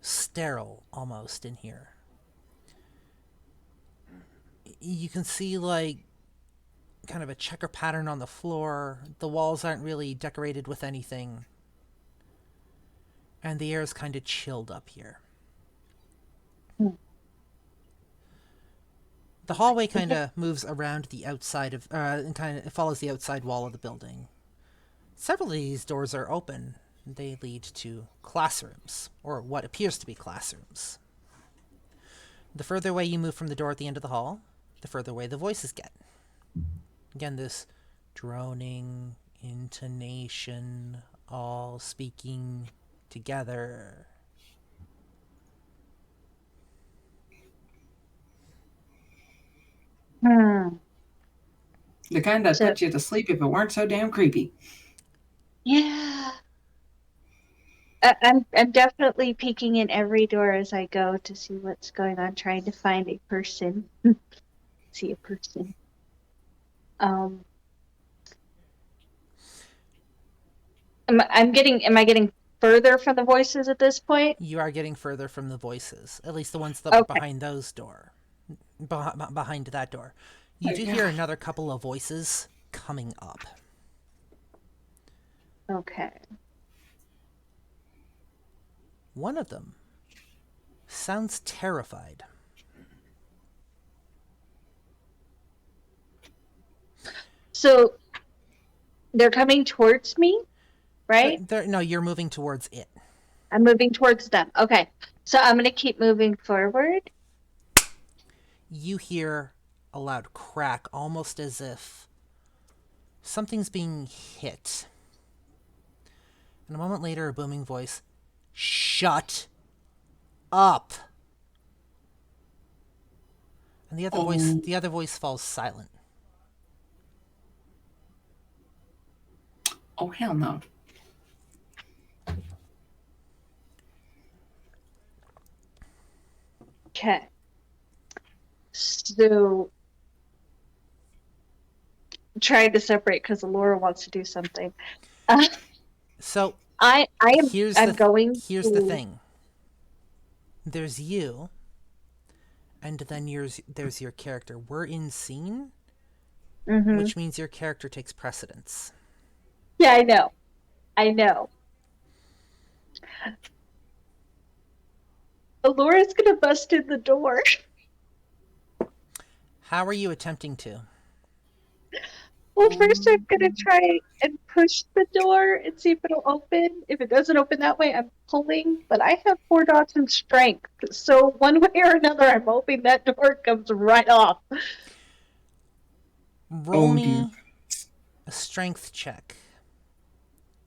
sterile almost in here. You can see like kind of a checker pattern on the floor. The walls aren't really decorated with anything. And the air is kind of chilled up here. The hallway kind of moves around the outside of, and kind of follows the outside wall of the building. Several of these doors are open. They lead to classrooms, or what appears to be classrooms. The further away you move from the door at the end of the hall, the further away the voices get. Again, this droning intonation, all speaking together. The kind that put you to sleep if it weren't so damn creepy. Yeah. I'm definitely peeking in every door as I go to see what's going on, trying to find a person. See a person. Am I getting further from the voices at this point? You are getting further from the voices, at least the ones that were behind those door. Behind that door. You do hear another couple of voices coming up. Okay. One of them sounds terrified. So they're coming towards me, right? No, you're moving towards it. I'm moving towards them. Okay. So I'm going to keep moving forward. You hear a loud crack, almost as if something's being hit. And a moment later, a booming voice, "Shut up!" And the other voice falls silent. Oh, hell no. Okay. So, trying to separate because Alorah wants to do something. So Here's the thing. There's you, and then there's your character. We're in scene, which means your character takes precedence. Yeah, I know. Alorah's gonna bust in the door. How are you attempting to? Well, first I'm gonna try and push the door and see if it'll open. If it doesn't open that way, I'm pulling, but I have 4 dots in strength. So one way or another, I'm hoping that door comes right off. Roll me a strength check.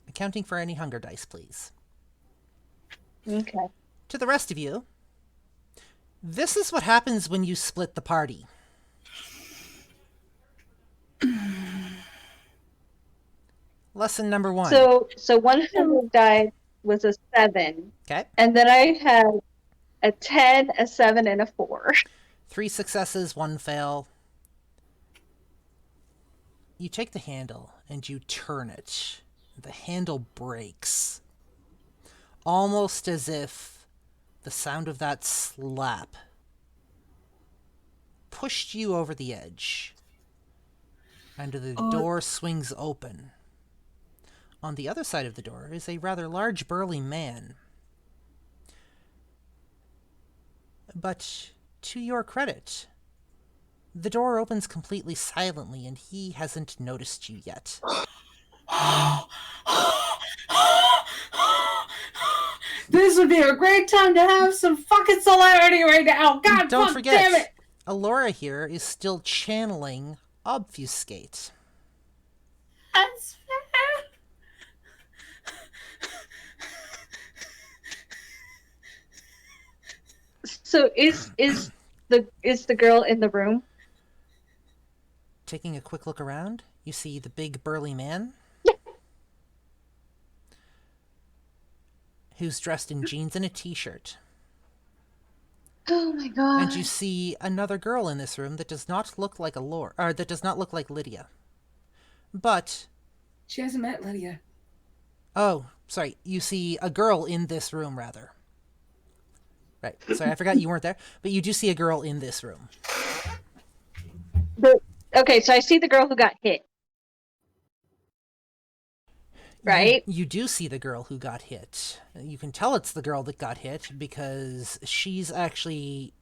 Accounting for any hunger dice, please. Okay. To the rest of you, this is what happens when you split the party. Lesson number 1. So 100 died was a 7. Okay. And then I had a 10, a 7, and a 4. 3 successes, 1 fail. You take the handle and you turn it. The handle breaks. Almost as if the sound of that slap pushed you over the edge. And the door swings open. On the other side of the door is a rather large, burly man. But to your credit, the door opens completely silently and he hasn't noticed you yet. This would be a great time to have some fucking celerity right now. God, Don't forget, damn it. Alorah here is still channeling Obfuscate. That's fair. So is the girl in the room? Taking a quick look around, you see the big burly man. Who's dressed in jeans and a t-shirt. Oh my god. And you see another girl in this room that does not look like Alorah, or that does not look like Lydia. But She hasn't met Lydia. oh, sorry, you see a girl in this room rather. Right. Sorry, I forgot you weren't there, but you do see a girl in this room. Okay, so I see the girl who got hit. Right? You do see the girl who got hit. You can tell it's the girl that got hit because she's actually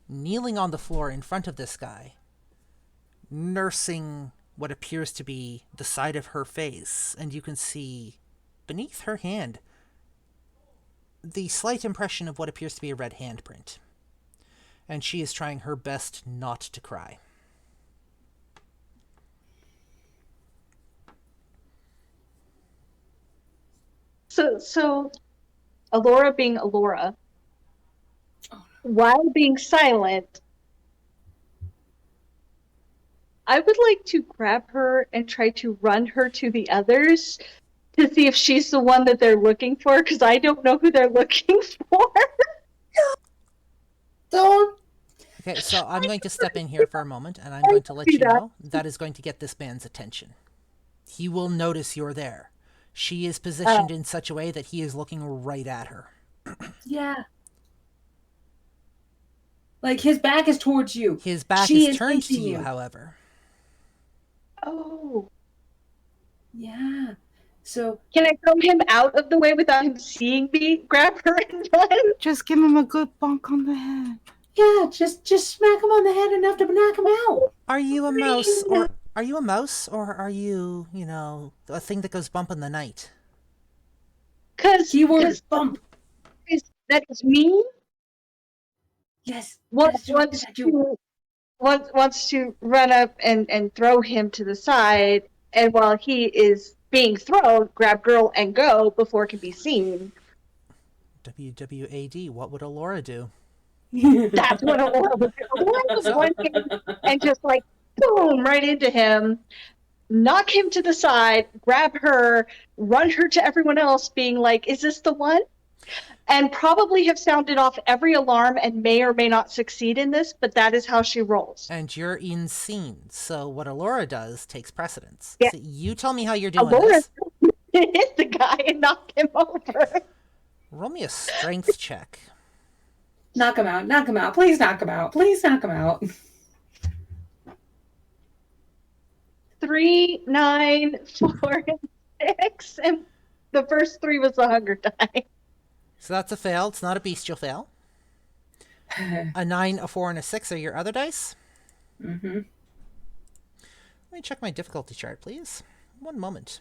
kneeling on the floor in front of this guy, nursing what appears to be the side of her face, and you can see beneath her hand the slight impression of what appears to be a red handprint. And she is trying her best not to cry. So Alorah being Alorah, while being silent, I would like to grab her and try to run her to the others to see if she's the one that they're looking for, because I don't know who they're looking for. Don't. Okay, so I'm going to step in here for a moment, and I'm going to let you know that is going to get this man's attention. He will notice you're there. She is positioned in such a way that he is looking right at her. Yeah. Like, his back is towards you. His back She is turned to facing you, however. Oh. Yeah. So, Can I throw him out of the way without him seeing me? Grab her and run? Just give him a good bonk on the head. yeah, just smack him on the head enough to knock him out. Are you a mouse, or are you, a thing that goes bump in the night? Because Keyword bump. that is me. Yes. Wants That's you. to run up and throw him to the side, and while he is being thrown, grab girl and go before it can be seen. WWAD, what would Alorah do? That's what Alorah was doing. Alorah was running and just like boom right into him, knock him to the side, grab her, run her to everyone else, being like, "Is this the one?" And probably have sounded off every alarm and may or may not succeed in this, but that is how she rolls. And you're in scene, so what Alorah does takes precedence. Yeah. So you tell me how you're doing Alorah this. hit the guy and knock him over. Roll me a strength check. Knock him out. Knock him out. Please knock him out. Please knock him out. 3, 9, 4, and 6, and the first 3 was the hunger die. So that's a fail. It's not a bestial fail. A 9, a 4, and a 6 are your other dice. Mm-hmm. Let me check my difficulty chart, please. One moment.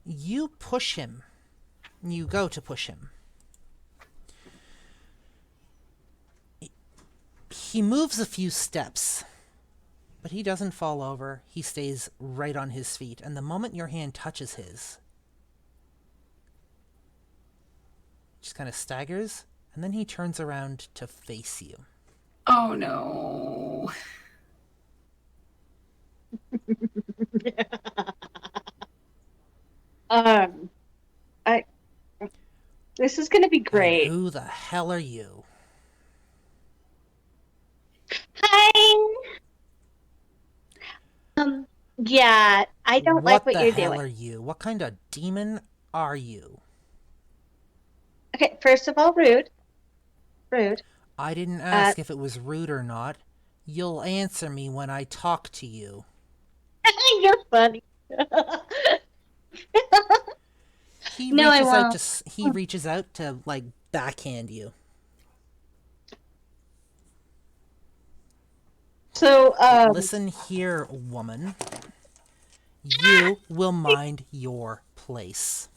You push him. You go to push him. He moves a few steps, but he doesn't fall over. He stays right on his feet, and the moment your hand touches his, just kind of staggers, and then he turns around to face you. Oh, no. I this is gonna be And great. who the hell are you? Hi. Yeah, I don't like What what the you're hell doing. are you? What kind of demon are you? Okay, first of all, rude. Rude. I didn't ask if it was rude or not. You'll answer me when I talk to you. You're funny. He No, I reaches out won't. to he reaches out to like backhand you. So, Listen here, woman. You will mind your place.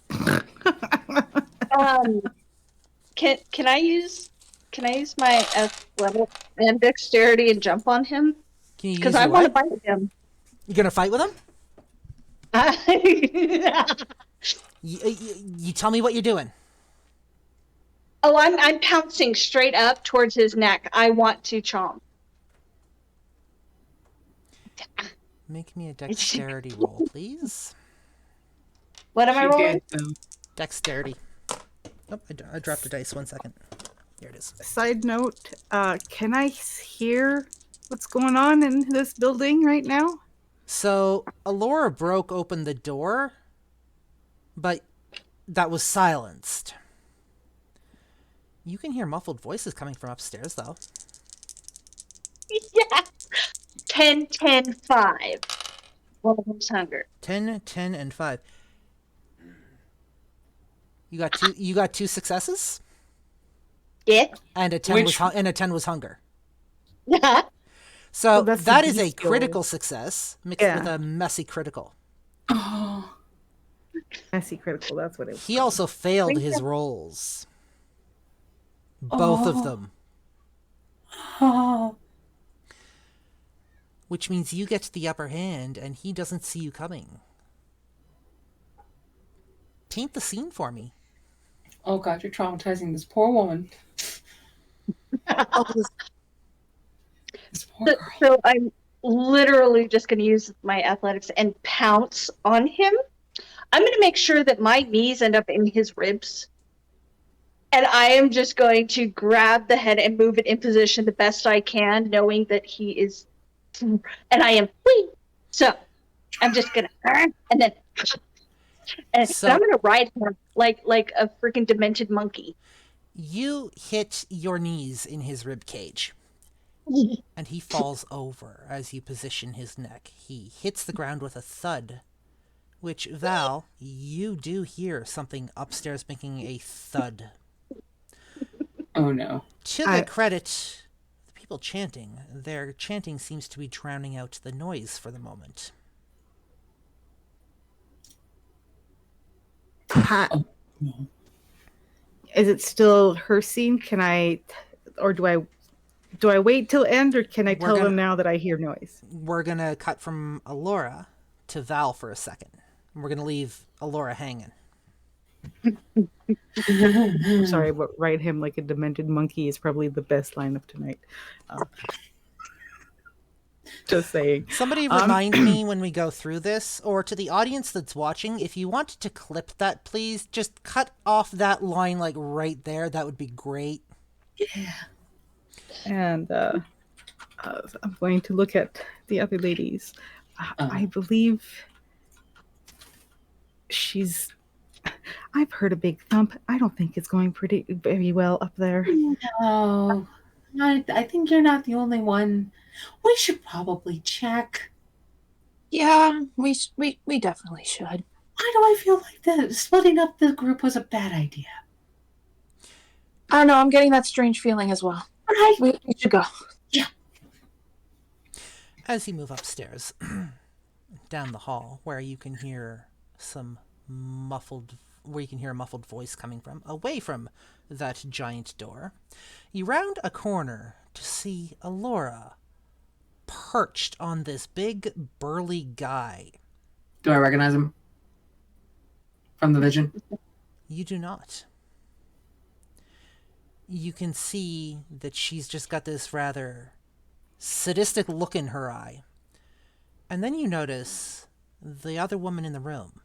can I use my athletics and dexterity and jump on him? Can you Because use I your want to what? bite him. You gonna fight with him? Oh, You tell me what you're doing. I'm pouncing straight up towards his neck. I want to chomp. Make me a dexterity roll, please. What am I rolling? Dexterity. Oh, I dropped a dice. 1 second. Here it is. Side note, can I hear what's going on in this building right now? So, Alorah broke open the door, but that was silenced. You can hear muffled voices coming from upstairs, though. Yes. 10, 10, 5. One of them's hunger. 10, 10, and 5. You got two successes? Yeah. And a 10 was hunger. Yeah. So that's that the is a D skill. critical success mixed with a messy critical. Oh. Messy critical, that's what it was. He also failed his rolls. Both of them. Oh. Which means you get the upper hand and he doesn't see you coming. Paint the scene for me. Oh God, you're traumatizing this poor woman. This poor girl. So I'm literally just going to use my athletics and pounce on him. I'm going to make sure that my knees end up in his ribs. And I am just going to grab the head and move it in position the best I can, knowing that he is. And I am. So I'm just going to. And then. And I'm going to ride him like a freaking demented monkey. You hit your knees in his rib cage. And he falls over as you position his neck. He hits the ground with a thud, which, Val, you do hear something upstairs making a thud. Oh no. To the credit, the people chanting, their chanting seems to be drowning out the noise for the moment. Is it still her scene? Can I, or do I wait till end, or can I tell them now that I hear noise? We're gonna cut from Alorah to Val for a second. We're gonna leave Alorah hanging. I'm sorry, but ride him like a demented monkey is probably the best lineup tonight. Just saying. Somebody remind me when we go through this, or to the audience that's watching, if you want to clip that, please just cut off that line like right there. That would be great. Yeah. And I'm going to look at the other ladies. I believe I've heard a big thump. I don't think it's going very well up there. No, I think you're not the only one. We should probably check. Yeah, we definitely should. Why do I feel like splitting up the group was a bad idea? I don't know. I'm getting that strange feeling as well. Right. We should go. Yeah. As you move upstairs, down the hall, where you can hear a muffled voice coming from, away from that giant door, you round a corner to see Alorah perched on this big, burly guy. Do I recognize him from the vision? You do not. You can see that she's just got this rather sadistic look in her eye. And then you notice the other woman in the room,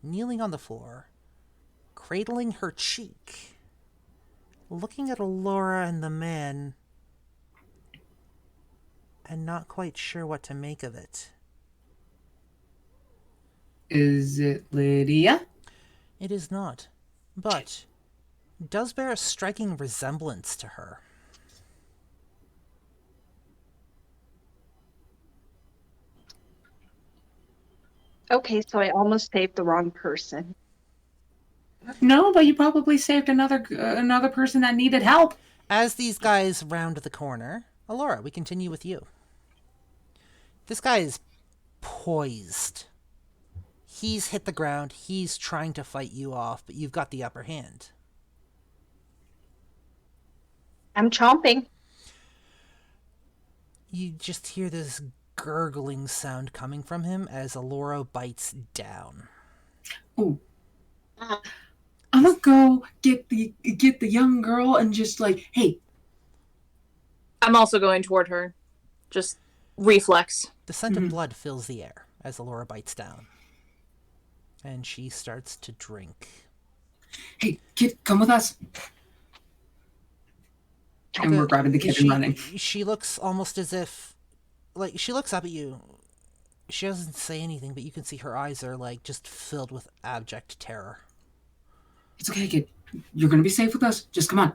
kneeling on the floor, cradling her cheek, looking at Alorah and the man, and not quite sure what to make of it. Is it Lydia? It is not, but does bear a striking resemblance to her. Okay, so I almost saved the wrong person. No, but you probably saved another person that needed help. As these guys round the corner, Alorah, we continue with you. This guy is poised. He's hit the ground. He's trying to fight you off, but you've got the upper hand. I'm chomping. You just hear this gurgling sound coming from him as Alorah bites down. Oh, I'm gonna go get the young girl and just like, hey. I'm also going toward her. Just reflex. The scent of blood fills the air as Alorah bites down. And she starts to drink. Hey, kid, come with us. And we're grabbing the kid and running. She looks almost as if, like, she looks up at you. She doesn't say anything, but you can see her eyes are, like, just filled with abject terror. It's okay, kid. You're gonna be safe with us. Just come on.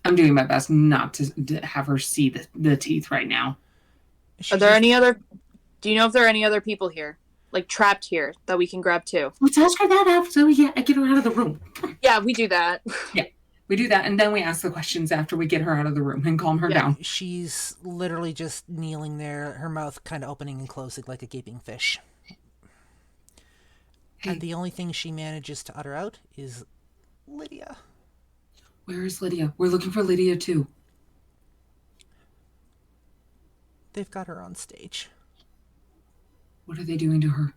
I'm doing my best not to have her see the teeth right now. Are there any other... Do you know if there are any other people here? Like, trapped here, that we can grab too? Let's ask her that after we get her out of the room. Yeah, we do that. Yeah, we do that, and then we ask the questions after we get her out of the room and calm her down. She's literally just kneeling there, her mouth kind of opening and closing like a gaping fish. Hey. And the only thing she manages to utter out is, Lydia. Where is Lydia? We're looking for Lydia too. They've got her on stage. What are they doing to her?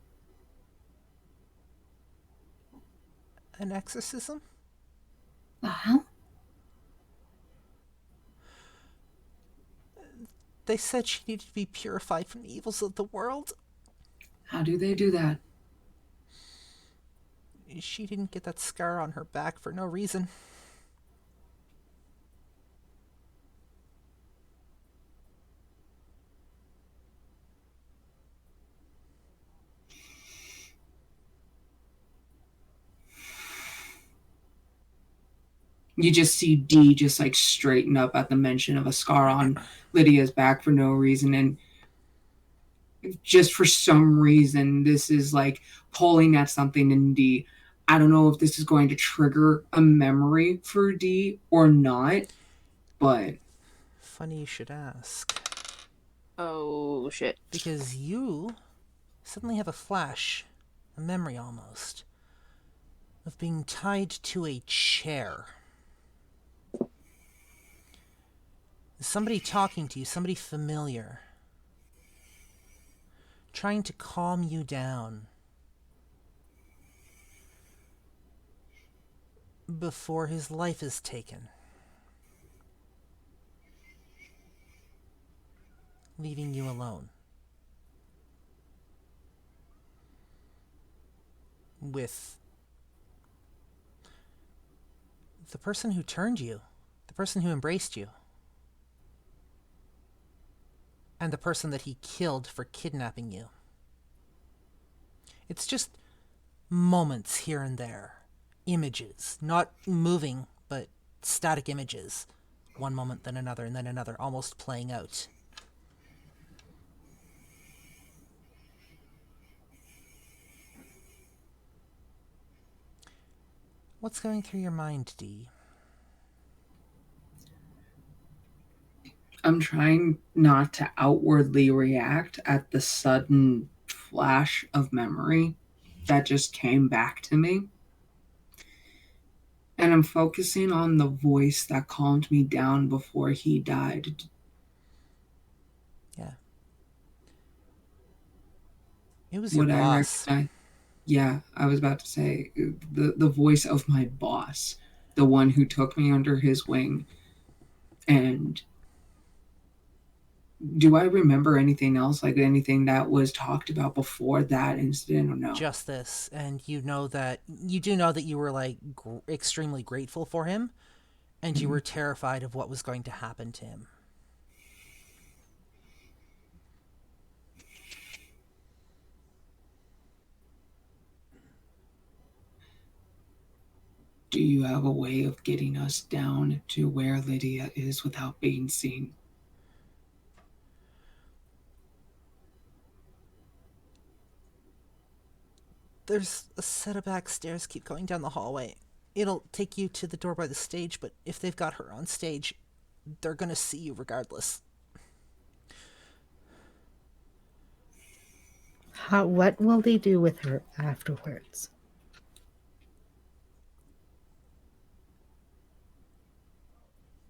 An exorcism? The hell? They said she needed to be purified from the evils of the world. How do they do that? She didn't get that scar on her back for no reason. You just see Dee just like straighten up at the mention of a scar on Lydia's back for no reason. And just for some reason, this is like pulling at something in Dee. I don't know if this is going to trigger a memory for Dee or not, but... Funny you should ask. Oh, shit. Because you suddenly have a flash, a memory almost, of being tied to a chair. Somebody talking to you, somebody familiar, trying to calm you down before his life is taken, leaving you alone with the person who turned you, the person who embraced you, and the person that he killed for kidnapping you. It's just moments here and there. Images. Not moving, but static images. One moment, then another, almost playing out. What's going through your mind, Dee? I'm trying not to outwardly react at the sudden flash of memory that just came back to me. And I'm focusing on the voice that calmed me down before he died. Yeah. It was your boss. Yeah, I was about to say, the voice of my boss, the one who took me under his wing And do I remember anything else, like anything that was talked about before that incident, or no? Just this, and you do know that you were like extremely grateful for him, and you were terrified of what was going to happen to him. Do you have a way of getting us down to where Lydia is without being seen? There's a set of back stairs keep going down the hallway. It'll take you to the door by the stage, but if they've got her on stage, they're gonna see you regardless. What will they do with her afterwards?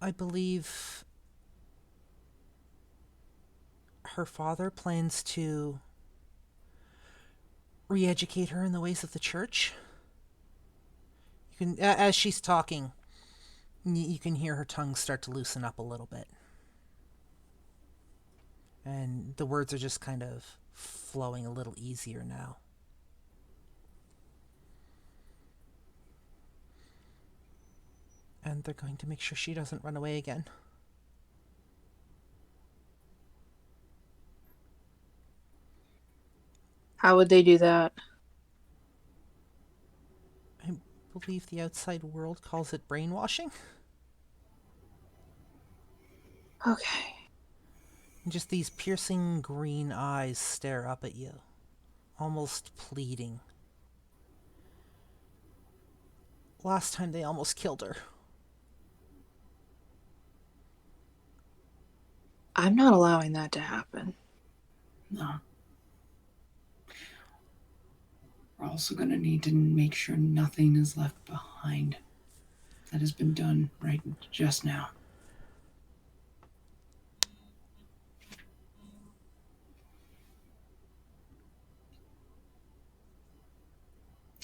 I believe her father plans to re-educate her in the ways of the church. You can, as she's talking, you can hear her tongue start to loosen up a little bit. And the words are just kind of flowing a little easier now. And they're going to make sure she doesn't run away again. How would they do that? I believe the outside world calls it brainwashing. Okay. And just these piercing green eyes stare up at you, almost pleading. Last time they almost killed her. I'm not allowing that to happen. No. We're also going to need to make sure nothing is left behind that has been done right just now.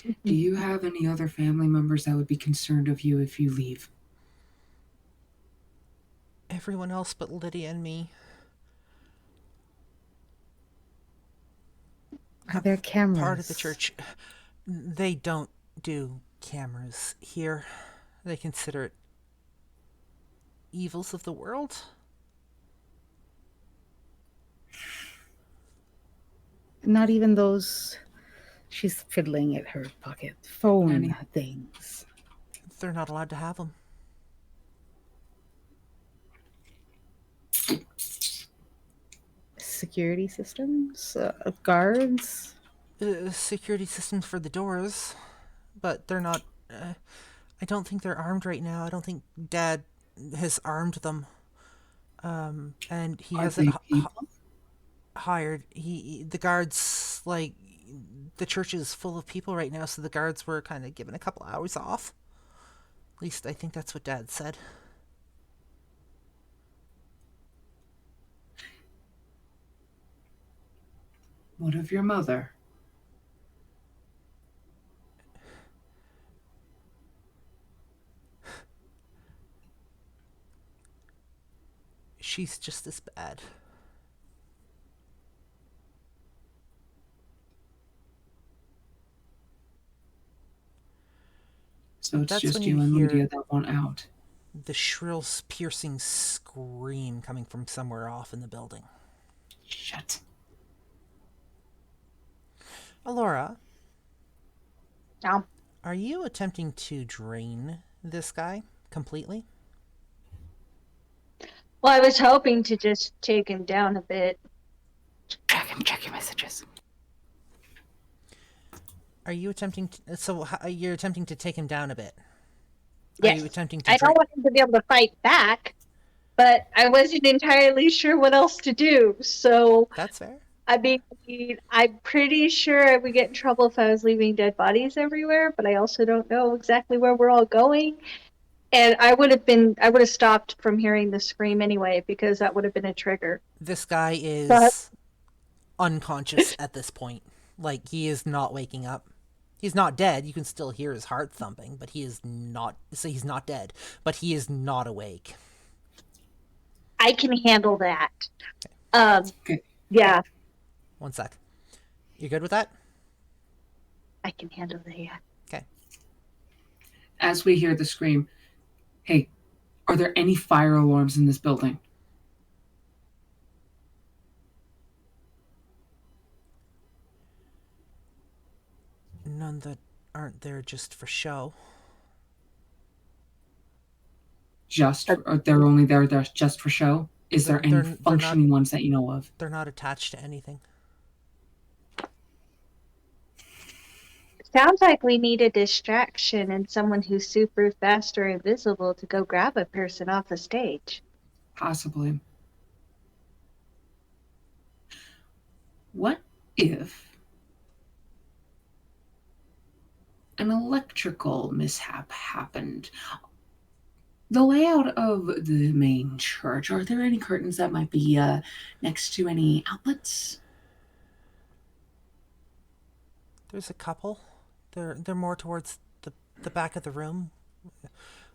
Do you have any other family members that would be concerned of you if you leave? Everyone else but Lydia and me. Are there cameras? Part of the church. They don't do cameras here. They consider it evils of the world. Not even those. She's fiddling at her pocket phone things. They're not allowed to have them. Security systems? Guards? Security systems for the doors, but they're not. I don't think they're armed right now. I don't think Dad has armed them. And he hasn't hired. The guards, like, the church is full of people right now, so the guards were kind of given a couple hours off. At least I think that's what Dad said. What of your mother? She's just as bad. So it's That's just when you you and hear Lydia that want out. The shrill, piercing scream coming from somewhere off in the building. Shit. Alorah, Yeah. are you attempting to drain this guy completely? Well, I was hoping to just take him down a bit. Check your messages. Are you attempting to, you're attempting to take him down a bit? Yes. Are you attempting to I don't want him to be able to fight back, but I wasn't entirely sure what else to do. So That's fair. I mean, I'm pretty sure I would get in trouble if I was leaving dead bodies everywhere, but I also don't know exactly where we're all going. And I would have stopped from hearing the scream anyway, because that would have been a trigger. This guy is unconscious at this point. Like, he is not waking up. He's not dead. You can still hear his heart thumping, but he's not dead. But he is not awake. I can handle that. Okay. Yeah, One sec. You good with that? I can handle that. Yeah. Okay. As we hear the scream, hey, are there any fire alarms in this building? None that aren't there just for show. They're only there just for show? Is there any They're functioning not, ones that you know of? they're not attached to anything. Sounds like we need a distraction and someone who's super fast or invisible to go grab a person off the stage. Possibly. What if an electrical mishap happened? The layout of the main church, are there any curtains that might be next to any outlets? There's a couple. They're more towards the back of the room.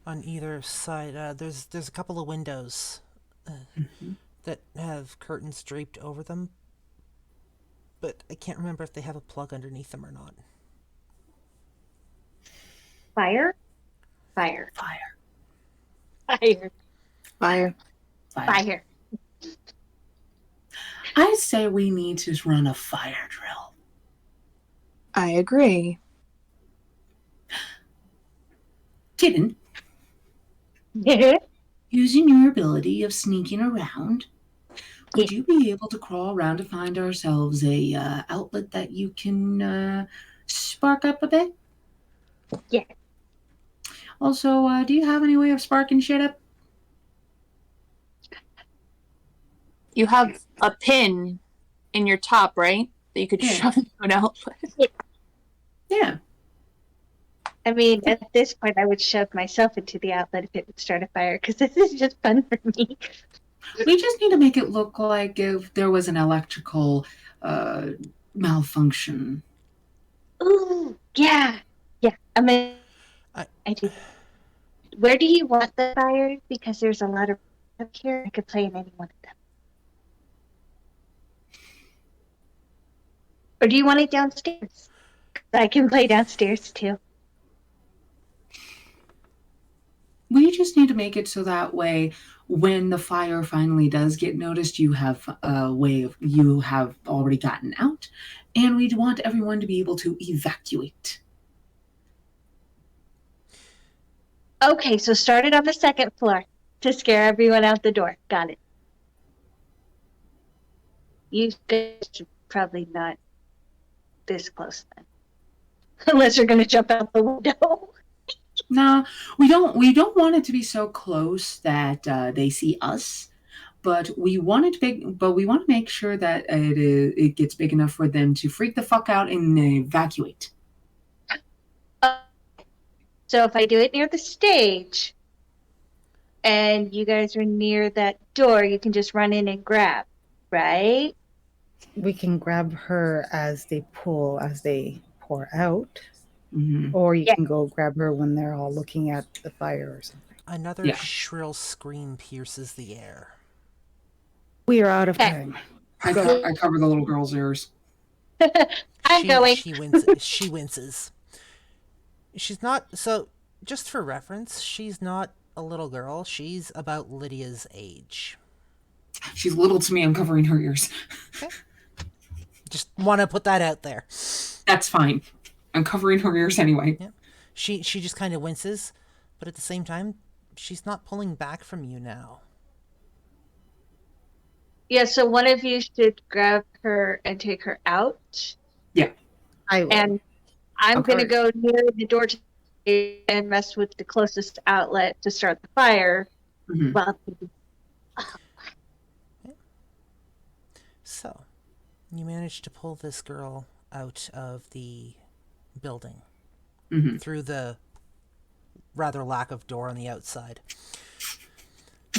On either side, there's a couple of windows that have curtains draped over them, but I can't remember if they have a plug underneath them or not. Fire? Fire. Fire. Fire. Fire. Fire. I say we need to run a fire drill. I agree. Kitten, using your ability of sneaking around, would you be able to crawl around to find ourselves a outlet that you can spark up a bit? Yeah. Also, do you have any way of sparking shit up? You have a pin in your top, right? That you could Yeah. shove into an outlet. Yeah. I mean, at this point, I would shove myself into the outlet if it would start a fire, because this is just fun for me. We just need to make it look like if there was an electrical malfunction. Ooh, yeah. Yeah. I do. Where do you want the fire? Because there's a lot of up here. I could play in any one of them. Or do you want it downstairs? I can play downstairs too. We just need to make it so that way when the fire finally does get noticed, you have a way of, you have already gotten out, and we want everyone to be able to evacuate. Okay, so start it on the second floor to scare everyone out the door. Got it. You guys should probably not this close then. Unless you're going to jump out the window. No, we don't want it to be so close that they see us, but we want it big. But we want to make sure that it gets big enough for them to freak the fuck out and evacuate. So if I do it near the stage, and you guys are near that door, you can just run in and grab, right? We can grab her as they pour out. Mm-hmm. Or you can go grab her when they're all looking at the fire or something. Another shrill scream pierces the air. We are out of time. I cover the little girl's ears. I'm going. She winces. She's not, so just for reference, she's not a little girl. She's about Lydia's age. She's little to me. I'm covering her ears. Okay. Just want to put that out there. That's fine. I'm covering her ears anyway. Yeah. She just kind of winces, but at the same time, she's not pulling back from you now. Yeah, so one of you should grab her and take her out. Yeah. I will. And I'm going to go near the door and mess with the closest outlet to start the fire. Mm-hmm. Well, So, you managed to pull this girl out of the building through the rather lack of door on the outside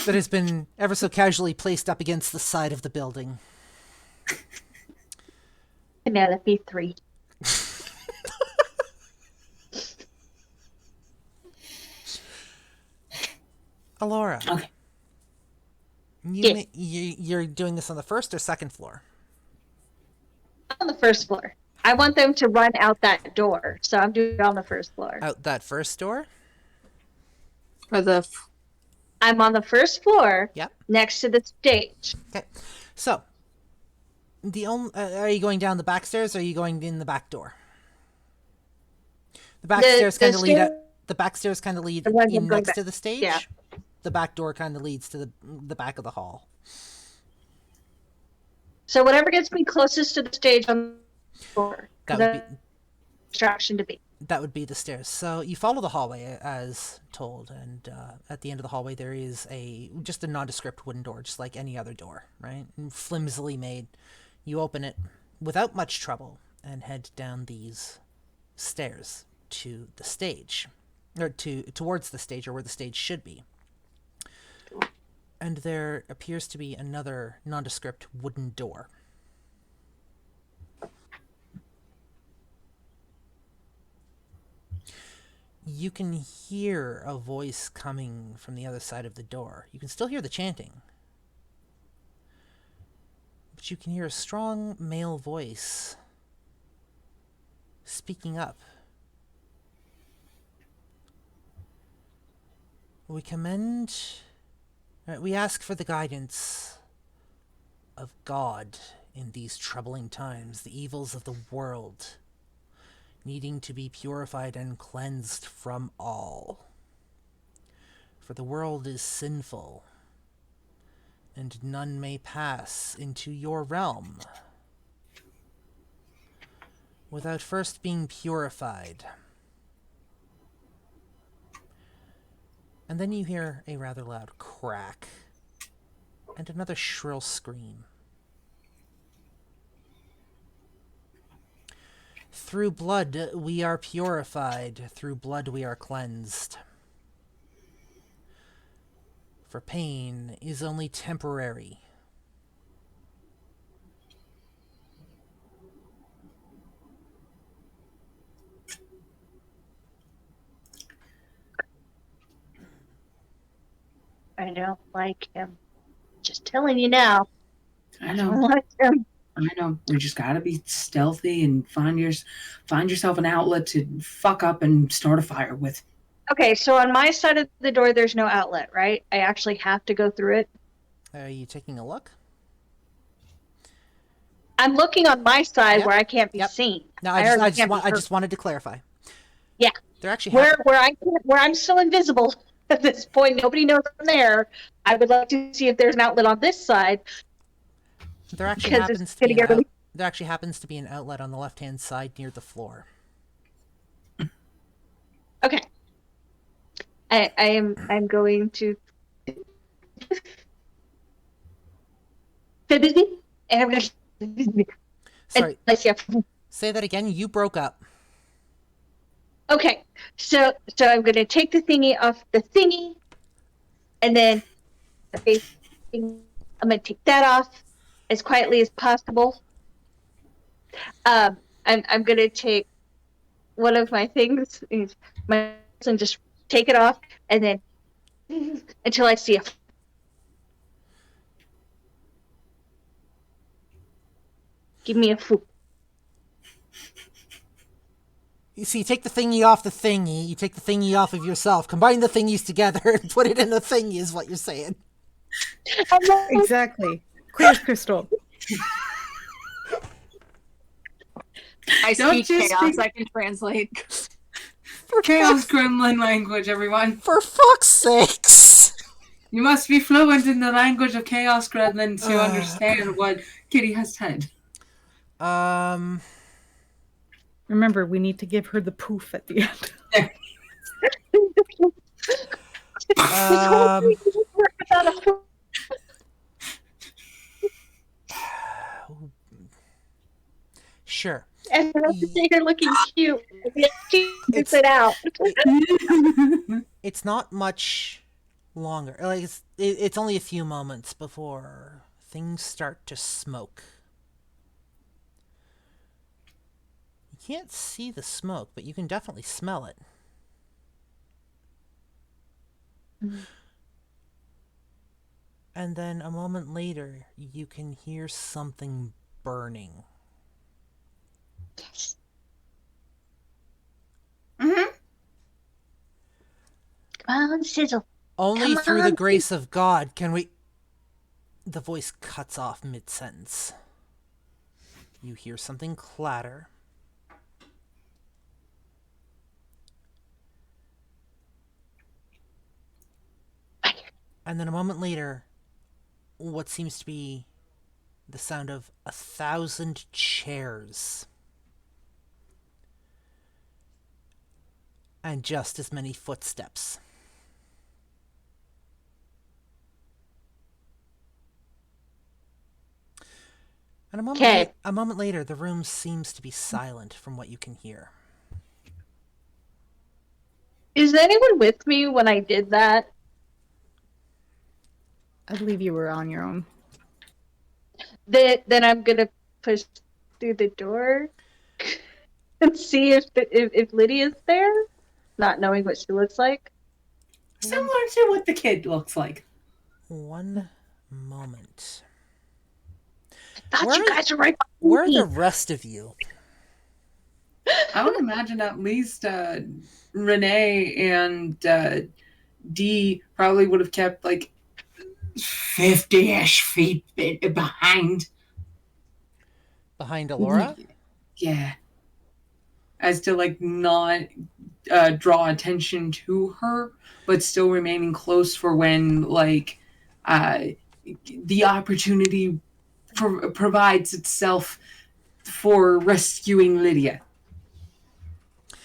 that has been ever so casually placed up against the side of the building. Penelope 3. Alorah. Okay. You're doing this on the first or second floor? On the first floor. I want them to run out that door, so I'm doing it on the first floor. Out that first door? I'm on the first floor. Yep. Next to the stage. Okay. So, are you going down the back stairs or are you going in the back door? The back stairs kind of lead out. The back stairs kind of lead in next to the stage. Yeah. The back door kind of leads to the back of the hall. So whatever gets me closest to the stage on the floor. That would be distraction to be. That would be the stairs. So you follow the hallway as told, and at the end of the hallway there is just a nondescript wooden door, just like any other door, right? And flimsily made. You open it without much trouble and head down these stairs to the stage, or towards the stage, or where the stage should be. And there appears to be another nondescript wooden door. You can hear a voice coming from the other side of the door. You can still hear the chanting. But you can hear a strong male voice speaking up. We ask for the guidance of God in these troubling times, the evils of the world needing to be purified and cleansed from all. For the world is sinful, and none may pass into your realm without first being purified. And then you hear a rather loud crack and another shrill scream. Through blood we are purified, through blood we are cleansed. For pain is only temporary. I don't like him. Just telling you now. I know. I don't like him. I know. We just gotta be stealthy and find yourself an outlet to fuck up and start a fire with. Okay, so on my side of the door, there's no outlet, right? I actually have to go through it. Are you taking a look? I'm looking on my side where I can't be seen. No, I just wanted to clarify. Yeah. They're actually where I'm still invisible at this point. Nobody knows I'm there. I would like to see if there's an outlet on this side. There actually happens to be an outlet on the left-hand side near the floor. Okay. I'm going to and I'm going to Sorry. Say that again. You broke up. Okay. So I'm going to take the thingy off the thingy, and then I'm going to take that off as quietly as possible. I'm going to take one of my things, and just take it off, and then until I see a. Give me a food. You see, you take the thingy off the thingy, you take the thingy off of yourself, combine the thingies together, and put it in the thingy is what you're saying. Exactly. Clear as crystal. I speak chaos, I can translate. Chaos gremlin language, everyone. For fuck's sakes! You must be fluent in the language of chaos gremlin to understand what Kitty has said. Remember, we need to give her the poof at the end. Sure. And you're looking cute. It's it out. It's not much longer. Like it's only a few moments before things start to smoke. You can't see the smoke, but you can definitely smell it. And then a moment later, you can hear something burning. Mm-hmm. Come on, sizzle. Only Come through the on. grace of God can we... The voice cuts off mid-sentence. You hear something clatter. And then a moment later, what seems to be the sound of 1,000 chairs. And just as many footsteps. And a moment later, the room seems to be silent from what you can hear. Is anyone with me when I did that? I believe you were on your own. Then I'm gonna push through the door and see if Lydia's there, not knowing what she looks like. Similar to what the kid looks like. One moment. Thought you guys were right. Where are the rest of you? I would imagine at least Renee and Dee probably would have kept like 50-ish feet behind. Behind Alorah? Yeah. As to like not draw attention to her, but still remaining close for when like the opportunity provides itself for rescuing Lydia.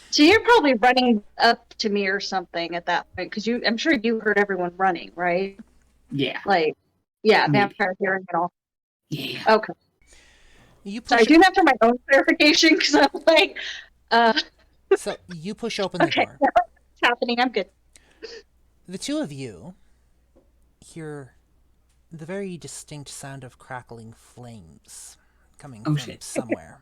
So you're probably running up to me or something at that point, because I'm sure you heard everyone running, right? Yeah. Like, yeah, Maybe. vampire hearing and all. Yeah. Okay. So I do that for my own clarification, because I'm like, So you push open the door. It's happening. I'm good. The two of you hear the very distinct sound of crackling flames coming from somewhere.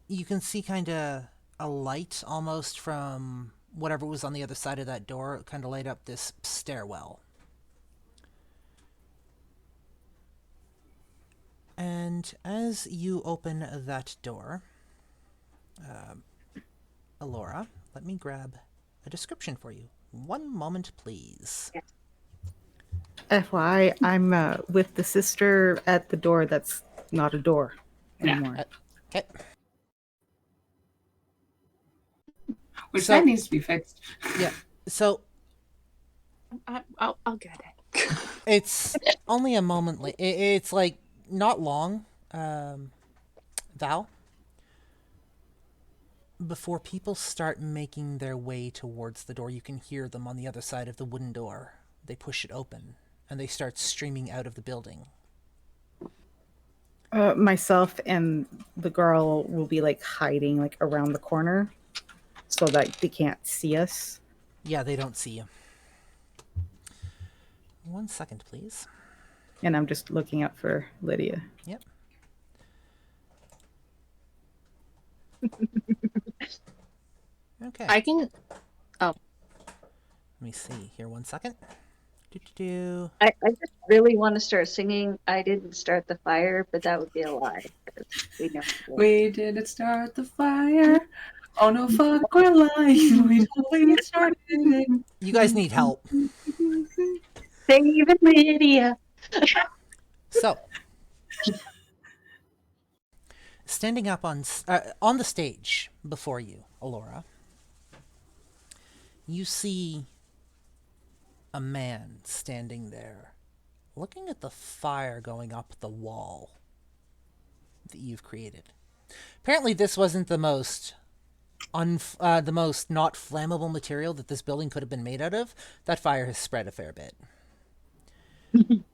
You can see kind of a light almost from whatever was on the other side of that door, kind of light up this stairwell. And as you open that door, Alorah, let me grab a description for you. One moment, please. FYI, I'm with the sister at the door that's not a door anymore. Okay. Which that needs to be fixed. Yeah. So I'll get it. it's only a moment. It's like not long, Val. Before people start making their way towards the door, you can hear them on the other side of the wooden door. They push it open, and they start streaming out of the building. Myself and the girl will be like hiding like around the corner so that they can't see us. Yeah, they don't see you. 1 second, please. And I'm just looking out for Lydia. Yep. Okay. I can. Oh. Let me see here. 1 second. I just really want to start singing I Didn't Start the Fire, but that would be a lie. We know. We didn't start the fire. Oh no, fuck, we're lying. We totally started it. You guys need help. Save it, Lydia. So, standing up on the stage before you, Alorah, you see a man standing there, looking at the fire going up the wall that you've created. Apparently, this wasn't the most not flammable material that this building could have been made out of. That fire has spread a fair bit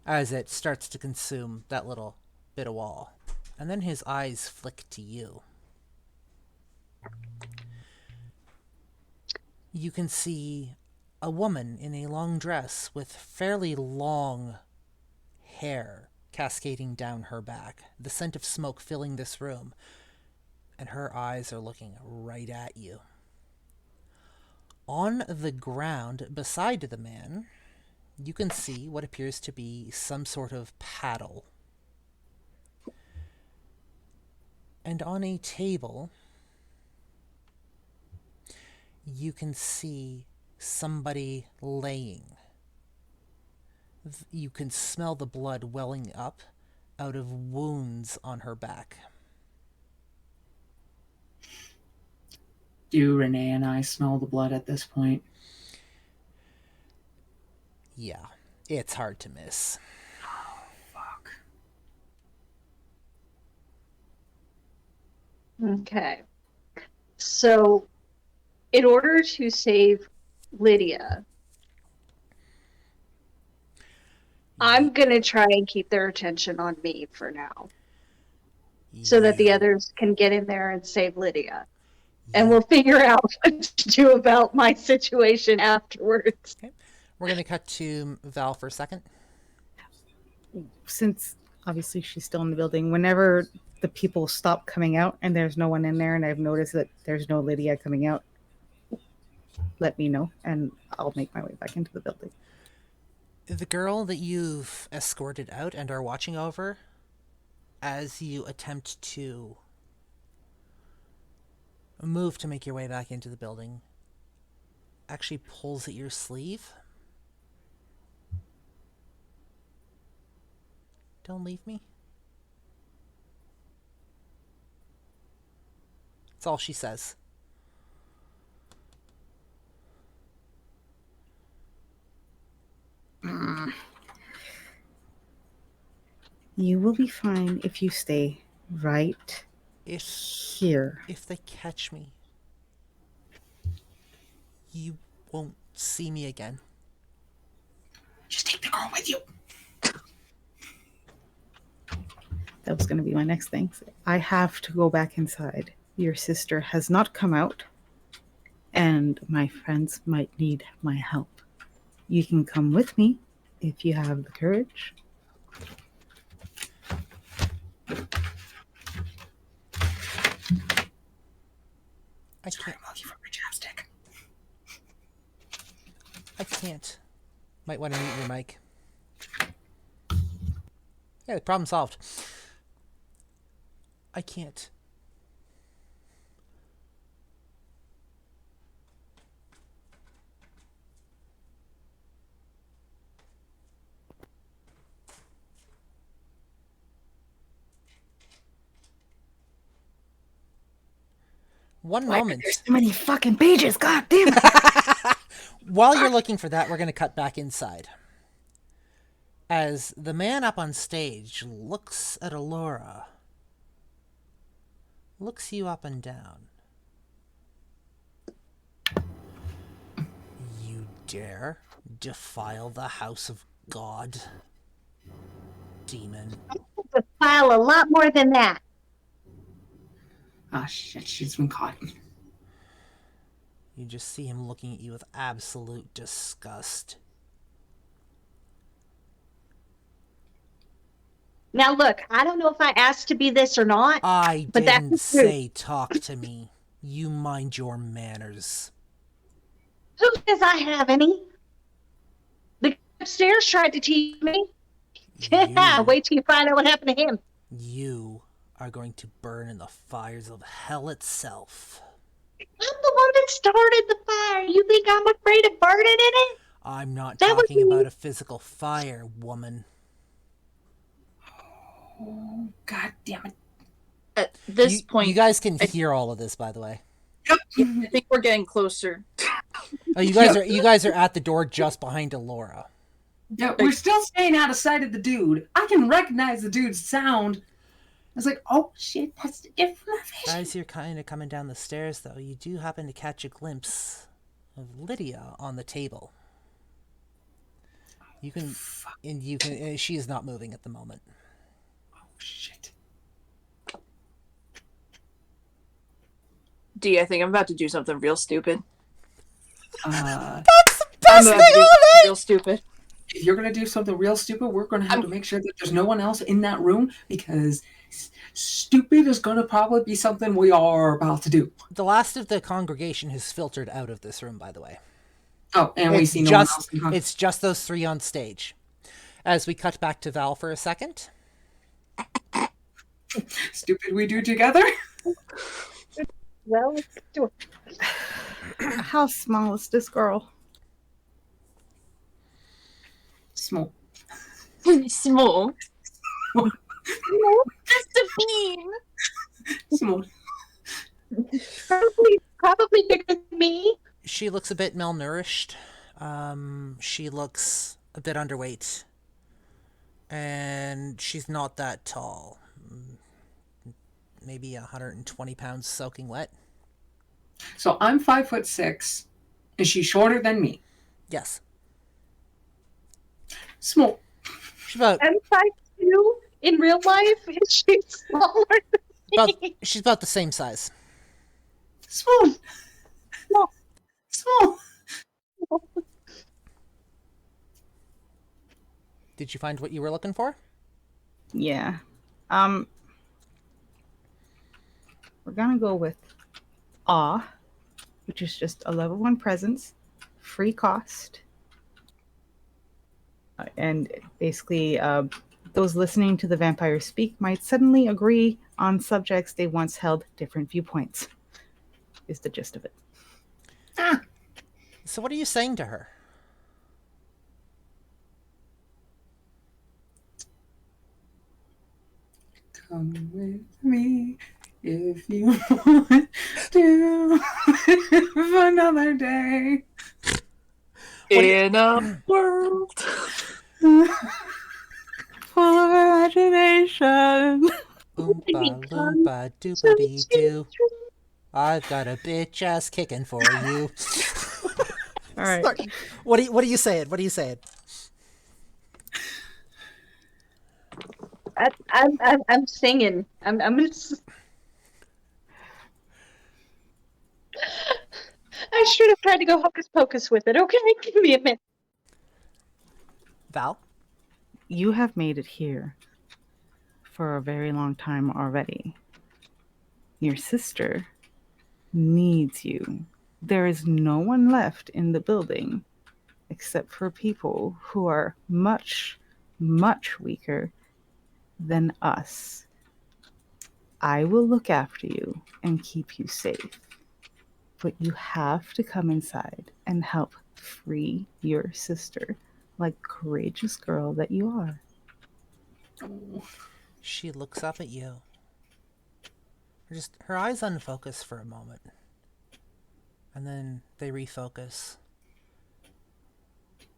as it starts to consume that little bit of wall. And then his eyes flick to you. You can see a woman in a long dress with fairly long hair cascading down her back, the scent of smoke filling this room, and her eyes are looking right at you. On the ground beside the man, you can see what appears to be some sort of paddle. And on a table, you can see somebody laying. You can smell the blood welling up out of wounds on her back. Do Renee and I smell the blood at this point? Yeah, it's hard to miss. Fuck. Okay. So, in order to save Lydia, I'm going to try and keep their attention on me for now, so that the others can get in there and save Lydia. And we'll figure out what to do about my situation afterwards. Okay. We're going to cut to Val for a second. Since obviously she's still in the building, whenever the people stop coming out and there's no one in there, and I've noticed that there's no Lydia coming out, let me know and I'll make my way back into the building. The girl that you've escorted out and are watching over, as you attempt to move to make your way back into the building, actually pulls at your sleeve. Don't leave me. That's all she says. You will be fine if you stay right here. If they catch me, you won't see me again. Just take the girl with you. That was going to be my next thing. I have to go back inside. Your sister has not come out, and my friends might need my help. You can come with me if you have the courage. I can't. For my chapstick. I can't. Might want to mute your mic. Yeah, problem solved. I can't. One moment. There's so many fucking pages. God damn it. While you're looking for that, we're going to cut back inside. As the man up on stage looks at Alorah, looks you up and down. You dare defile the house of God, demon. Defile a lot more than that. Oh shit, she's been caught. You just see him looking at you with absolute disgust. Now look, I don't know if I asked to be this or not. I but didn't that's say talk to me. You mind your manners. Who says I have any? The guy upstairs tried to teach me. Yeah, wait till you find out what happened to him. You are going to burn in the fires of hell itself. I'm the one that started the fire. You think I'm afraid of burning in it? I'm not That was talking me. about a physical fire, woman. Oh, god damn it. At this point, You guys can hear all of this, by the way. I think we're getting closer. Oh, you guys are at the door just behind Alorah. Yeah, we're still staying out of sight of the dude. I can recognize the dude's sound. I was like, oh shit, that's the information. As you're kind of coming down the stairs, though, you do happen to catch a glimpse of Lydia on the table. And she is not moving at the moment. Oh shit. D, I think I'm about to do something real stupid. That's the best I'm thing about to do of something it! real stupid. If you're gonna do something real stupid, we're gonna have to make sure that there's no one else in that room, because stupid is gonna probably be something we are about to do. The last of the congregation has filtered out of this room, by the way. Oh, and we see no one else. It's just those three on stage. As we cut back to Val for a second. Stupid we do together. Well, let's do it. How small is this girl? Small. Small. No, Just a bean. Small. probably bigger than me. She looks a bit malnourished. She looks a bit underweight. And she's not that tall. Maybe 120 pounds soaking wet. So I'm 5'6". Is she shorter than me? Yes. Small. She's about I'm 5'2". In real life, is she smaller than me? she's about the same size. Small. Small. Small. Did you find what you were looking for? Yeah. We're gonna go with Awe, which is just a level 1 presence, free cost. And basically, those listening to the vampire speak might suddenly agree on subjects they once held different viewpoints, is the gist of it. So what are you saying to her? Come with me if you want to live another day. In a world. Full of imagination. Oompa loompa doompa dee doo. I've got a bitch ass kicking for you. All right. Sorry. What are you saying? What are you saying? I'm singing. I'm gonna. I should have tried to go hocus pocus with it. Okay, give me a minute. Val? You have made it here for a very long time already. Your sister needs you. There is no one left in the building except for people who are much, much weaker than us. I will look after you and keep you safe. But you have to come inside and help free your sister, like courageous girl that you are. She looks up at you. Her eyes unfocus for a moment. And then they refocus.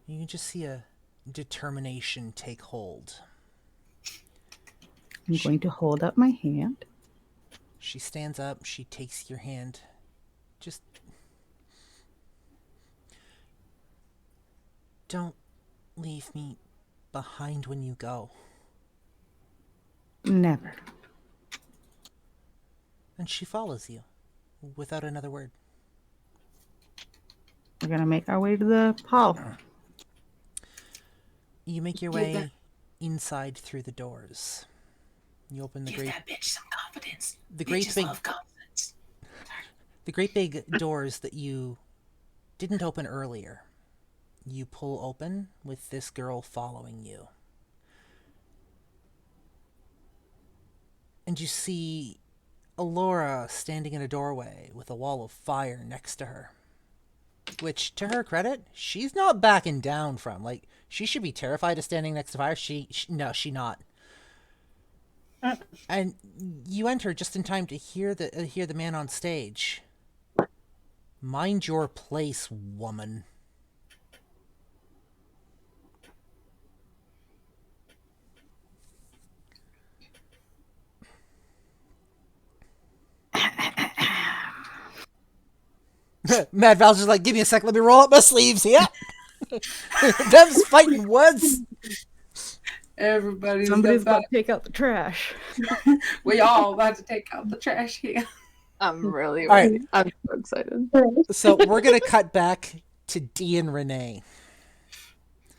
You can just see a determination take hold. I'm going to hold up my hand. She stands up. She takes your hand. Just don't leave me behind when you go. Never. And she follows you without another word. We're going to make our way to the hall. You make your way inside through the doors. You open the Give that bitch some confidence. The great Bitches big love confidence. The great big doors that you didn't open earlier. You pull open with this girl following you. And you see Alorah standing in a doorway with a wall of fire next to her. Which, to her credit, she's not backing down from. Like, she should be terrified of standing next to fire. No, she not. And you enter just in time to hear the man on stage. Mind your place, woman. Mad Val's just like, give me a sec, let me roll up my sleeves, yeah. Them's fighting words. Somebody's about to take out the trash. We all about to take out the trash here. I'm really All right. I'm so excited. So we're gonna cut back to Dee and Renee.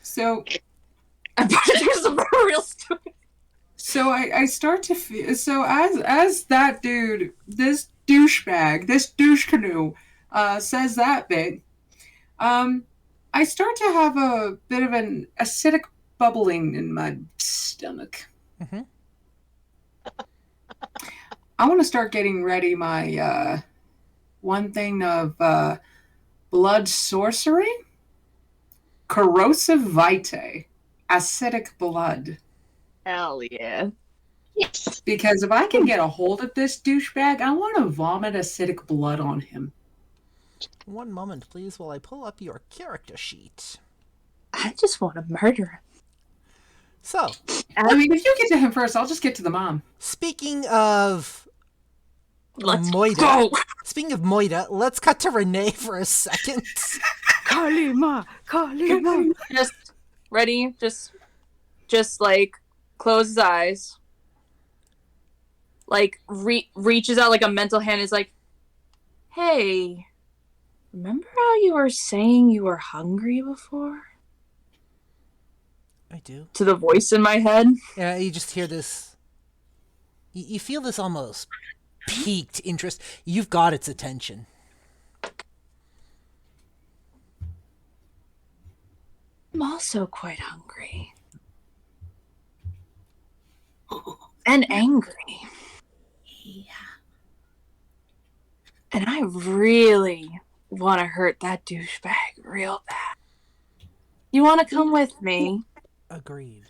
So I'm there's a real story. So I start to feel, so as that dude, this douchebag, this douche canoe, says that bit, I start to have a bit of an acidic bubbling in my stomach. Mm-hmm. I want to start getting ready my one thing of blood sorcery, corrosive vitae, acidic blood. Hell yeah. Yes. Because if I can get a hold of this douchebag, I want to vomit acidic blood on him. One moment, please, while I pull up your character sheet. I just want to murder him. So, I mean, if you get to him first, I'll just get to the mom. speaking of Let's Moida, go. speaking of Moida, let's cut to Renee for a second. Kalima! Kalima! Just ready. Just like close his eyes. Like reaches out like a mental hand. Is like, hey, remember how you were saying you were hungry before? I do. To the voice in my head. Yeah, you just hear this. You feel this almost piqued interest. You've got its attention. I'm also quite hungry. And angry. Yeah. And I really want to hurt that douchebag real bad. You want to come with me? Agreed.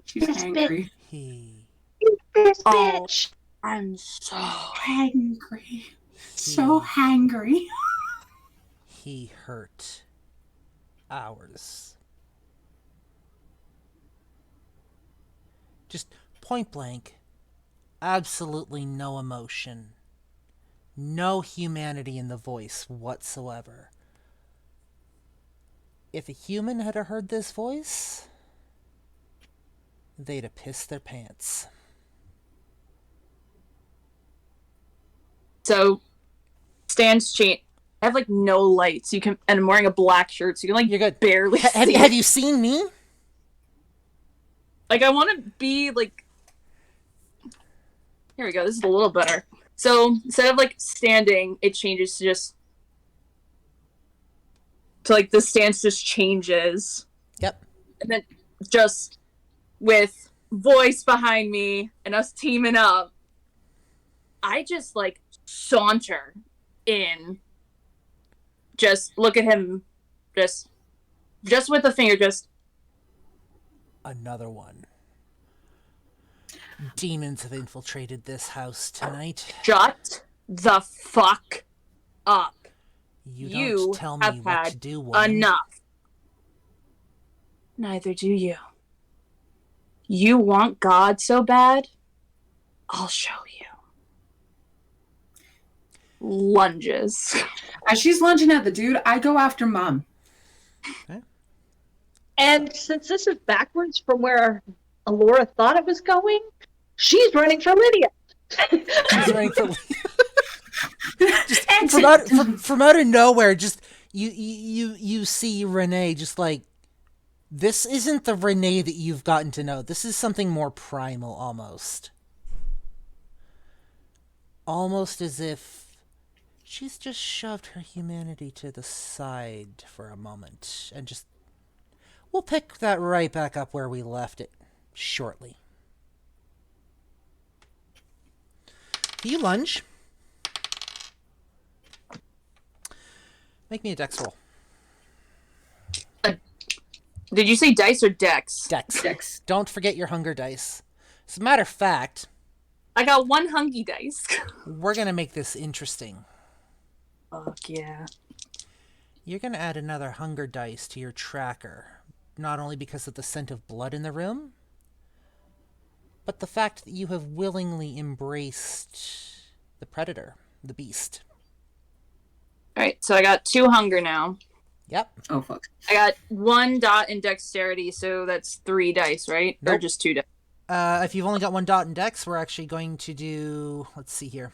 She's This angry. He This Oh. bitch. I'm so Hangry. So hangry. he hurt ours. Just point blank. Absolutely no emotion. No humanity in the voice whatsoever. If a human had heard this voice, they'd have pissed their pants. So stands change. I have like no lights. You can, and I'm wearing a black shirt, so you can like You're good. barely Have, see. have you seen me? Like I want to be like. Here we go. This is a little better. So instead of like standing, it changes to just. To like the stance just changes. Yep. And then just with voice behind me and us teaming up, I just like saunter in. Just look at him, just with a finger, just. Another one. Demons have infiltrated this house tonight. Shut the fuck up. You You don't tell me have what had to do, woman. enough. Neither do you. You want God so bad? I'll show you. Lunges. As she's lunging at the dude, I go after mom. And since this is backwards from where Alorah thought it was going, she's running for Lydia. She's running for just from out of nowhere. Just you see Renee just like, this isn't the Renee that you've gotten to know. This is something more primal, almost as if she's just shoved her humanity to the side for a moment and just. We'll pick that right back up where we left it shortly. You lunge. Make me a dex roll. Did you say dice or dex? Dex. Don't forget your hunger dice. As a matter of fact, I got one hungy dice. we're going to make this interesting. Fuck yeah. You're going to add another hunger dice to your tracker. Not only because of the scent of blood in the room, but the fact that you have willingly embraced the predator, the beast. Alright, so I got 2 hunger now. Yep. Oh, fuck. I got 1 dot in dexterity, so that's 3 dice, right? Or Nope. just 2 dice? If you've only got 1 dot in dex, we're actually going to do... Let's see here.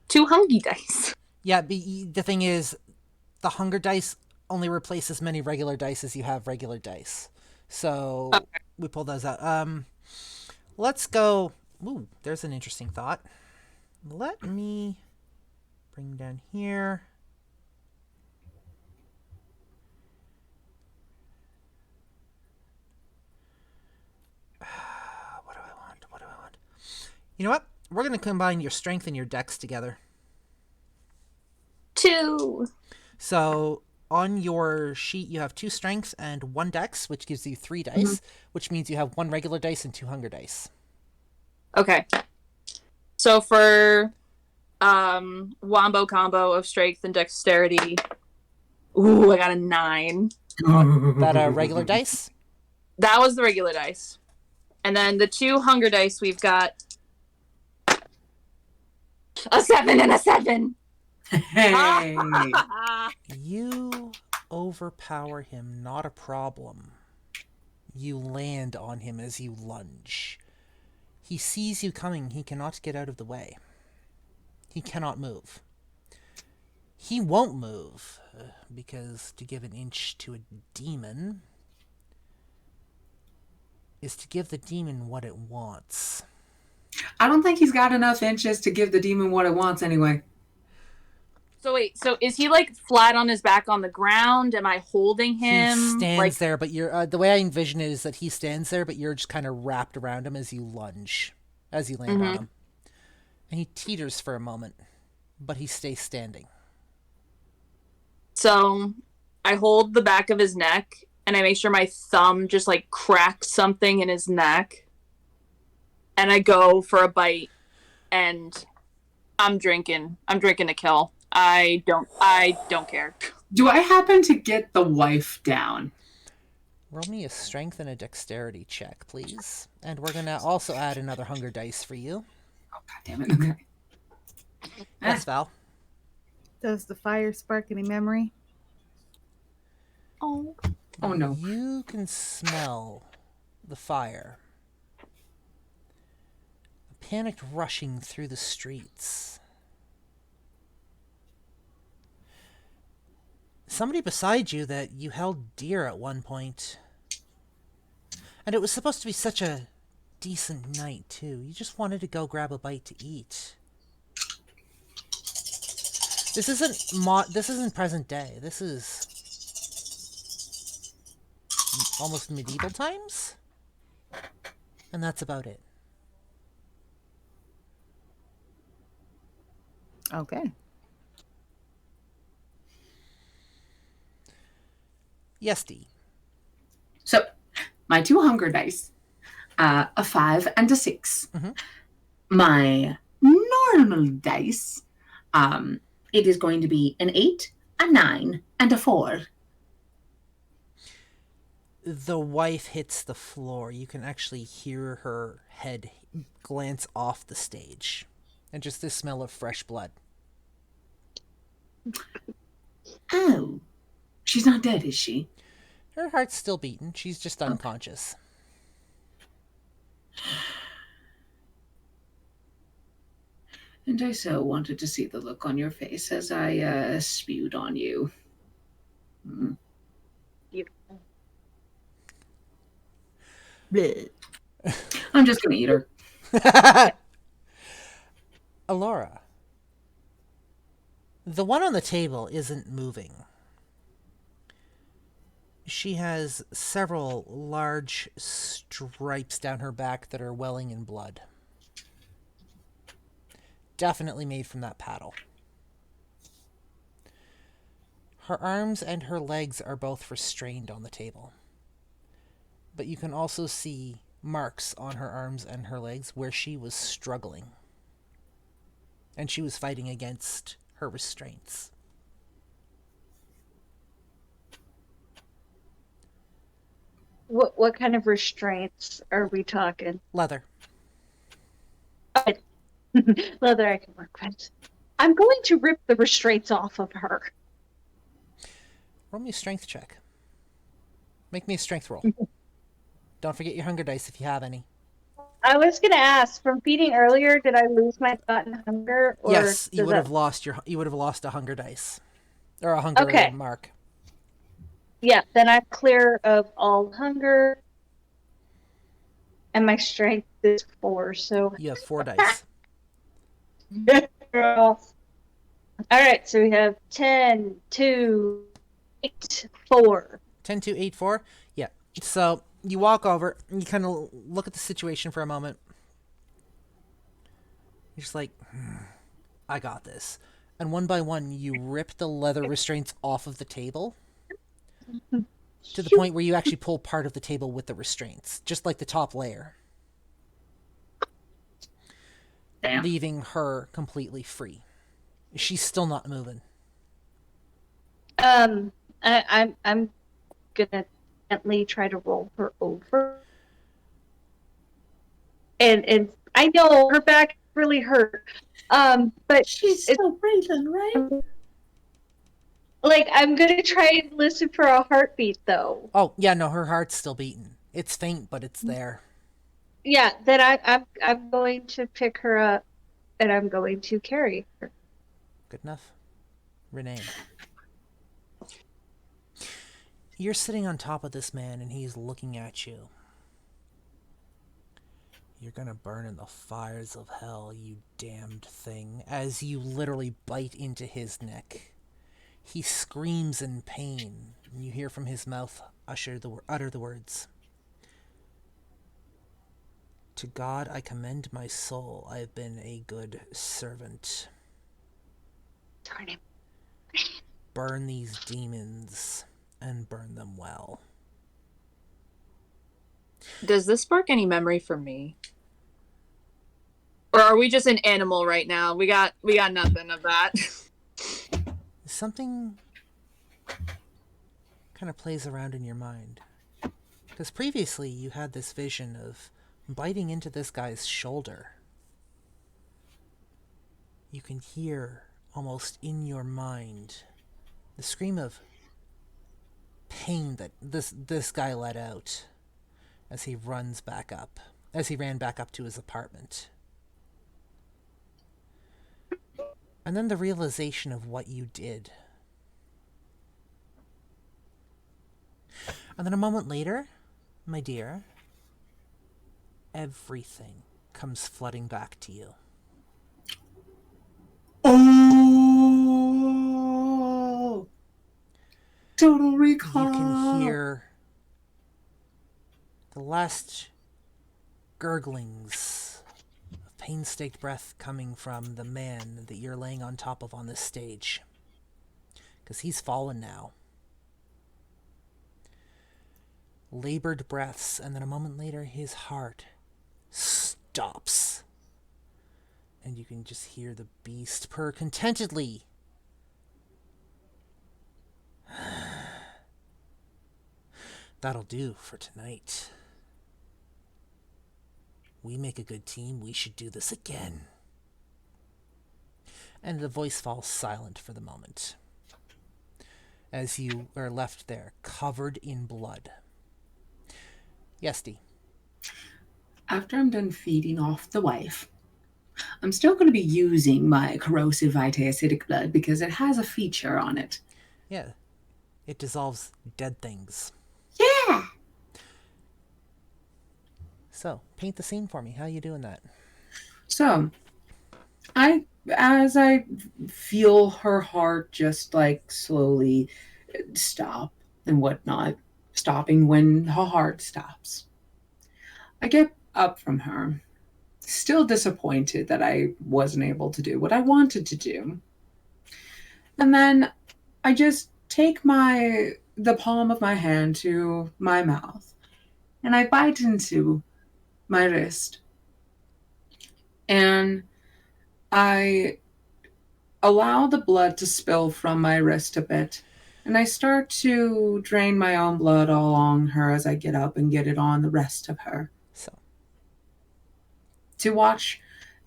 2 hungy dice. Yeah, the thing is, the hunger dice only replace as many regular dice as you have regular dice. So, Okay. we pull those out. Let's go... Ooh, there's an interesting thought. Let me bring down here. You know what? We're going to combine your strength and your dex together. 2. So on your sheet, you have 2 strength and 1 dex, which gives you 3 dice, which means you have 1 regular dice and 2 hunger dice. Okay. So for wombo combo of strength and dexterity, ooh, I got a 9. That a regular dice? That was the regular dice. And then the 2 hunger dice, we've got a 7 and a 7. Hey. You overpower him, not a problem. You land on him as you lunge. He sees you coming. He cannot get out of the way. He cannot move. He won't move, because to give an inch to a demon is to give the demon what it wants. I don't think he's got enough inches to give the demon what it wants anyway. So wait, so is he like flat on his back on the ground? Am I holding him? He stands like... there, but you're the way I envision it is that he stands there, but you're just kind of wrapped around him as you lunge, as you land on him. And he teeters for a moment, but he stays standing. So I hold the back of his neck and I make sure my thumb just like cracks something in his neck. And I go for a bite and I'm drinking to kill. I don't care. Do I happen to get the wife down? Roll me a strength and a dexterity check, please. And we're going to also add another hunger dice for you. Oh, God damn it. Okay. Yes, Val. Does the fire spark any memory? Oh no. You can smell the fire. A panic rushing through the streets. Somebody beside you that you held dear at one point. And it was supposed to be such a decent night, too. You just wanted to go grab a bite to eat. This isn't present day. This is almost medieval times. And that's about it. Okay. Yes, Dee. So, my 2 hunger dice, a 5 and a 6. My normal dice, it is going to be an 8, a 9, and a 4. The wife hits the floor. You can actually hear her head glance off the stage. And just the smell of fresh blood. Oh. She's not dead, is she? Her heart's still beating. She's just unconscious. And I so wanted to see the look on your face as I spewed on you. I'm just gonna eat her. Alorah. The one on the table isn't moving. She has several large stripes down her back that are welling in blood. Definitely made from that paddle. Her arms and her legs are both restrained on the table. But you can also see marks on her arms and her legs where she was struggling. And she was fighting against her restraints. What kind of restraints are we talking? Leather. Leather I can work with. I'm going to rip the restraints off of her. Roll me a strength check. Make me a strength roll. Don't forget your hunger dice if you have any. I was going to ask, from feeding earlier, did I lose my thought and hunger? Or yes, you would have lost a hunger dice. Or a hunger mark. Yeah, then I'm clear of all hunger. And my strength is 4, so... You have 4 dice. All right, so we have 10, 2, 8, 4. 10, 2, 8, 4? Yeah. So you walk over and you kind of look at the situation for a moment. You're just like, I got this. And one by one, you rip the leather restraints off of the table to the point where you actually pull part of the table with the restraints, just like the top layer. Damn. Leaving her completely free. She's still not moving. I'm gonna gently try to roll her over, and I know her back really hurt. But She's still breathing, right? Like, I'm gonna try and listen for a heartbeat, though. Oh yeah, no, her heart's still beating. It's faint, but it's there. Yeah, then I'm going to pick her up, and I'm going to carry her. Good enough. Renee. You're sitting on top of this man and he's looking at you. You're gonna burn in the fires of hell, you damned thing, as you literally bite into his neck. He screams in pain, and you hear from his mouth utter the words. To God I commend my soul. I have been a good servant. Darn him. Burn these demons, and burn them well. Does this spark any memory for me? Or are we just an animal right now? We got nothing of that. Something kind of plays around in your mind. Because previously you had this vision of biting into this guy's shoulder. You can hear, almost in your mind, the scream of pain that this guy let out as he ran back up to his apartment. And then the realization of what you did. And then a moment later, my dear, everything comes flooding back to you. Oh! Total recall. You can hear the last gurglings of painstaking breath coming from the man that you're laying on top of on this stage. Because he's fallen now. Labored breaths, and then a moment later his heart stops. And you can just hear the beast purr contentedly. That'll do for tonight. We make a good team. We should do this again. And the voice falls silent for the moment, as you are left there, covered in blood. Yes, Dee. After I'm done feeding off the wife, I'm still going to be using my corrosive vitacidic blood because it has a feature on it. Yeah. It dissolves dead things. Yeah! So, paint the scene for me. How are you doing that? So, as I feel her heart just like slowly stop and whatnot, stopping when her heart stops, I get up from her, still disappointed that I wasn't able to do what I wanted to do. And then I just take the palm of my hand to my mouth and I bite into my wrist. And I allow the blood to spill from my wrist a bit. And I start to drain my own blood all along her as I get up and get it on the rest of her. So, to watch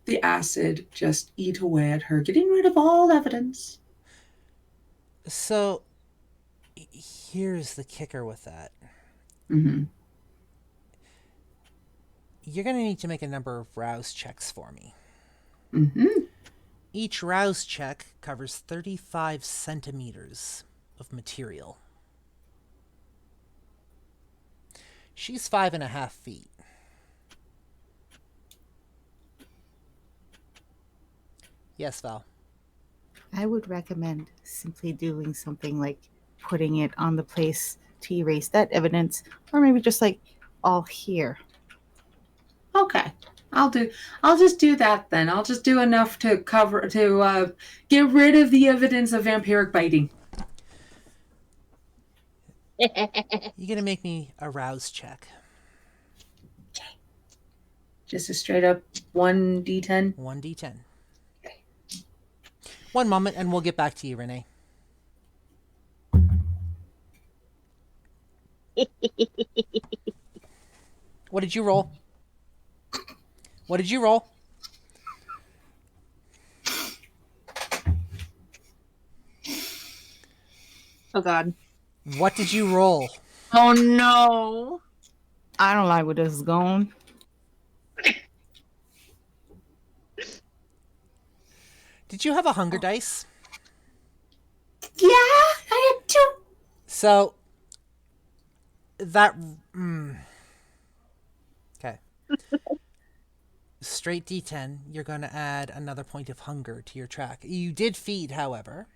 the acid just eat away at her, getting rid of all evidence. So here's the kicker with that. Mm-hmm. You're going to need to make a number of rouse checks for me. Mm-hmm. Each rouse check covers 35 centimeters of material. She's 5.5 feet. Yes, Val. I would recommend simply doing something like putting it on the place to erase that evidence, or maybe just like all here. Okay. I'll just do that then. I'll just do enough to get rid of the evidence of vampiric biting. You're going to make me a rouse check. Just a straight up 1d10? 1d10. Okay. One moment, and we'll get back to you, Renee. What did you roll? What did you roll? Oh, God. What did you roll? Oh, no. I don't like where this is going. Did you have a hunger dice? Yeah, I had 2. So, that... Okay. Straight D10, you're going to add another point of hunger to your track. You did feed, however.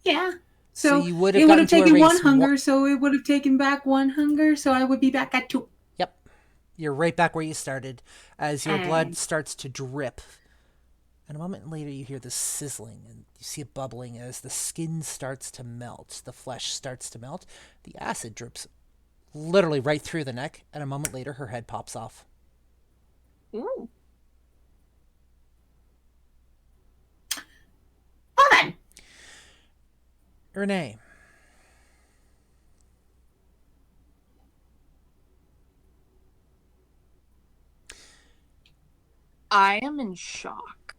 Yeah. So you would it have would have taken 1 erase hunger, so it would have taken back 1 hunger, so I would be back at 2. Yep. You're right back where you started as your blood starts to drip. And a moment later, you hear this sizzling and you see it bubbling as the skin starts to melt. The flesh starts to melt. The acid drips literally right through the neck. And a moment later, her head pops off. Ooh. Well then. Renee. I am in shock.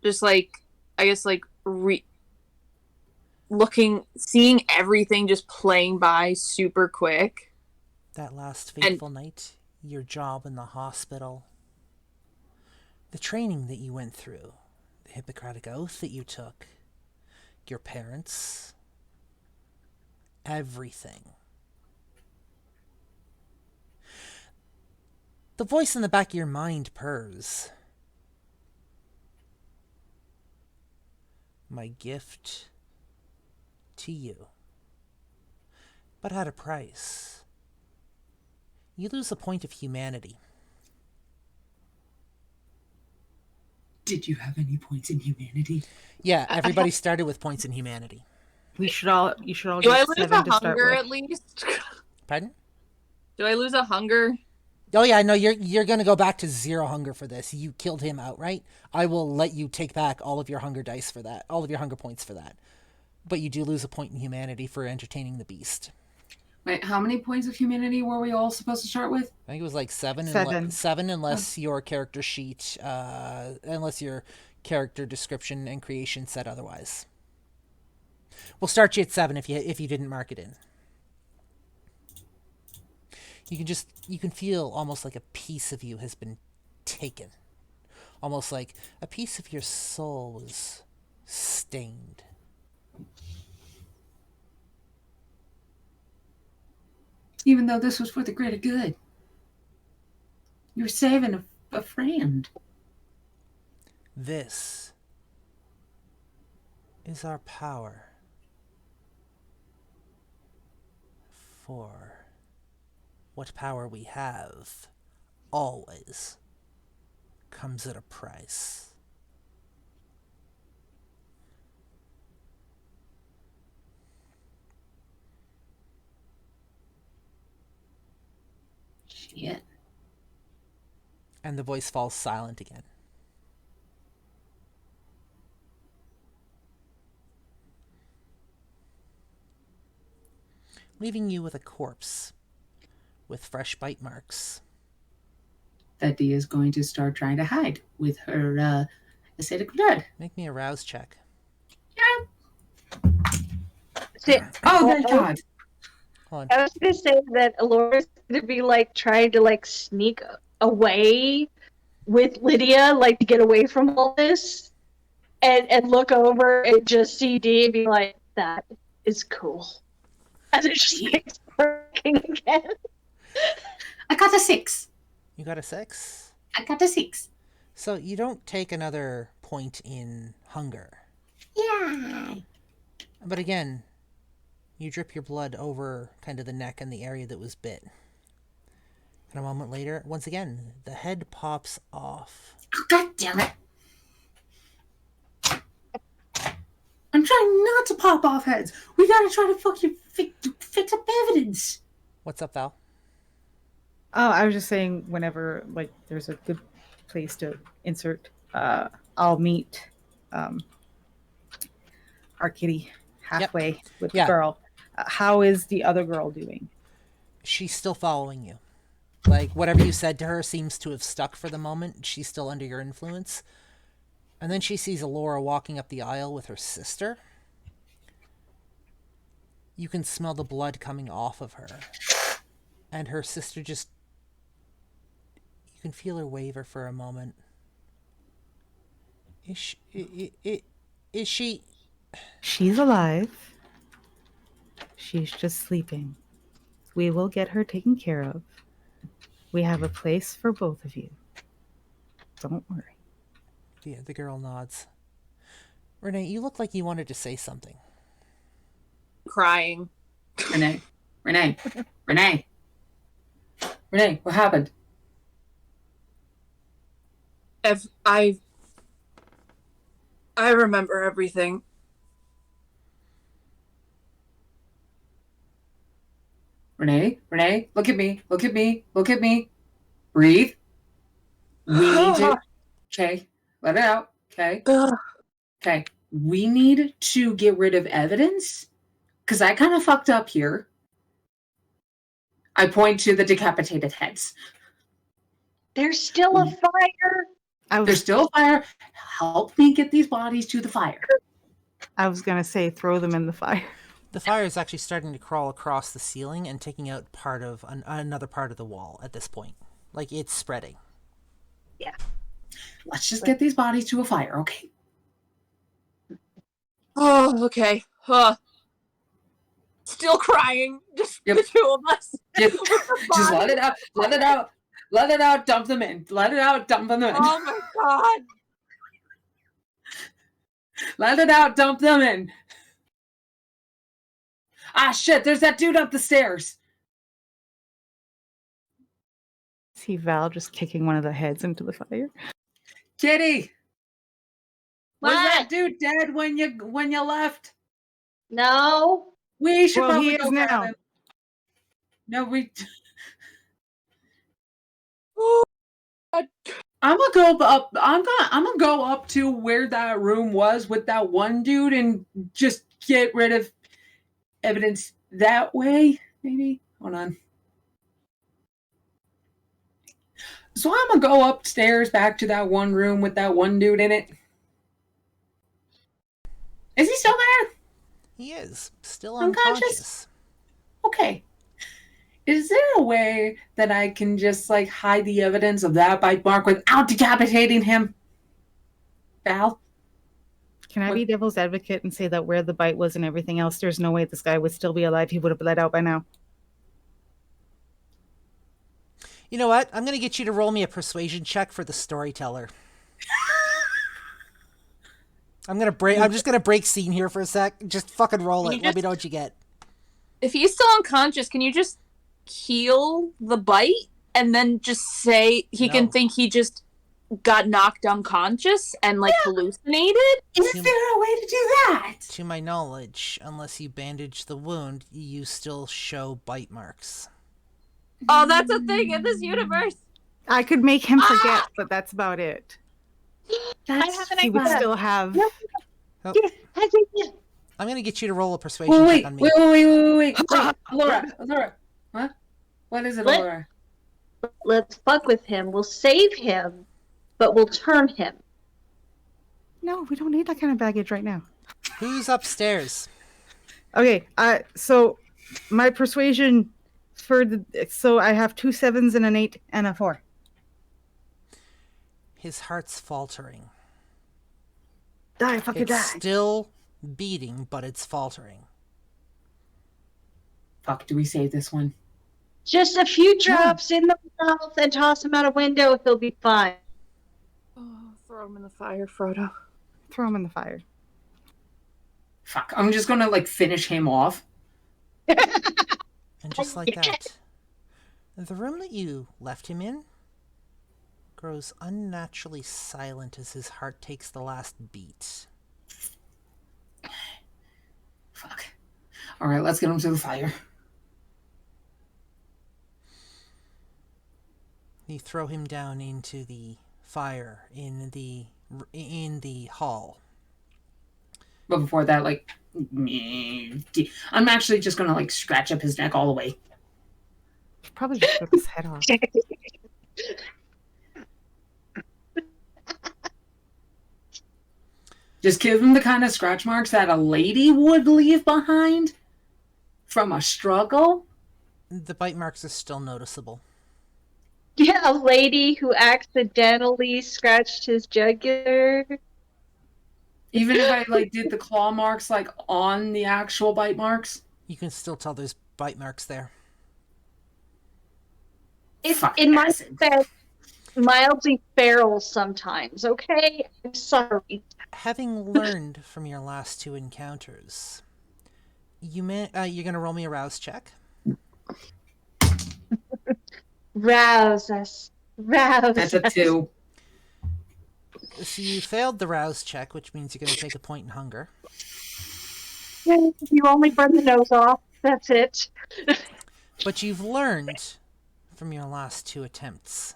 Just I guess seeing everything just playing by super quick. That last fateful night, your job in the hospital, the training that you went through, the Hippocratic Oath that you took, your parents, everything. The voice in the back of your mind purrs. My gift to you. But at a price. You lose a point of humanity. Did you have any points in humanity? Yeah, everybody started with points in humanity. You should all Do get I lose 7 a to start hunger with. at least? Pardon? Do I lose a hunger? Oh yeah, no, you're going to go back to 0 hunger for this. You killed him outright. I will let you take back all of your hunger dice for that, all of your hunger points for that. But you do lose a point in humanity for entertaining the beast. Wait, how many points of humanity were we all supposed to start with? I think it was like 7. 7. Unless your character sheet, unless your character description and creation said otherwise. We'll start you at 7 if you didn't mark it in. You can feel almost like a piece of you has been taken. Almost like a piece of your soul was stained. Even though this was for the greater good. You were saving a friend. This is our power. For what power we have always comes at a price. Shit. And the voice falls silent again. Leaving you with a corpse with fresh bite marks. That Dia is going to start trying to hide with her acidic blood. Make me a rouse check. Yeah. Oh, thank God. Hold on. I was gonna say that Alorah's gonna be trying to sneak away with Lydia, to get away from all this, and look over and just see Dee and be like, "That is cool," and it just makes working again. I got a 6. You got a 6? I got a 6. So you don't take another point in hunger. Yeah. But again, you drip your blood over kind of the neck and the area that was bit. And a moment later, once again, the head pops off. Oh, God damn it. I'm trying not to pop off heads. We gotta try to fucking fix up evidence. What's up, Val? Oh, I was just saying whenever like there's a good place to insert, I'll meet our kitty halfway with the girl. How is the other girl doing? She's still following you. Like, whatever you said to her seems to have stuck for the moment. She's still under your influence. And then she sees Alorah walking up the aisle with her sister. You can smell the blood coming off of her. And her sister just... You can feel her waver for a moment. Is she... She's alive. She's just sleeping. We will get her taken care of. We have a place for both of you. Don't worry. The girl nods. Renee, you look like you wanted to say something. Crying. Renee, what happened? If I remember everything. Renee, look at me. Breathe. We need to... Okay, let it out. Okay. We need to get rid of evidence, because I kind of fucked up here. I point to the decapitated heads. There's still a fire. There's still a fire. Help me get these bodies to the fire. I was going to say throw them in the fire. The fire is actually starting to crawl across the ceiling and taking out part of another part of the wall at this point. Like, it's spreading. Yeah. Let's just get these bodies to a fire, okay? Oh, okay. Still crying. Just the two of us. Just let it out. Let it out. Dump them in. Oh my god. Let it out. Dump them in. Ah, shit. There's that dude up the stairs. See Val just kicking one of the heads into the fire. Kitty. What? Was that dude dead when you left? No. We should probably he go is grab now. him. No, we... I'm gonna go up to where that room was with that one dude and just get rid of evidence that way, maybe? Hold on. So I'm gonna go upstairs back to that one room with that one dude in it. Is he still there? He is. Still unconscious. Okay. Is there a way that I can just, like, hide the evidence of that bite mark without decapitating him? Val? Can I be devil's advocate and say that where the bite was and everything else, there's no way this guy would still be alive. He would have bled out by now. You know what? I'm going to get you to roll me a persuasion check for the storyteller. I'm just going to break scene here for a sec. Just fucking roll it. Let me know what you get. If he's still unconscious, can you just heal the bite and then just say he can think he just got knocked unconscious and hallucinated? Is there a way to do that? To my knowledge, unless you bandage the wound, you still show bite marks. Oh, that's a thing in this universe. I could make him forget, but that's about it. I have an He would idea. still have... Oh, I think yeah. I'm going to get you to roll a persuasion check on me. Wait. Alorah. What? What is it, Alorah? Let's fuck with him. We'll save him, but we'll turn him. No, we don't need that kind of baggage right now. Who's upstairs? Okay, so my persuasion so I have 2 7s and an 8 and a 4. His heart's faltering. Die, fucking It's die. still beating, but it's faltering. Fuck, do we save this one? Just a few drops in the mouth and toss him out a window. He'll be fine. Oh, throw him in the fire, Frodo. Throw him in the fire. Fuck, I'm just gonna, finish him off. And just like that, The room that you left him in grows unnaturally silent as his heart takes the last beat. Fuck. All right, let's get him to the fire. You throw him down into the fire in the hall. But before that, like, I'm actually just gonna like scratch up his neck all the way. Probably just rip his head off. Just give him the kind of scratch marks that a lady would leave behind from a struggle. The bite marks are still noticeable. Yeah, a lady who accidentally scratched his jugular. Even if I like did the claw marks like on the actual bite marks, You can still tell there's bite marks there. It's Fucking in my acid. defense, mildly feral sometimes. Okay, I'm sorry. Having learned from your last two encounters, you're gonna roll me a rouse check. Rouse us. Rouse That's a us. 2. So you failed the rouse check, which means you're gonna take a point in hunger. You only burn the nose off. That's it. But you've learned from your last two attempts.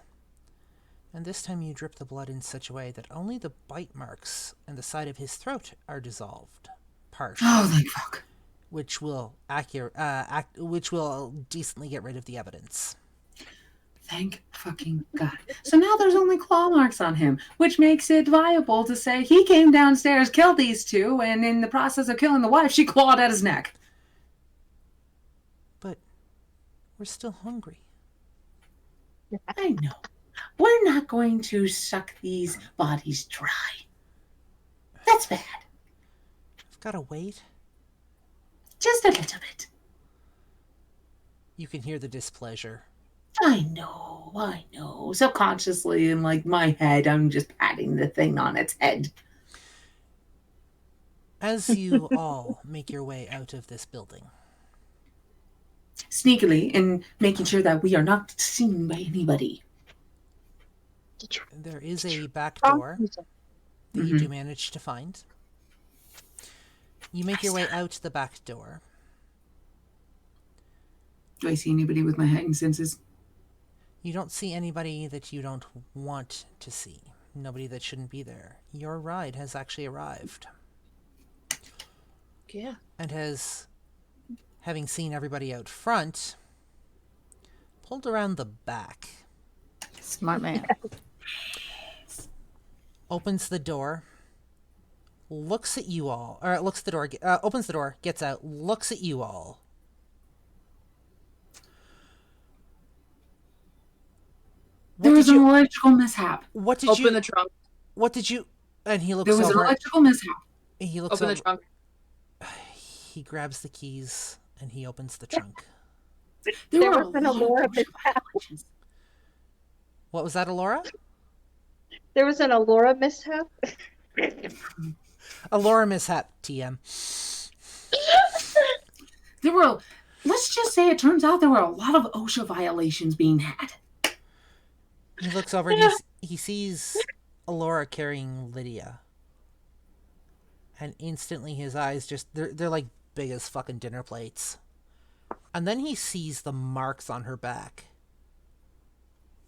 And this time you drip the blood in such a way that only the bite marks and the side of his throat are dissolved, partially, Oh, thank fuck. which will decently get rid of the evidence. Thank fucking God. So now there's only claw marks on him, which makes it viable to say he came downstairs, killed these two, and in the process of killing the wife, she clawed at his neck. But we're still hungry. I know. We're not going to suck these bodies dry. That's bad. I've got to wait. Just a little bit. You can hear the displeasure. I know. Subconsciously in like my head, I'm just patting the thing on its head. As you all make your way out of this building, Sneakily, and making sure that we are not seen by anybody. there is a back door that you Mhm. do manage to find. You make your way out the back door. Do I see anybody with my heightened senses? You don't see anybody that you don't want to see. Nobody that shouldn't be there. Your ride has actually arrived. Yeah. And has, having seen everybody out front, pulled around the back. Smart man. Opens the door. Looks at you all. Or opens the door, gets out, looks at you all. There was an electrical mishap. What did Open you... the trunk. What did you... And he looks There was over... an electrical mishap. He looks Open over... the trunk. He grabs the keys and he opens the trunk. There were was an a lot Alorah of mishap. violations. What was that, Alorah? There was an Alorah mishap. Alorah mishap, TM. There were, let's just say it turns out there were a lot of OSHA violations being had. He looks over and he sees Alorah carrying Lydia. And instantly his eyes just, they're like big as fucking dinner plates. And then he sees the marks on her back.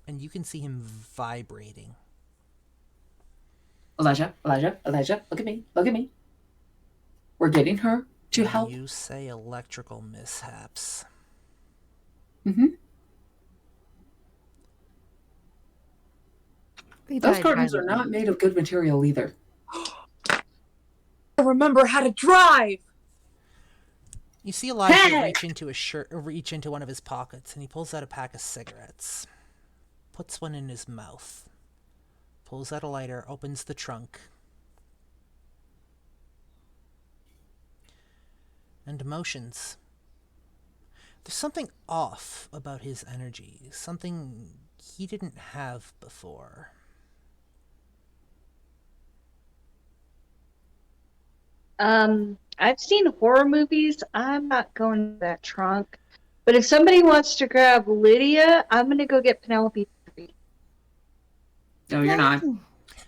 And you can see him vibrating. Elijah, look at me. We're getting her to help. You say electrical mishaps. Mm-hmm. They Those died curtains are violently. not made of good material either. I remember how to drive. You see Elijah Hey! reach into one of his pockets, and he pulls out a pack of cigarettes. Puts one in his mouth. Pulls out a lighter, opens the trunk. And motions. There's something off about his energy. Something he didn't have before. I've seen horror movies. I'm not going to that trunk. But if somebody wants to grab Lydia, I'm gonna go get Penelope. No, you're not.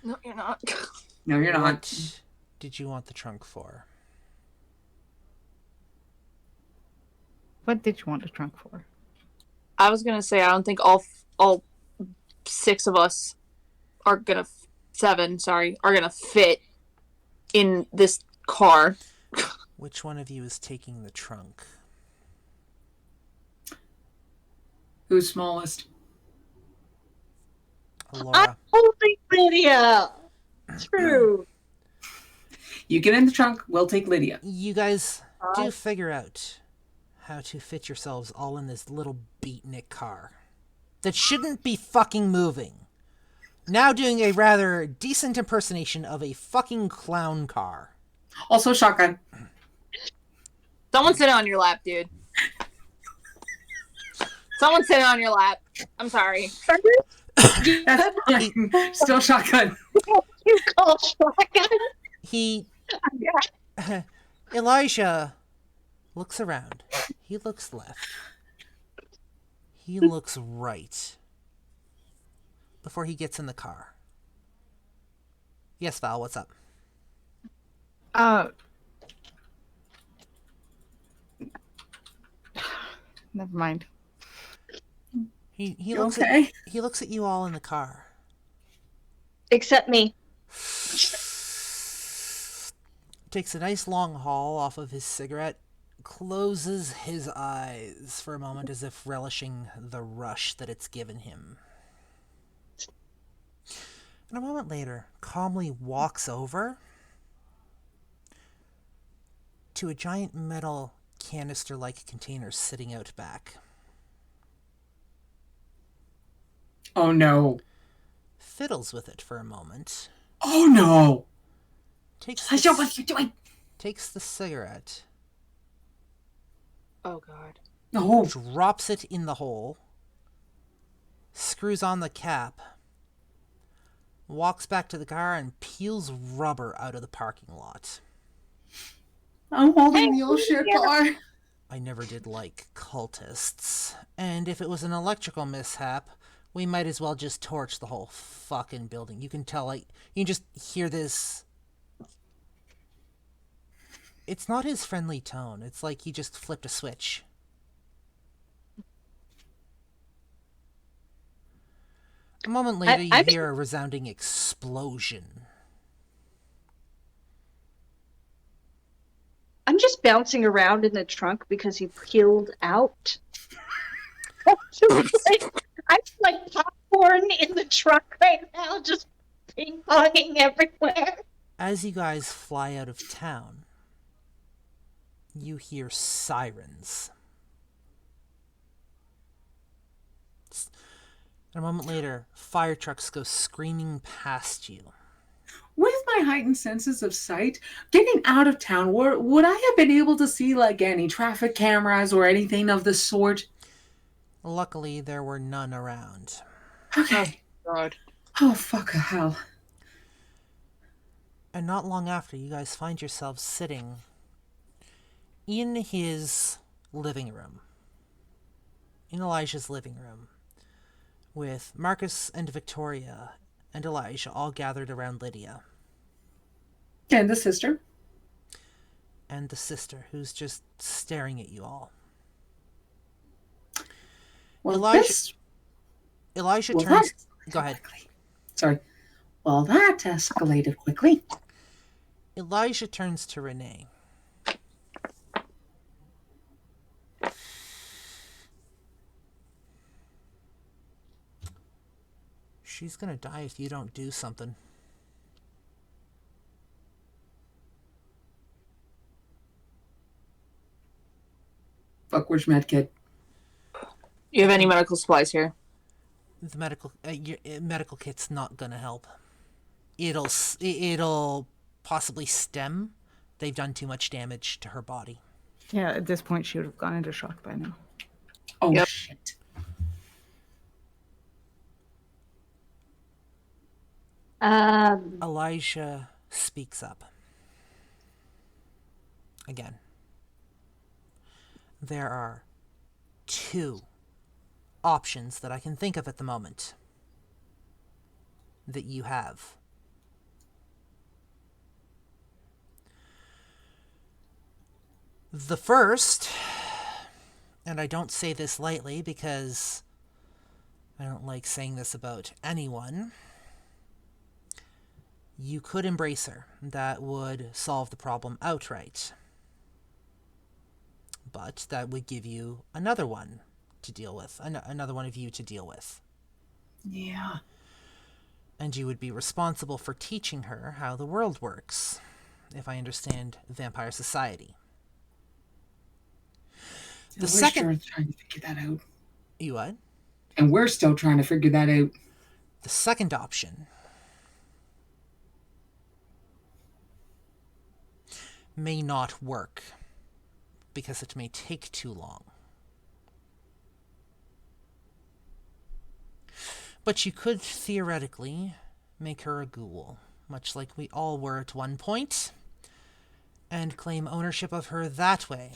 No, you're not. No, you're not. What did you want the trunk for? What did you want the trunk for? I was gonna say I don't think all 6 of us are gonna 7, sorry, are gonna fit in this car. Which one of you is taking the trunk? Who's smallest? I'm Alorah. holding Lydia. True. You get in the trunk, we'll take Lydia. You guys do figure out how to fit yourselves all in this little beatnik car that shouldn't be fucking moving. Now doing a rather decent impersonation of a fucking clown car. Also shotgun. Someone sit on your lap, dude. Someone sit on your lap. I'm sorry. That's fine. Still shotgun. You call shotgun? He... Elijah looks around. He looks left. He looks right. Before he gets in the car. Yes, Val, what's up? Never mind. He looks okay? he looks at you all in the car. Except me. Takes a nice long haul off of his cigarette, closes his eyes for a moment as if relishing the rush that it's given him. And a moment later, calmly walks over to a giant metal canister-like container sitting out back. Oh no. Fiddles with it for a moment. Oh no. Takes Elijah, what are you doing? Takes the cigarette, Oh god. No. drops it in the hole, screws on the cap, walks back to the car, and peels rubber out of the parking lot. I'm holding the old shit car. I never did like cultists, and if it was an electrical mishap, we might as well just torch the whole fucking building. You can tell, like, you can just hear this. It's not his friendly tone. It's like he just flipped a switch. A moment later, you hear a resounding explosion. I'm just bouncing around in the trunk because he peeled out. I'm like popcorn in the trunk right now, just ping-ponging everywhere. As you guys fly out of town, you hear sirens. And a moment later, fire trucks go screaming past you. With my heightened senses of sight, getting out of town, would I have been able to see like any traffic cameras or anything of the sort? Luckily, there were none around. Okay. Oh god. Oh, fuck hell. And not long after, you guys find yourselves sitting in his living room. In Elijah's living room. With Marcus and Victoria and Elijah all gathered around Lydia. And the sister. And the sister, who's just staring at you all. Well, Elijah turns... Go ahead. Quickly. Sorry. Well, that escalated quickly. Elijah turns to Renee. She's gonna die if you don't do something. Fuck, where's Medkit? You have any medical supplies here? The medical kit's not gonna help. It'll possibly stem. They've done too much damage to her body. Yeah, at this point, she would have gone into shock by now. Oh, Yep. shit. Elijah speaks up. Again. There are two options that I can think of at the moment that you have. The first, and I don't say this lightly because I don't like saying this about anyone, you could embrace her. That would solve the problem outright. But that would give you another one to deal with, another one of you to deal with. Yeah. And you would be responsible for teaching her how the world works, if I understand vampire society. We're still trying to figure that out. You what? And we're still trying to figure that out. The second option may not work because it may take too long. But you could theoretically make her a ghoul, much like we all were at one point, and claim ownership of her that way.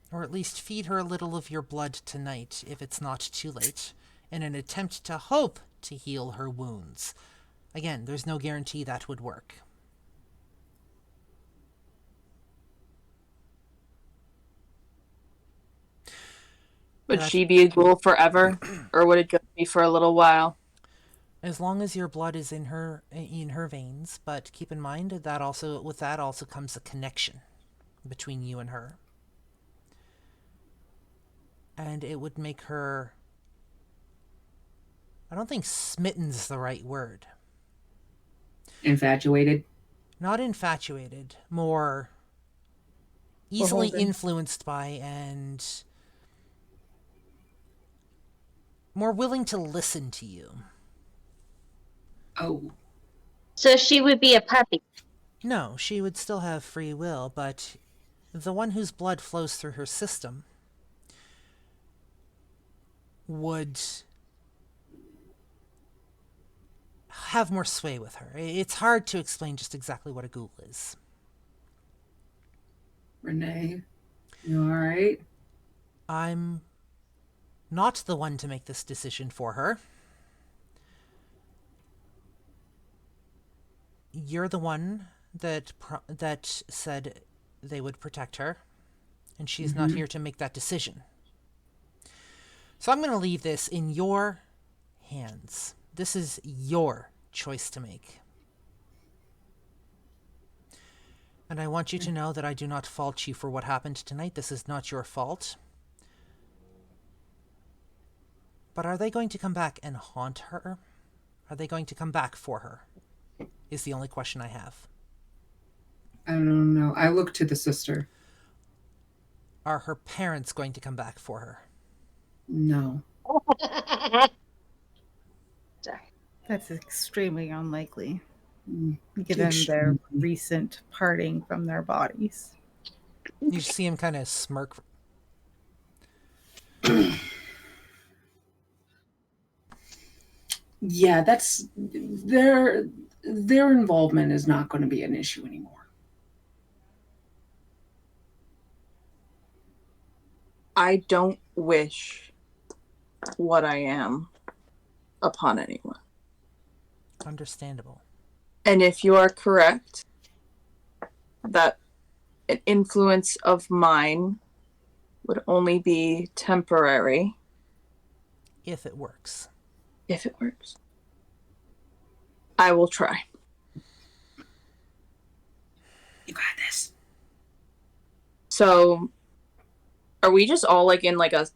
Or at least feed her a little of your blood tonight, if it's not too late, in an attempt to hope to heal her wounds. Again, there's no guarantee that would work. Would she be a ghoul forever, or would it just be for a little while? As long as your blood is in her veins, but keep in mind that with that also comes a connection between you and her. And it would make her, I don't think smitten's the right word. Infatuated? Not infatuated, more easily influenced by and more willing to listen to you. Oh. So she would be a puppy. No, she would still have free will, but the one whose blood flows through her system would have more sway with her. It's hard to explain just exactly what a ghoul is. Renee, you all right? I'm not the one to make this decision for her. You're the one that said they would protect her, and she's not here to make that decision. So I'm going to leave this in your hands. This is your choice to make. And I want you to know that I do not fault you for what happened tonight. This is not your fault. But are they going to come back and haunt her? Are they going to come back for her? Is the only question I have. I don't know. I look to the sister. Are her parents going to come back for her? No. Sorry. That's extremely unlikely, given their recent parting from their bodies. You see him kind of smirk. Yeah, that's their involvement is not going to be an issue anymore. I don't wish what I am upon anyone. Understandable. And if you are correct that an influence of mine would only be temporary. If it works. If it works. I will try. You got this. So, are we just all like in like a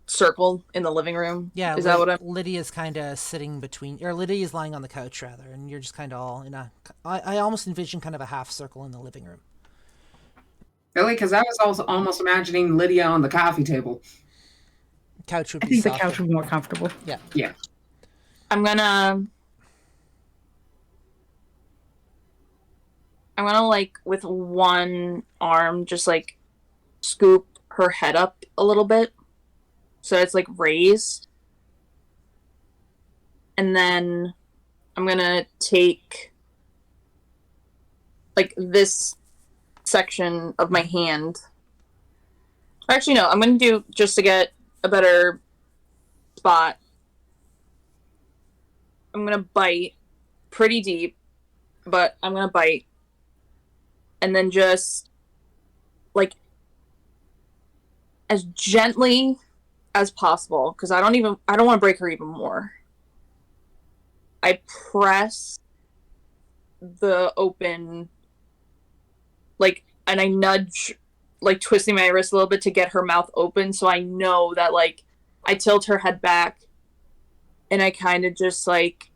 circle in the living room? Yeah, is that what I'm? Lydia's kind of sitting between, or Lydia's lying on the couch rather, and you're just kind of all in a. I almost envision kind of a half circle in the living room. Really? Because I was also almost imagining Lydia on the coffee table. Couch would I be think softer. the couch would be more comfortable. Yeah. Yeah. I'm gonna like with one arm just like scoop her head up a little bit so it's like raised, and then I'm gonna take like this section of my hand Actually, no. I'm gonna do, just to get a better spot, I'm gonna bite pretty deep, but I'm gonna bite, and then just like as gently as possible, because I don't want to break her even more. I press the open, like, and I nudge, like, twisting my wrist a little bit to get her mouth open, so I know that, like, I tilt her head back, and I kind of just, like,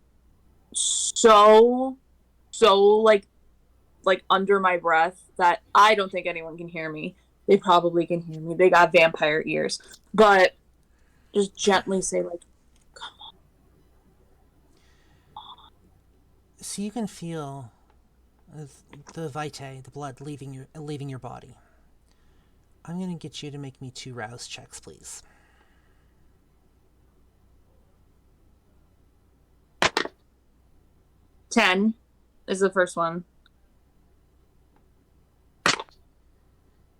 so, like, under my breath that I don't think anyone can hear me. They probably can hear me. They got vampire ears. But just gently say, like, come on. So you can feel the vitae, the blood, leaving your body. I'm going to get you to make me 2 rouse checks, please. 10 is the first one.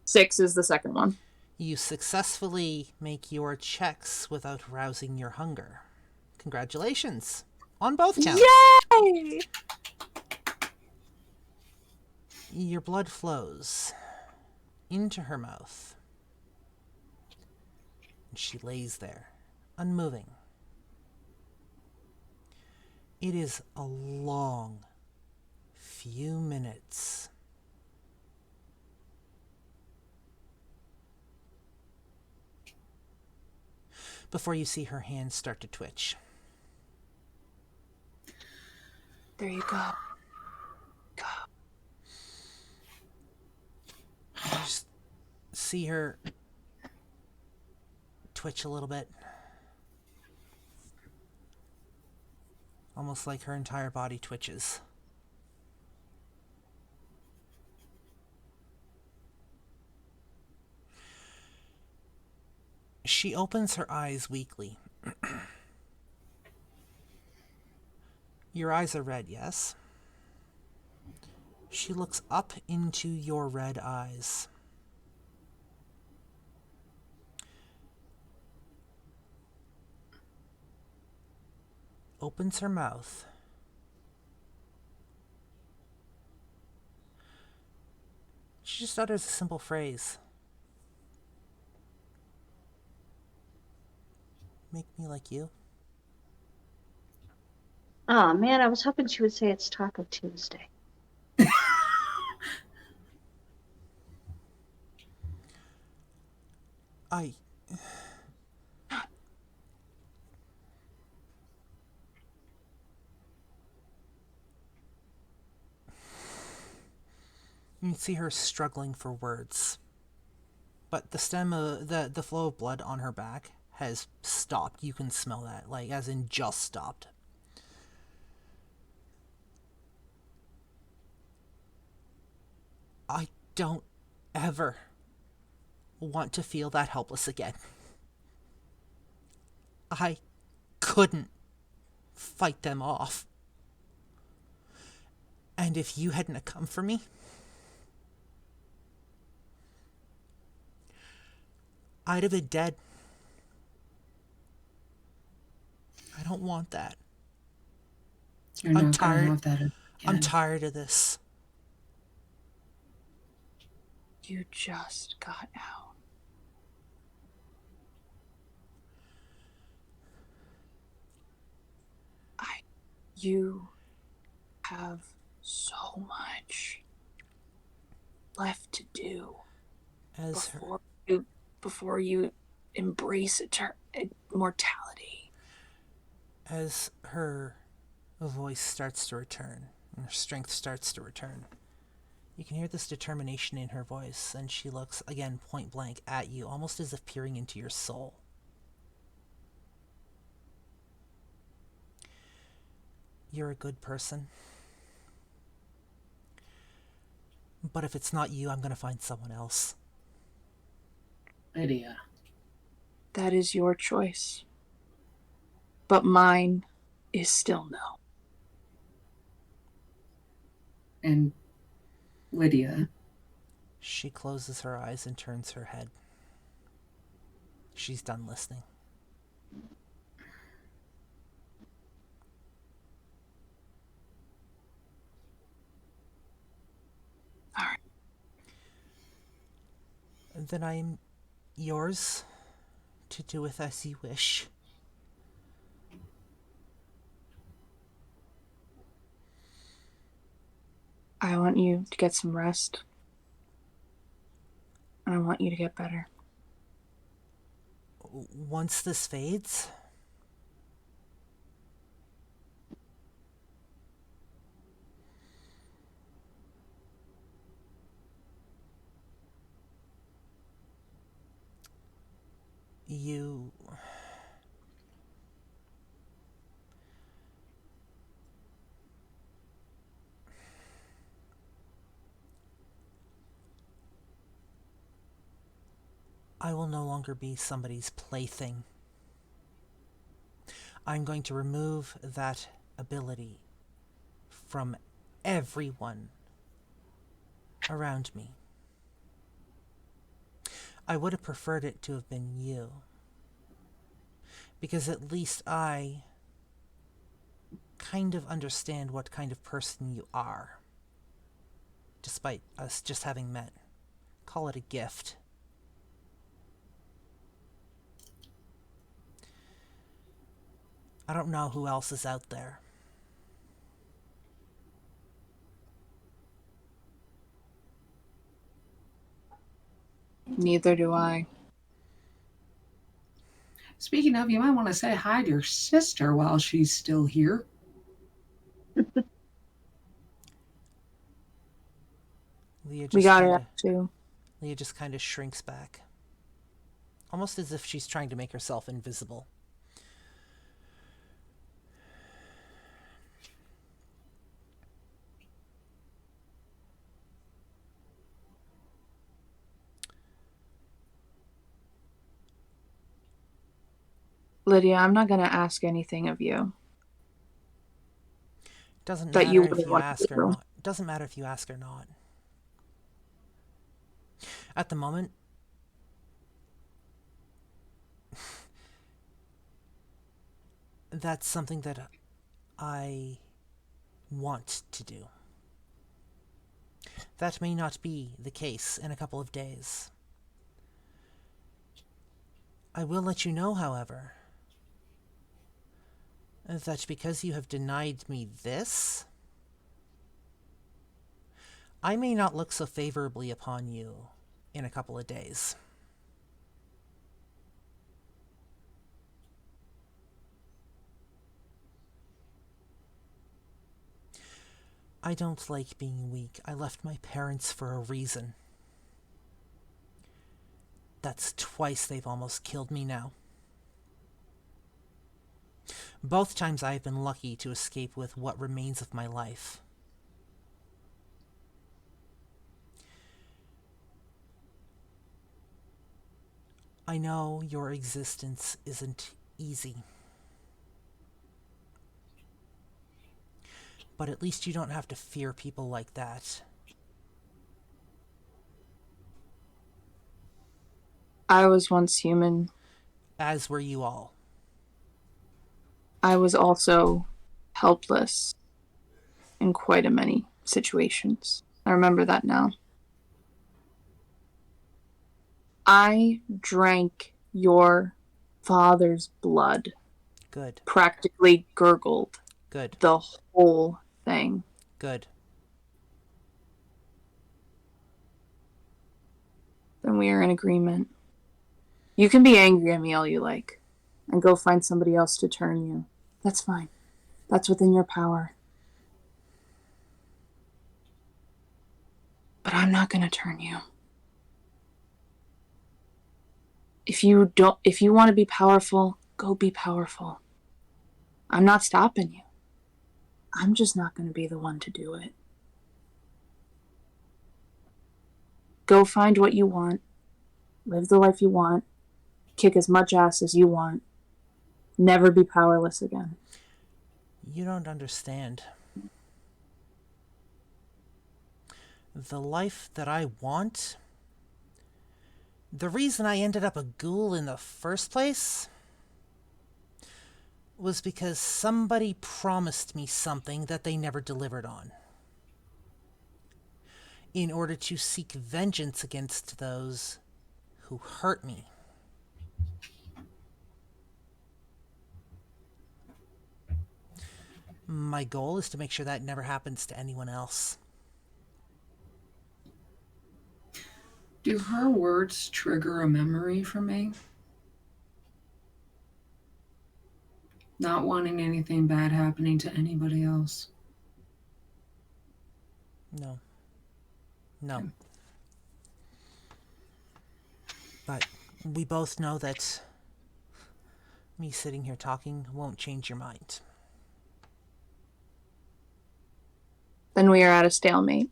6 is the second one. You successfully make your checks without rousing your hunger. Congratulations on both counts. Yay! Your blood flows into her mouth. And she lays there, unmoving. It is a long few minutes. Before you see her hands start to twitch. There you go. You just see her twitch a little bit. Almost like her entire body twitches. She opens her eyes weakly. Your eyes are red, yes? She looks up into your red eyes. Opens her mouth. She just utters a simple phrase. Make me like you. Oh man, I was hoping she would say it's Taco Tuesday. You can see her struggling for words. But the the flow of blood on her back has stopped. You can smell that, like, as in just stopped. I don't ever want to feel that helpless again. I couldn't fight them off. And if you hadn't come for me, I'd have been dead. I don't want that. You're I'm not tired. gonna have that again. I'm tired of this. You just got out. You have so much left to do before you embrace immortality. As her voice starts to return, and her strength starts to return, you can hear this determination in her voice, and she looks again point blank at you, almost as if peering into your soul. You're a good person. But if it's not you, I'm gonna find someone else. Lydia. That is your choice. But mine is still no. And Lydia. She closes her eyes and turns her head. She's done listening. All right. And then I am yours to do with as you wish. I want you to get some rest. And I want you to get better. Once this fades, you... I will no longer be somebody's plaything. I'm going to remove that ability from everyone around me. I would have preferred it to have been you, because at least I kind of understand what kind of person you are, despite us just having met. Call it a gift. I don't know who else is out there. Neither do I. Speaking of, you might want to say hi to your sister while she's still here. Leah We just got kinda, it too. Leah just kind of shrinks back, almost as if she's trying to make herself invisible. Lydia, I'm not going to ask anything of you Doesn't that you matter if wouldn't you want ask to or do. not. Doesn't matter if you ask or not. At the moment, that's something that I want to do. That may not be the case in a couple of days. I will let you know, however, that because you have denied me this, I may not look so favorably upon you in a couple of days. I don't like being weak. I left my parents for a reason. That's twice they've almost killed me now. Both times I have been lucky to escape with what remains of my life. I know your existence isn't easy. But at least you don't have to fear people like that. I was once human. As were you all. I was also helpless in quite a many situations. I remember that now. I drank your father's blood. Good. Practically gurgled Good. the whole thing. Good. Then we are in agreement. You can be angry at me all you like, and go find somebody else to turn you. That's fine. That's within your power. But I'm not gonna turn you. If you want to be powerful, go be powerful. I'm not stopping you. I'm just not gonna be the one to do it. Go find what you want. Live the life you want. Kick as much ass as you want. Never be powerless again. You don't understand. The life that I want The reason I ended up a ghoul in the first place was because somebody promised me something that they never delivered on, in order to seek vengeance against those who hurt me. My goal is to make sure that never happens to anyone else. Do her words trigger a memory for me? Not wanting anything bad happening to anybody else. No. No. But we both know that me sitting here talking won't change your mind. Then we are at a stalemate.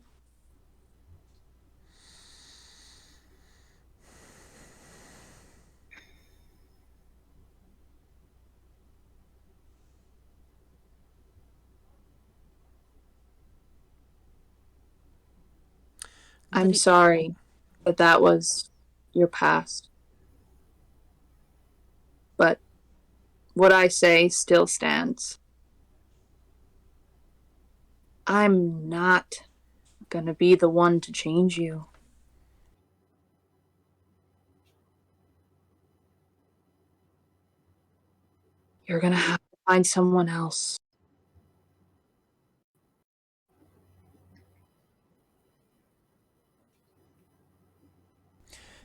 I'm sorry that was your past. But what I say still stands. I'm not gonna be the one to change you. You're gonna have to find someone else.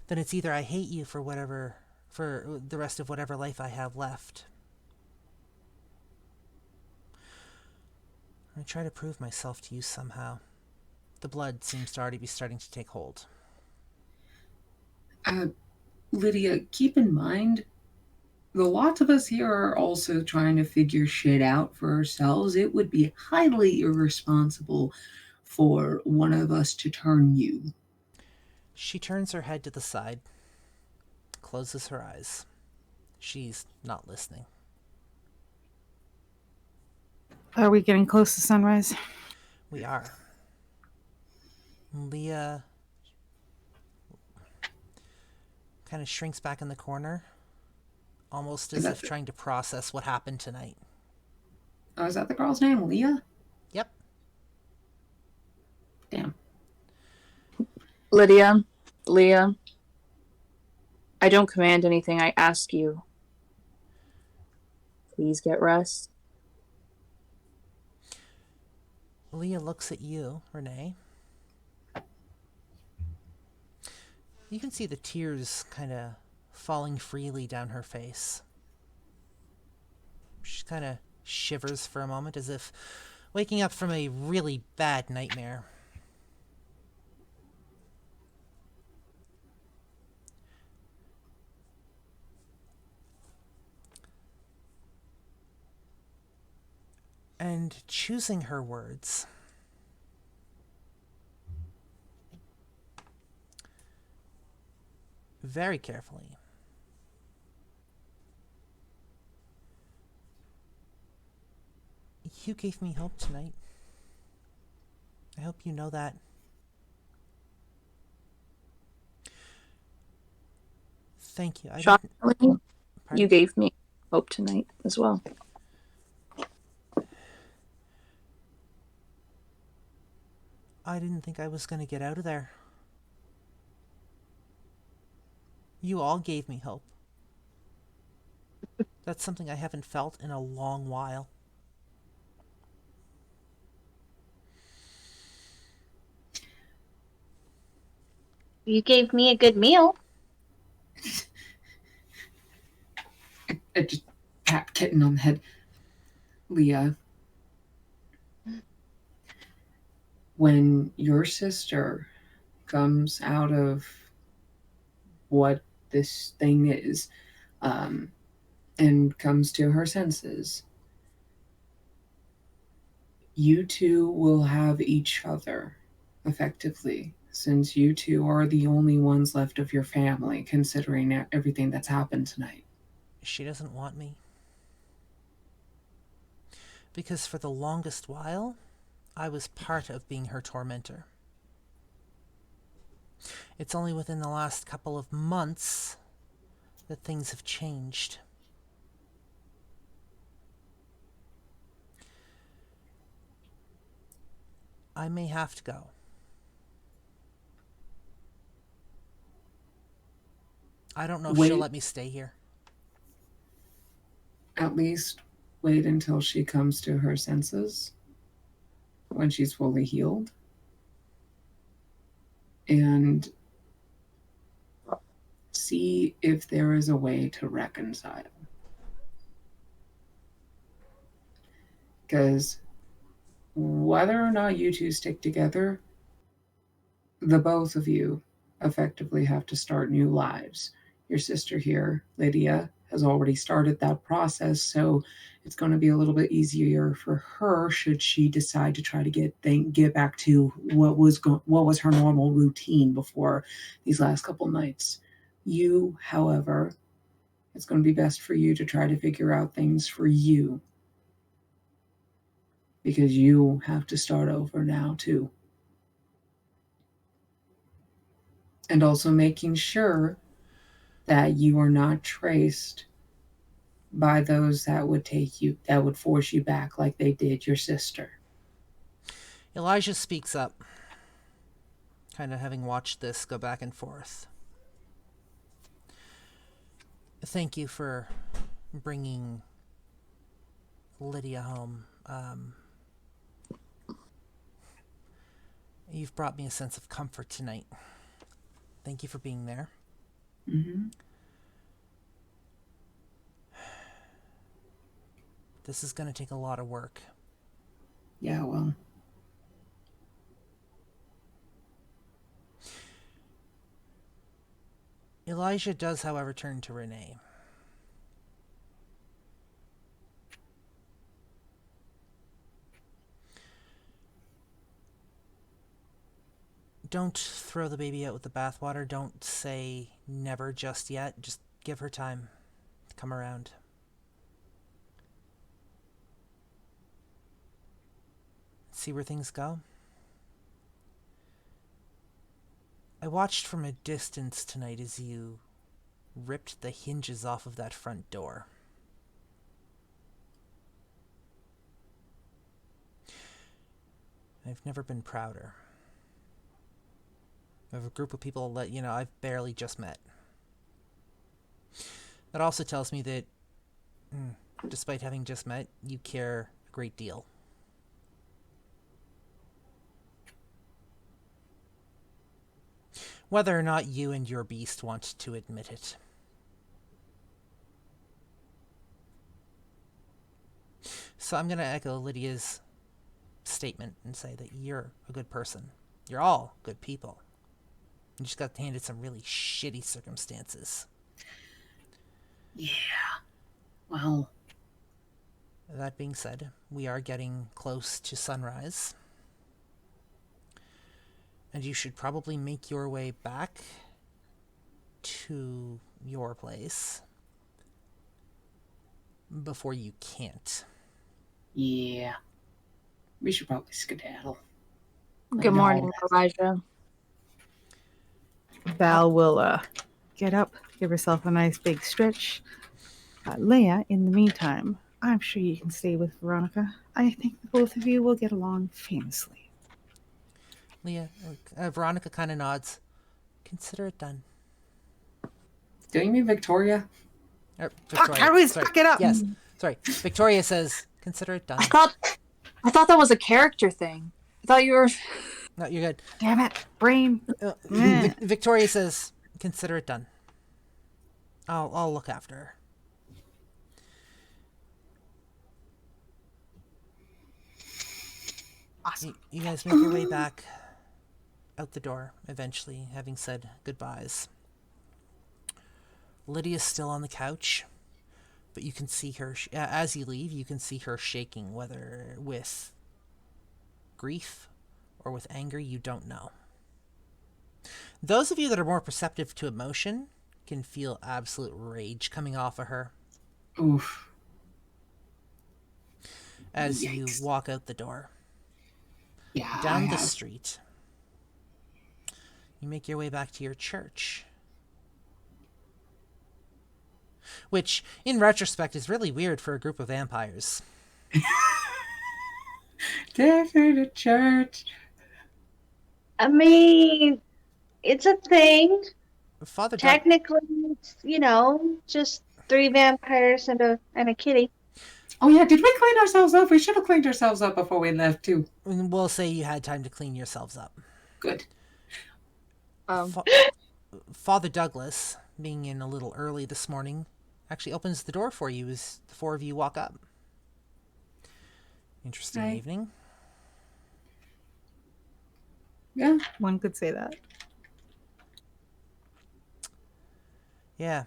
Then it's either I hate you for the rest of whatever life I have left, or I try to prove myself to you somehow. The blood seems to already be starting to take hold. Lydia, keep in mind, the lots of us here are also trying to figure shit out for ourselves. It would be highly irresponsible for one of us to turn you. She turns her head to the side, closes her eyes. She's not listening. Are we getting close to sunrise? We are. Leah kind of shrinks back in the corner, almost as if trying to process what happened tonight. Oh, is that the girl's name? Leah? Yep. Damn. Lydia, Leah, I don't command anything, I ask you. Please get rest. Leah looks at you, Renee. You can see the tears kind of falling freely down her face. She kind of shivers for a moment, as if waking up from a really bad nightmare. And choosing her words, very carefully, you gave me hope tonight. I hope you know that. Thank you. Shockingly, you gave me hope tonight as well. I didn't think I was going to get out of there. You all gave me hope. That's something I haven't felt in a long while. You gave me a good meal. I just pat Kitten on the head. Leah, when your sister comes out of what this thing is, and comes to her senses, you two will have each other, effectively, since you two are the only ones left of your family, considering everything that's happened tonight. She doesn't want me. Because for the longest while, I was part of being her tormentor. It's only within the last couple of months that things have changed. I may have to go. I don't know if she'll let me stay here. At least wait until she comes to her senses when she's fully healed. And see if there is a way to reconcile. Because whether or not you two stick together, the both of you effectively have to start new lives. Your sister here, Lydia, has already started that process, so it's going to be a little bit easier for her should she decide to try to get back to what was her normal routine before these last couple nights. You, however, it's going to be best for you to try to figure out things for you, because you have to start over now too. And also making sure that you are not traced by those that would force you back like they did your sister. Elijah speaks up, kind of having watched this go back and forth. Thank you for bringing Lydia home. You've brought me a sense of comfort tonight. Thank you for being there. Mm-hmm. This is going to take a lot of work. Yeah, well. Elijah does, however, turn to Renee. Don't throw the baby out with the bathwater. Don't say never just yet. Just give her time to come around. See where things go. I watched from a distance tonight as you ripped the hinges off of that front door. I've never been prouder of a group of people that, I've barely just met. That also tells me that, despite having just met, you care a great deal. Whether or not you and your beast want to admit it. So I'm going to echo Lydia's statement and say that you're a good person. You're all good people. You just got handed some really shitty circumstances. Yeah. Well. That being said, we are getting close to sunrise. And you should probably make your way back to your place before you can't. Yeah. We should probably skedaddle. Good morning, Elijah. Val will get up, give herself a nice big stretch. Leia, in the meantime, I'm sure you can stay with Veronica. I think the both of you will get along famously. Veronica kind of nods. Consider it done. Do you mean Victoria? Fuck, I always fuck it up. Yes, sorry. Victoria says, consider it done. I thought that was a character thing. I thought you were... No, you're good. Damn it, brain. Victoria says, consider it done. I'll look after her. Awesome. You guys make your way back out the door, eventually, having said goodbyes. Lydia's still on the couch, but you can see her, as you leave, you can see her shaking, whether with grief or with anger, you don't know. Those of you that are more perceptive to emotion can feel absolute rage coming off of her. Oof. As Yikes. you walk out the door. Yeah. Down the street, You make your way back to your church. Which, in retrospect, is really weird for a group of vampires. Take her to church. I mean, it's a thing. Father Technically, it's, just 3 vampires and a kitty. Oh yeah, did we clean ourselves up? We should have cleaned ourselves up before we left too. We'll say you had time to clean yourselves up. Good. Father Douglas, being in a little early this morning, actually opens the door for you as the 4 of you walk up. Interesting Hi. evening. Yeah. One could say that. Yeah.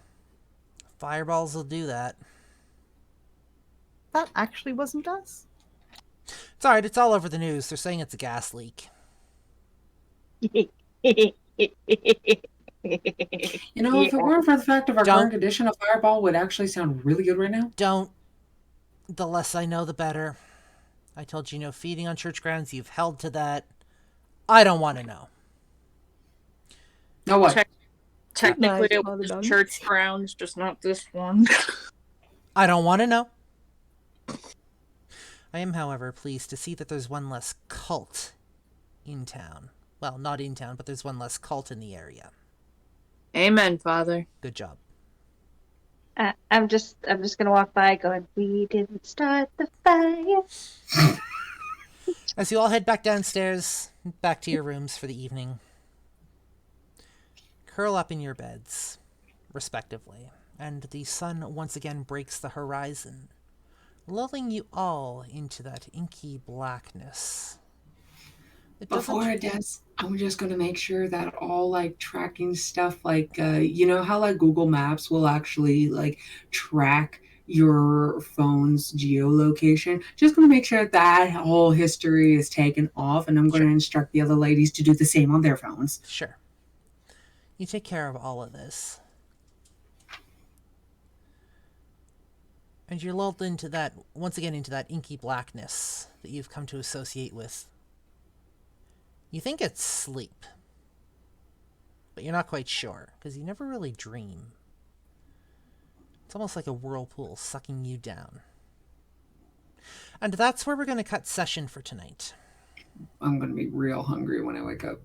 Fireballs will do that. That actually wasn't us. It's alright, it's all over the news. They're saying it's a gas leak. If it weren't for the fact of our current condition, a fireball would actually sound really good right now. Don't. The less I know, the better. I told you no feeding on church grounds. You've held to that. I don't want to know. No what? Technically, it was church grounds, just not this one. I don't want to know. I am, however, pleased to see that there's one less cult in town. Well, not in town, but there's one less cult in the area. Amen, Father. Good job. I'm just gonna walk by, going, "We didn't start the fire." As you all head back downstairs, back to your rooms for the evening, curl up in your beds, respectively, and the sun once again breaks the horizon, lulling you all into that inky blackness. Before it does, I'm just going to make sure that all tracking stuff, how Google Maps will actually track your phone's geolocation. Just going to make sure that whole history is taken off, and I'm going to instruct the other ladies to do the same on their phones. Sure. You take care of all of this. And you're lulled into that, once again, into that inky blackness that you've come to associate with. You think it's sleep, but you're not quite sure, because you never really dream. It's almost like a whirlpool sucking you down. And that's where we're going to cut session for tonight. I'm going to be real hungry when I wake up.